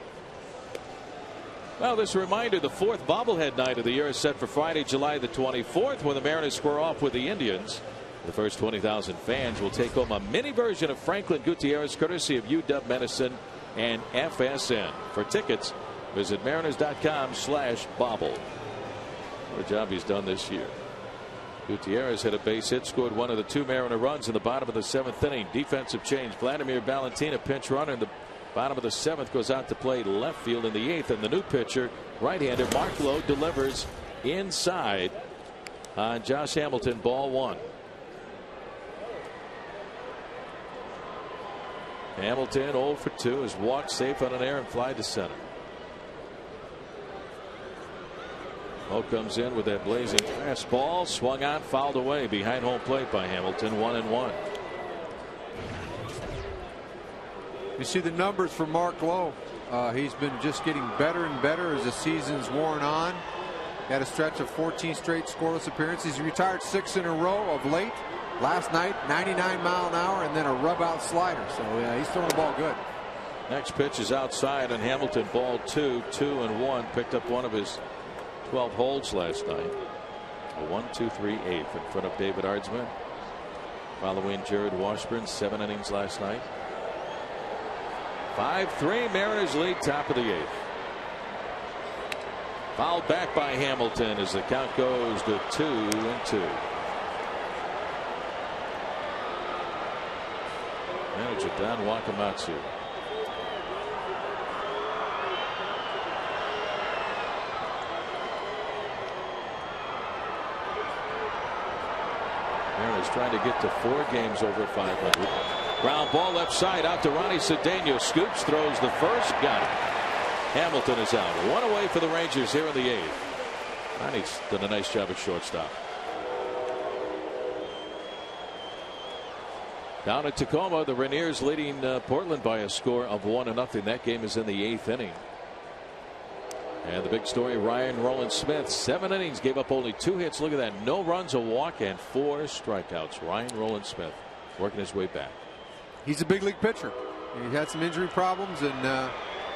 Well, this reminder, the 4th bobblehead night of the year is set for Friday, July the 24th, when the Mariners square off with the Indians. The first 20,000 fans will take home a mini version of Franklin Gutierrez, courtesy of UW Medicine and FSN. For tickets, visit mariners.com/bobble. What a job he's done this year. Gutierrez hit a base hit, scored one of the 2 Mariner runs in the bottom of the 7th inning. Defensive change. Vladimir Valentin, pinch runner in the bottom of the 7th, goes out to play left field in the 8th. And the new pitcher, right-hander Mark Lowe, delivers inside on Josh Hamilton. Ball 1. Hamilton 0 for 2 is walked safe on an error and fly to center. Lowe comes in with that blazing fastball, swung on, fouled away behind home plate by Hamilton. 1-1. You see the numbers for Mark Lowe. He's been just getting better and better as the season's worn on. Had a stretch of 14 straight scoreless appearances. He retired 6 in a row of late. Last night, 99 mile an hour and then a rub out slider. So yeah, he's throwing the ball good. Next pitch is outside, and Hamilton ball 2, 2-1. Picked up one of his 12 holds last night. A 1-2-3-8 in front of David Ardsman. Following Jared Washburn, 7 innings last night. 5-3 Mariners lead, top of the 8th. Fouled back by Hamilton as the count goes to 2-2. Manager Don Wakamatsu. Mariners trying to get to 4 games over 500. Ground ball left side out to Ronnie Cedeno. Scoops, throws the first, got it. Hamilton is out. 1 away for the Rangers here in the 8th. Ronnie's done a nice job at shortstop. Down at Tacoma, the Rainiers leading Portland by a score of 1-0. That game is in the 8th inning. And the big story, Ryan Rowland-Smith, 7 innings, gave up only 2 hits. Look at that. No runs, a walk, and 4 strikeouts. Ryan Rowland-Smith working his way back. He's a big league pitcher. He had some injury problems, and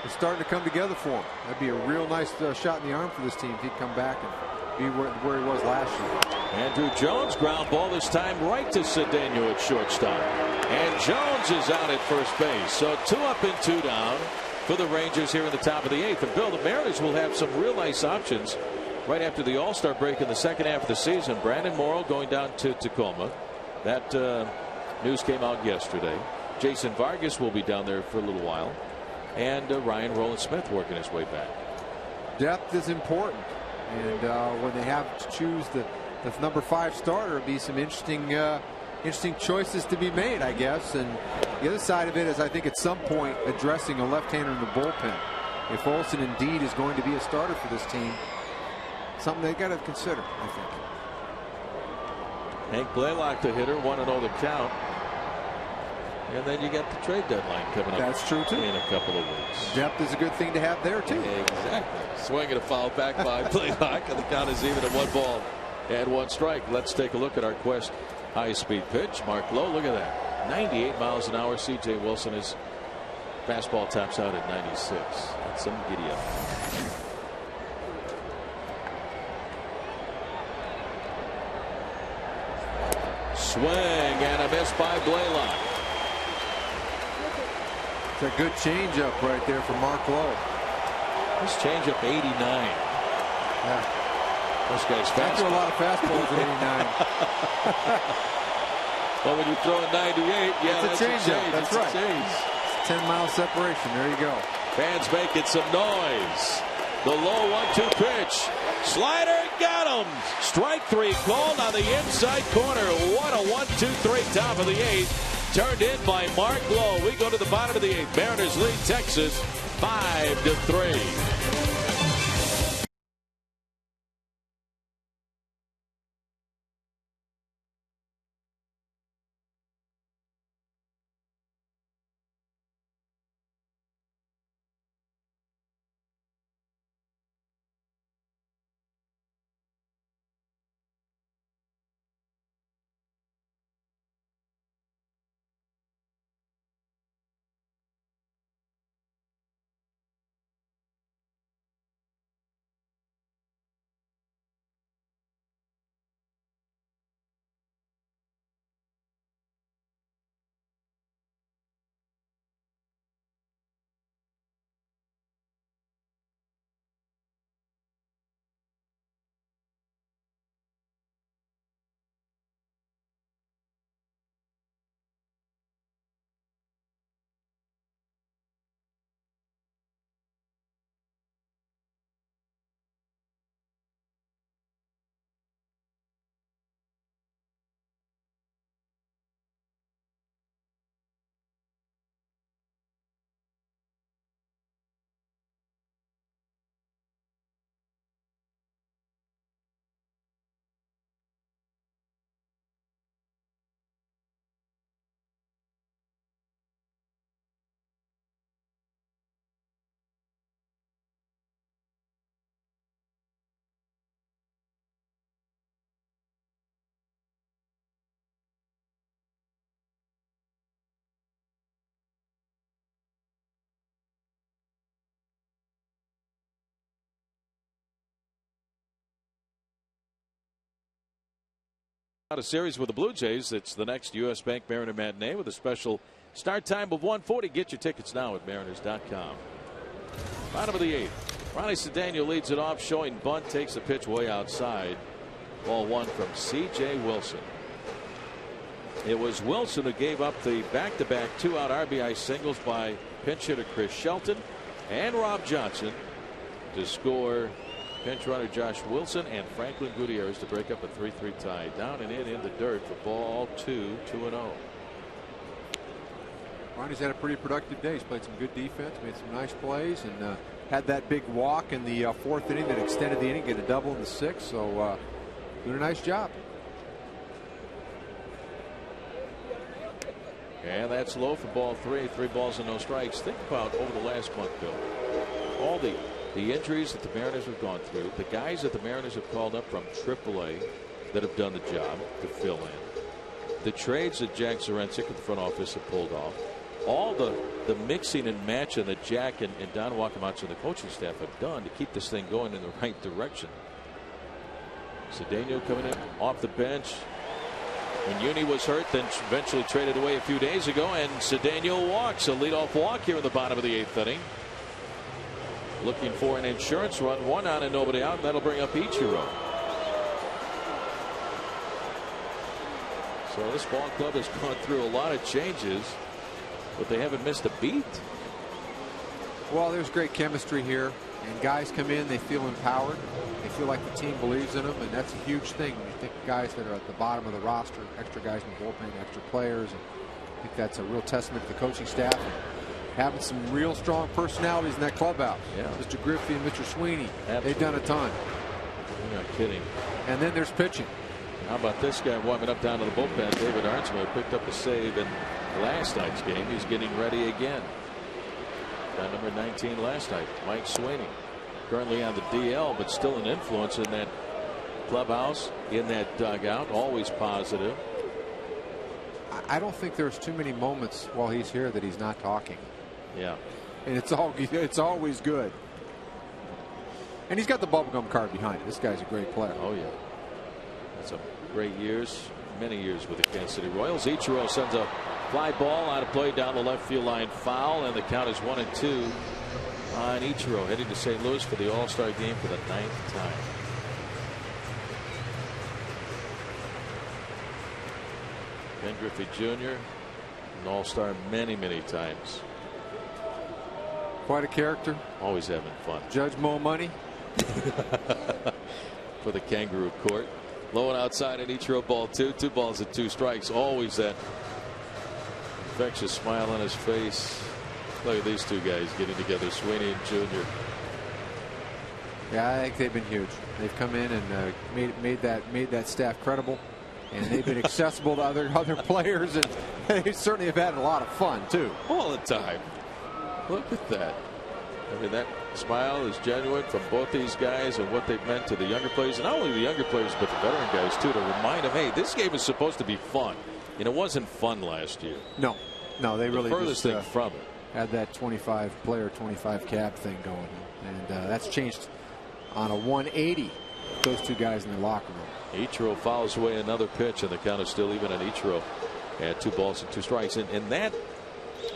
it's starting to come together for him. That'd be a real nice shot in the arm for this team if he'd come back and be where he was last year. Andrew Jones, ground ball this time right to Cedeno at shortstop. And Jones is out at first base. So 2 up and 2 down for the Rangers here in the top of the 8th. And Bill, the Mariners will have some real nice options right after the All-Star break in the second half of the season. Brandon Morrow going down to Tacoma. That news came out yesterday. Jason Vargas will be down there for a little while. And Ryan Rowland-Smith working his way back. Depth is important. And when they have to choose the number 5 starter, it'll be some interesting choices to be made, I guess. And the other side of it is, I think at some point addressing a left-hander in the bullpen. If Olsen indeed is going to be a starter for this team, something they got to consider, I think. Hank Blaylock, the hitter, 1-0 the count. And then you get the trade deadline coming up. That's true too. In a couple of weeks. Depth is a good thing to have there too. Exactly. Swinging a foul back by Blaylock, and the count is even at 1 ball and 1 strike. Let's take a look at our Quest high-speed pitch. Mark Lowe, look at that. 98 miles an hour. C.J. Wilson, his fastball taps out at 96. That's some giddy up. Swing and a miss by Blaylock. It's a good changeup right there for Mark Lowe. This changeup 89. Yeah. This guy's fast. Threw a lot of fastballs at 89. Well, when you throw a 98, yeah, it's a changeup. That's right. It's 10-mile separation. There you go. Fans making some noise. The low 1-2 pitch. Slider, got him. Strike 3 called on the inside corner. What a 1-2-3 top of the 8th. Turned in by Mark Lowe. We go to the bottom of the 8th. Mariners lead Texas 5-3. A series with the Blue Jays. It's the next U.S. Bank Mariner matinee with a special start time of 1:40. Get your tickets now at mariners.com. Bottom of the 8th. Ronnie Cedeno leads it off, showing bunt, takes the pitch way outside. Ball 1 from C.J. Wilson. It was Wilson who gave up the back-to-back 2-out RBI singles by pinch hitter Chris Shelton and Rob Johnson to score pinch runner Josh Wilson and Franklin Gutierrez to break up a 3-3 tie. Down and in the dirt for ball 2, 2-0. Ronnie's had a pretty productive day. He's played some good defense, made some nice plays, and had that big walk in the fourth inning that extended the inning, get a double in the sixth. So doing a nice job. And that's low for ball 3. 3 balls and no strikes. Think about over the last month, Bill. All the injuries that the Mariners have gone through, the guys that the Mariners have called up from AAA that have done the job to fill in, the trades that Jack Zarensik at the front office have pulled off, all the mixing and matching that Jack and Don Wakamatsu and the coaching staff have done to keep this thing going in the right direction. Cedeno coming in off the bench. When Uni was hurt, then eventually traded away a few days ago, and Cedeno walks a leadoff walk here in the bottom of the 8th inning. Looking for an insurance run, 1 out and nobody out, and that'll bring up Ichiro. So this ball club has gone through a lot of changes, but they haven't missed a beat. Well, there's great chemistry here, and guys come in, they feel empowered, they feel like the team believes in them, and that's a huge thing when you think of guys that are at the bottom of the roster, extra guys in the bullpen, extra players. And I think that's a real testament to the coaching staff and having some real strong personalities in that clubhouse. Yeah. Mr. Griffey and Mr. Sweeney. Absolutely. They've done a ton. You're not kidding. And then there's pitching. How about this guy warming up down to the bullpen? David Arnsma picked up a save in last night's game. He's getting ready again. Got number 19 last night, Mike Sweeney. Currently on the DL, but still an influence in that clubhouse, in that dugout. Always positive. I don't think there's too many moments while he's here that he's not talking. Yeah. And it's always good. And he's got the bubblegum card behind it. This guy's a great player. Oh, yeah. That's some great years, many years with the Kansas City Royals. Ichiro sends a fly ball out of play down the left field line, foul, and the count is 1-2 on Ichiro, heading to St. Louis for the All-Star game for the 9th time. Ken Griffey Jr., an All-Star many times. Quite a character. Always having fun. Judge Mo Money. For the Kangaroo Court. Low and outside, and Ichiro ball 2. 2 balls and 2 strikes. Always that infectious smile on his face. Look at these two guys getting together, Sweeney and Jr. Yeah, I think they've been huge. They've come in and made that staff credible, and they've been accessible to other players, and they certainly have had a lot of fun too. All the time. Look at that. I mean, that smile is genuine from both these guys and what they've meant to the younger players, and not only the younger players but the veteran guys too, to remind them, hey, this game is supposed to be fun, and it wasn't fun last year. No, they really furthest thing from it. Had that 25 player 25 cab thing going, and that's changed on a 180. Those two guys in the locker room. Ichiro fouls away another pitch, and the count is still even on Ichiro at 2 balls and 2 strikes, and that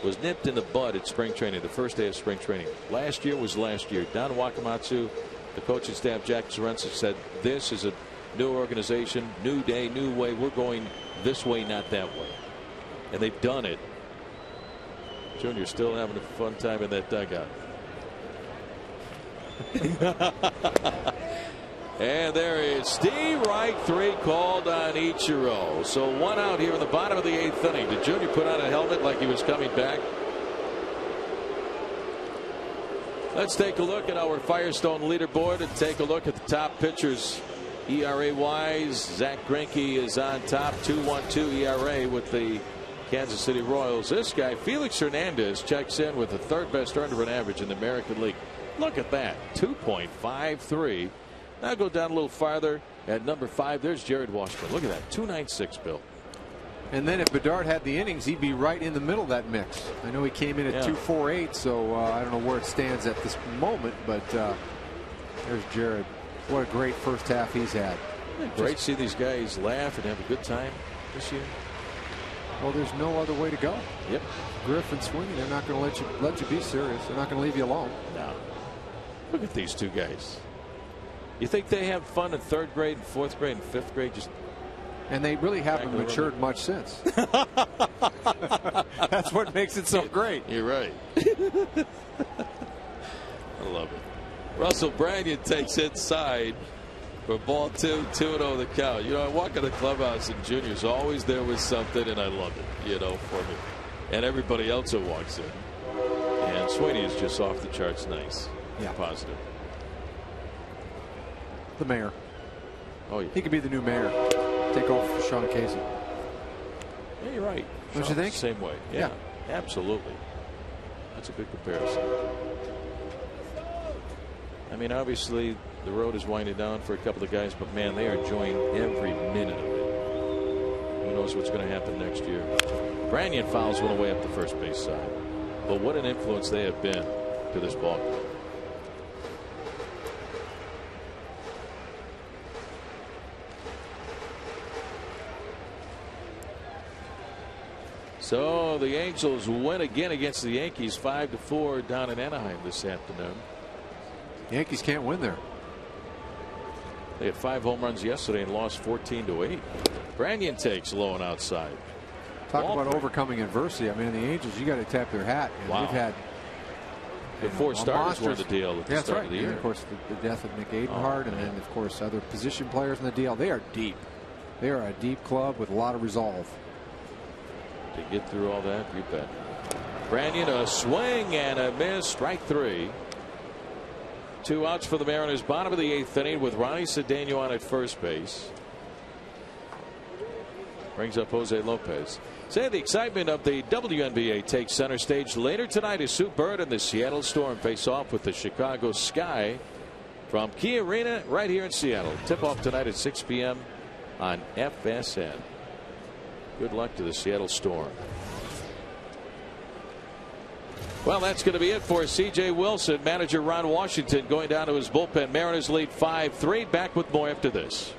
was nipped in the bud at spring training, the first day of spring training. Last year was last year. Don Wakamatsu, the coaching staff, Jack Zarensik, said this is a new organization, new day, new way. We're going this way, not that way, and they've done it. Junior's still having a fun time in that dugout. And there is Steve Wright, 3 called on Ichiro. So 1 out here in the bottom of the 8th inning. Did Junior put on a helmet like he was coming back? Let's take a look at our Firestone leaderboard and take a look at the top pitchers. ERA wise, Zach Greinke is on top, 2.12 ERA with the Kansas City Royals. This guy, Felix Hernandez, checks in with the 3rd best earned run average in the American League. Look at that, 2.53. Now go down a little farther at number 5. There's Jared Washburn. Look at that, 2.96, Bill. And then if Bedard had the innings, he'd be right in the middle of that mix. I know he came in at 2.48, so I don't know where it stands at this moment, but there's Jared. What a great first half he's had. Great to see these guys laugh and have a good time this year. Well, there's no other way to go. Yep. Griff and Sweeney, they're not going to let you be serious. They're not going to leave you alone. No. Look at these two guys. You think they have fun in 3rd grade and 4th grade and 5th grade? Just And they really haven't matured much since. That's what makes it so great. You're right. I love it. Russell Branyan takes inside for ball 2, 2-0 the count. You know, I walk in the clubhouse in juniors, always there was something, and I love it, you know, for me. And everybody else that walks in. And Sweeney is just off the charts nice. Yeah. Positive. The mayor. Oh, yeah. He could be the new mayor. Take over for Sean Casey. Yeah, you're right. Don't you think? Same way. Yeah, absolutely. That's a good comparison. I mean, obviously, the road is winding down for a couple of guys, but man, they are enjoying every minute of it. Who knows what's going to happen next year? Branyan fouls one away up the first base side. But what an influence they have been to this ball club. So the Angels win again against the Yankees 5-4 down in Anaheim this afternoon. Yankees can't win there. They had 5 home runs yesterday and lost 14-8. Branyan takes low and outside. Talk about overcoming adversity. I mean, the Angels, you got to tap their hat. And wow. They've had the 4 starters won the deal at the start of the year. And of course, the death of Nick Adenhart, and then of course other position players in the deal. They are deep. They are a deep club with a lot of resolve. To get through all that, you bet. Branyan, a swing and a miss, strike 3. 2 outs for the Mariners, bottom of the 8th inning with Ronnie Cedeno on at first base. Brings up Jose Lopez. Say the excitement of the WNBA takes center stage later tonight as Sue Bird and the Seattle Storm face off with the Chicago Sky from Key Arena right here in Seattle. Tip off tonight at 6 p.m. on FSN. Good luck to the Seattle Storm. Well, that's going to be it for C.J. Wilson. Manager Ron Washington going down to his bullpen. Mariners lead 5-3. Back with more after this.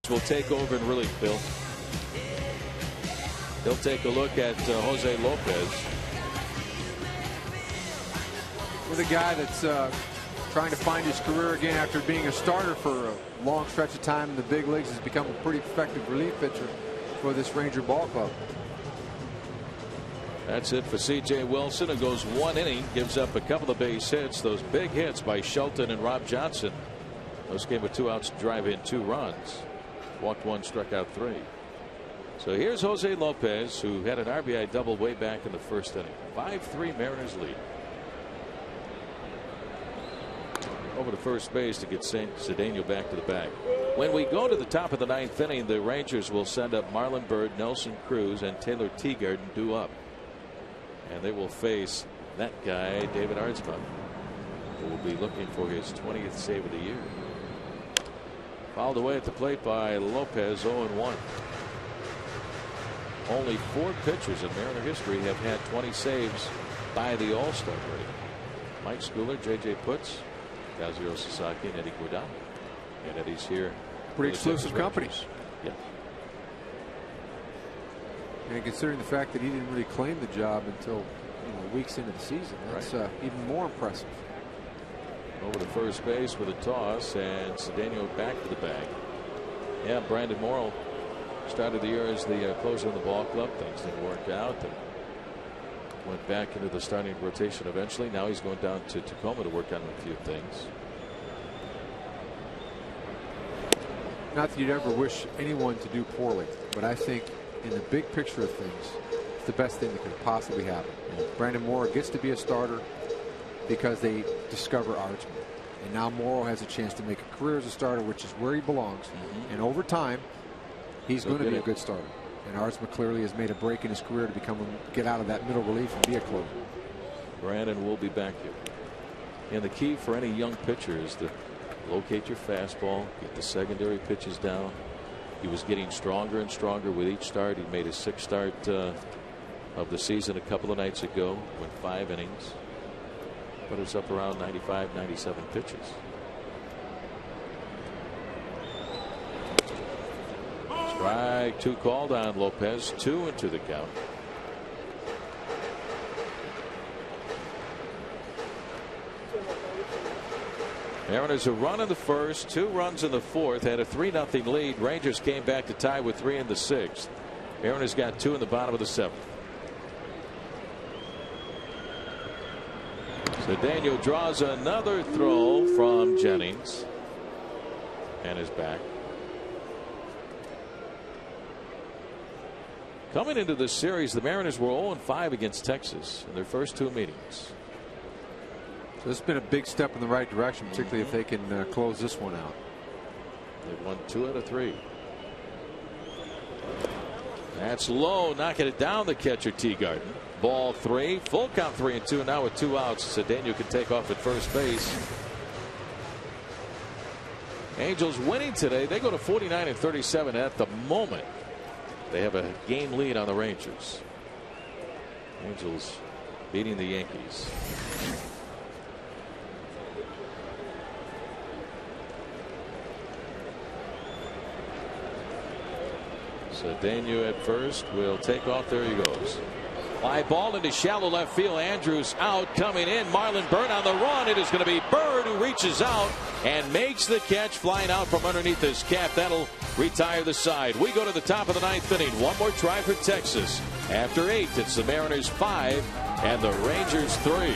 Will take over in relief, Bill. He'll take a look at Jose Lopez. With a guy that's trying to find his career again after being a starter for a long stretch of time in the big leagues, has become a pretty effective relief pitcher for this Ranger ball club. That's it for C.J. Wilson, who goes 1 inning, gives up a couple of base hits. Those big hits by Shelton and Rob Johnson. Those came with 2 outs to drive in 2 runs. Walked 1, struck out 3. So here's Jose Lopez, who had an RBI double way back in the first inning. 5-3 Mariners lead. Over to first base to get Cedeno back to the bag. When we go to the top of the 9th inning, the Rangers will send up Marlon Byrd, Nelson Cruz, and Taylor Teagarden due up. And they will face that guy, David Ardsma, who will be looking for his 20th save of the year. Fouled away at the plate by Lopez, 0-1. Only 4 pitchers in Mariner history have had 20 saves by the All-Star break. Mike Schooler, J.J. Putz, Kazuhiro Sasaki, and Eddie Guardado. And Eddie's here. Pretty exclusive company. Yeah. And considering the fact that he didn't really claim the job until weeks into the season, that's even more impressive. Over to first base with a toss, and Cedeno back to the bag. Yeah, Brandon Morrow started the year as the closer in the ball club. Things didn't work out. And went back into the starting rotation eventually. Now he's going down to Tacoma to work on a few things. Not that you'd ever wish anyone to do poorly, but I think in the big picture of things, it's the best thing that could possibly happen. Brandon Morrow gets to be a starter because they discover Artsman. And now Morrow has a chance to make a career as a starter, which is where he belongs. And over time, he's going to be a good starter. And Artsman clearly has made a break in his career to get out of that middle relief and be a closer. Brandon will be back here. And the key for any young pitcher is to locate your fastball, get the secondary pitches down. He was getting stronger and stronger with each start. He made his 6th start of the season a couple of nights ago, went 5 innings. But it's up around 95, 97 pitches. Strike 2 called on Lopez, 2 into the count. Mariners a run in the first, 2 runs in the 4th, had a 3-0 lead. Rangers came back to tie with 3 in the 6th. Mariners got 2 in the bottom of the 7th. So Daniel draws another throw from Jennings and is back. Coming into this series, the Mariners were 0-5 against Texas in their first 2 meetings. So this has been a big step in the right direction, particularly if they can close this one out. They've won 2 out of 3. That's low, knocking it down the catcher Teagarden. Ball 3, full count 3-2. Now with 2 outs, Cedeno can take off at first base. Angels winning today. They go to 49-37 at the moment. They have a game lead on the Rangers. Angels beating the Yankees. Cedeno at first will take off. There he goes. Fly ball into shallow left field. Andrews out, coming in. Marlon Byrd on the run. It is going to be Byrd who reaches out and makes the catch, flying out from underneath his cap. That'll retire the side. We go to the top of the 9th inning. One more try for Texas. After 8, it's the Mariners 5 and the Rangers 3.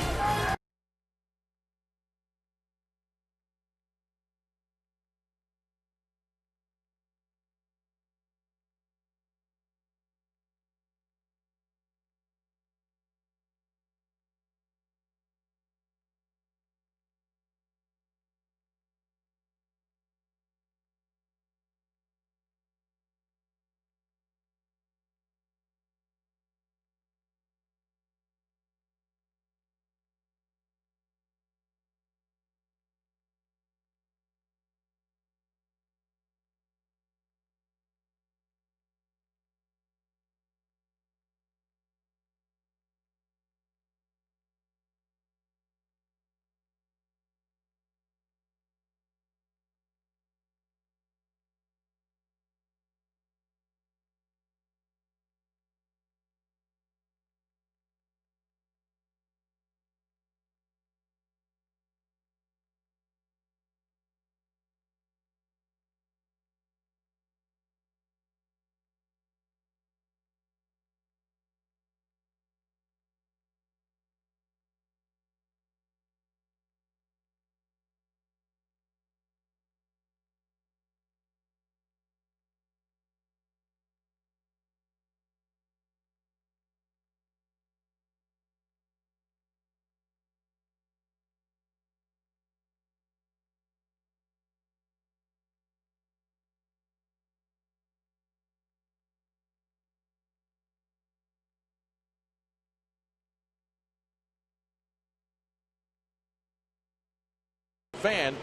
Fan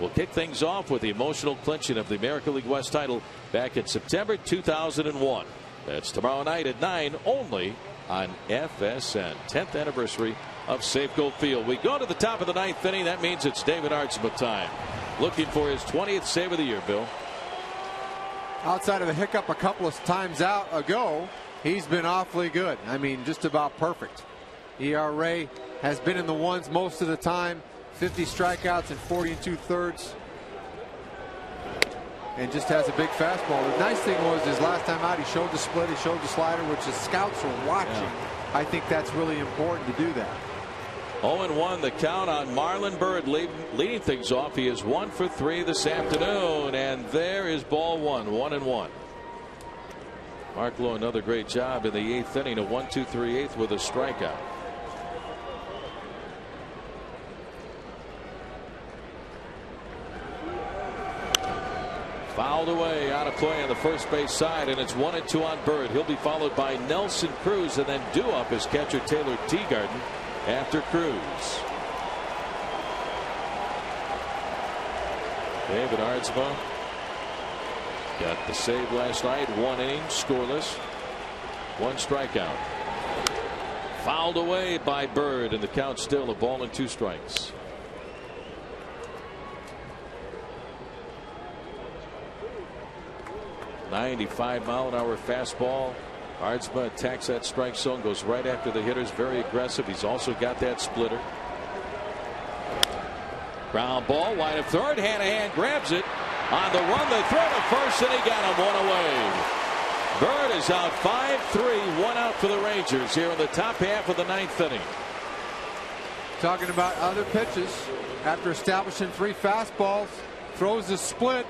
will kick things off with the emotional clinching of the American League West title back in September 2001. That's tomorrow night at 9 only on FSN. 10th anniversary of Safeco Field. We go to the top of the 9th inning. That means it's David Artsma time. Looking for his 20th save of the year, Bill. Outside of a hiccup a couple of times ago, he's been awfully good. I mean, just about perfect. ERA has been in the ones most of the time. 50 strikeouts in 40 2/3. And just has a big fastball. The nice thing was his last time out, he showed the split, he showed the slider, which the scouts were watching. Yeah. I think that's really important to do that. 0-1 the count on Marlon Byrd leading things off. He is 1 for 3 this afternoon, and there is ball one. 1-1. Mark Lowe, another great job in the 8th inning, a 1-2 3/8 with a strikeout. Fouled away, out of play on the first base side, and it's 1-2 on Byrd. He'll be followed by Nelson Cruz, and then due up is catcher Taylor Teagarden after Cruz. David Artsma got the save last night. 1 inning, scoreless, 1 strikeout. Fouled away by Byrd, and the count still a ball and 2 strikes. .95-mile-an-hour fastball. Artsma attacks that strike zone, goes right after the hitters, very aggressive. He's also got that splitter. Ground ball, wide of third. Hanahan grabs it. On the run, they throw to first, and he got him 1 away. Byrd is out 5-3, 1 out for the Rangers here in the top half of the 9th inning. Talking about other pitches, after establishing 3 fastballs, throws the split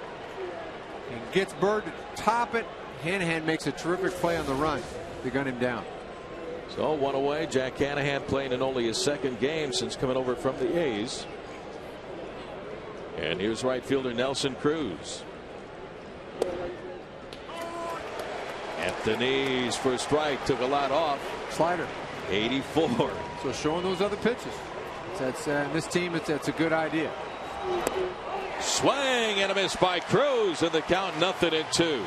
and gets Byrd to top it. Hanahan makes a terrific play on the run to gun him down. So 1 away. Jack Hanahan playing in only his 2nd game since coming over from the A's. And here's right fielder Nelson Cruz. At the knees for a strike. Took a lot off. Slider. 84. So showing those other pitches. That's this team. It's a good idea. Swing and a miss by Cruz, and the count 0-2.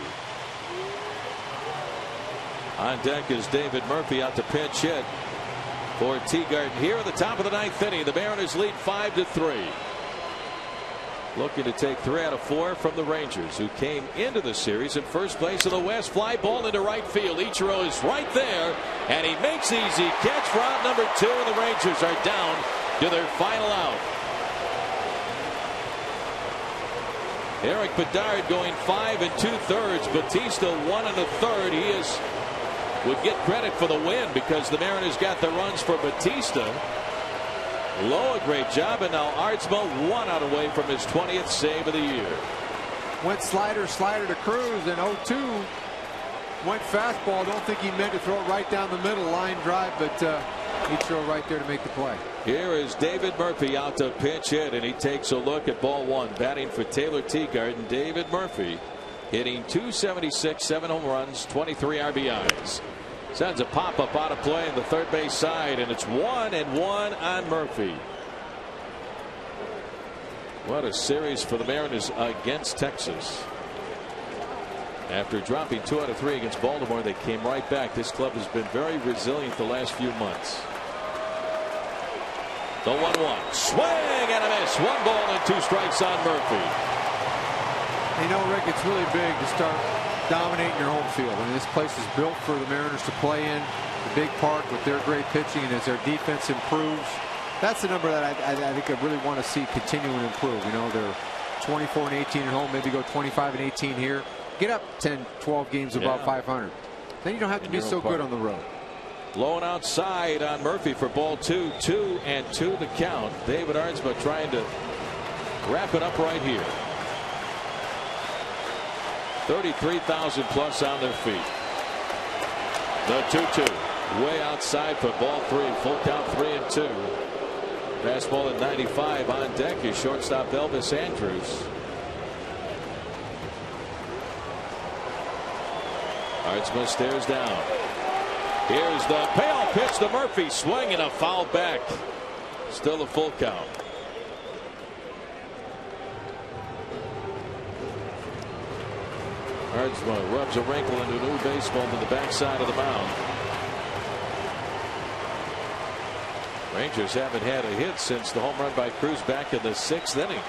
On deck is David Murphy out to pinch hit for Teagarden here at the top of the 9th inning. The Mariners lead 5-3. Looking to take 3 out of 4 from the Rangers, who came into the series in first place in the West. Fly ball into right field. Ichiro is right there, and he makes the easy catch for out number 2, and the Rangers are down to their final out. Eric Bedard going 5 2/3. Batista 1 1/3. He would get credit for the win because the Mariners got the runs for Batista. Lowe, a great job, and now Artsma 1 out away from his 20th save of the year. Went slider to Cruz, and 0-2 went fastball. Don't think he meant to throw it right down the middle, line drive, but he threw it right there to make the play. Here is David Murphy out to pinch hit, and he takes a look at ball 1. Batting for Taylor Teagarden, David Murphy hitting .276, 7 home runs, 23 RBIs. Sends a pop-up out of play in the third base side, and it's 1-1 on Murphy. What a series for the Mariners against Texas. After dropping 2 out of 3 against Baltimore, they came right back. This club has been very resilient the last few months. The 1-1. Swing and a miss. 1 ball and 2 strikes on Murphy. You know, Rick, it's really big to start dominating your home field. I mean, this place is built for the Mariners to play in. The big park with their great pitching, and as their defense improves, that's the number that I think I really want to see continue and improve. You know, they're 24 and 18 at home, maybe go 25 and 18 here. Get up 10, 12 games above 500. Then you don't have to be so good on the road. Low and outside on Murphy for ball 2. 2-2 the count. David Artsma trying to wrap it up right here. 33,000 plus on their feet. The 2-2 way outside for ball 3. Full count 3-2. Fastball at 95 on deck is shortstop Elvis Andrus. Artsma stares down. Here's the payoff pitch to Murphy. Swing and a foul back. Still a full count. Ardsma rubs a wrinkle into a new baseball to the backside of the mound. Rangers haven't had a hit since the home run by Cruz back in the 6th inning.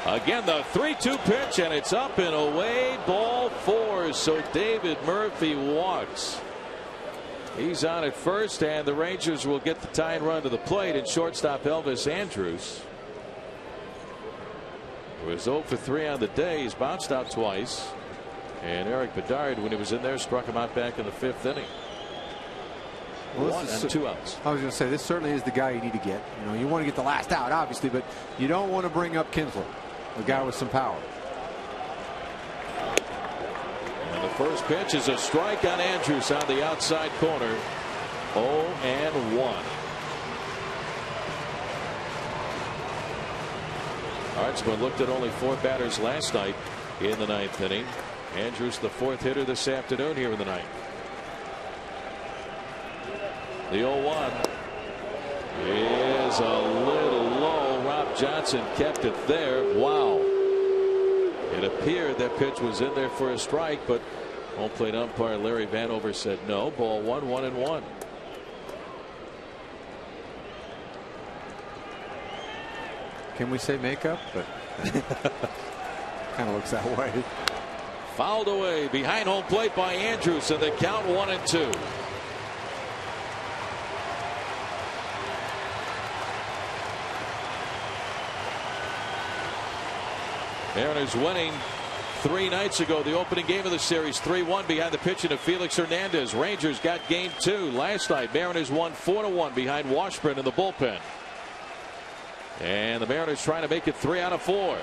Again, the 3-2 pitch, and it's up and away, ball 4. So David Murphy walks. He's on at first, and the Rangers will get the tying run to the plate, and shortstop Elvis Andrus was 0 for 3 on the day. He's bounced out twice, and Eric Bedard, when he was in there, struck him out back in the 5th inning. Well, 1 and 2 outs. I was going to say, this certainly is the guy you need to get. You know, you want to get the last out, obviously, but you don't want to bring up Kinsler, a guy with some power. And the first pitch is a strike on Andrus on the outside corner. 0-1. Artsman looked at only 4 batters last night in the 9th inning. Andrus, the 4th hitter this afternoon here in the 9th. The 0-1 is a little low. Rob Johnson kept it there. Wow. It appeared that pitch was in there for a strike, but home plate umpire Larry Vanover said no. Ball 1, 1-1. Can we say makeup? But kind of looks that way. Fouled away behind home plate by Andrus, and the count 1-2. Mariners winning 3 nights ago, the opening game of the series, 3-1 behind the pitching of Felix Hernandez. Rangers got game 2 last night. Mariners won 4-1 behind Washburn in the bullpen. And the Mariners trying to make it 3 out of 4.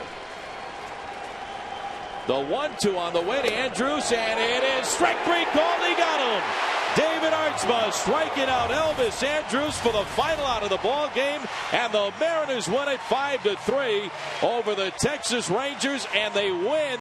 The 1-2 on the way to Andrus, and it is strike 3 called. He got him. David Artsma striking out Elvis Andrus for the final out of the ball game, and the Mariners win it 5-3 over the Texas Rangers, and they win.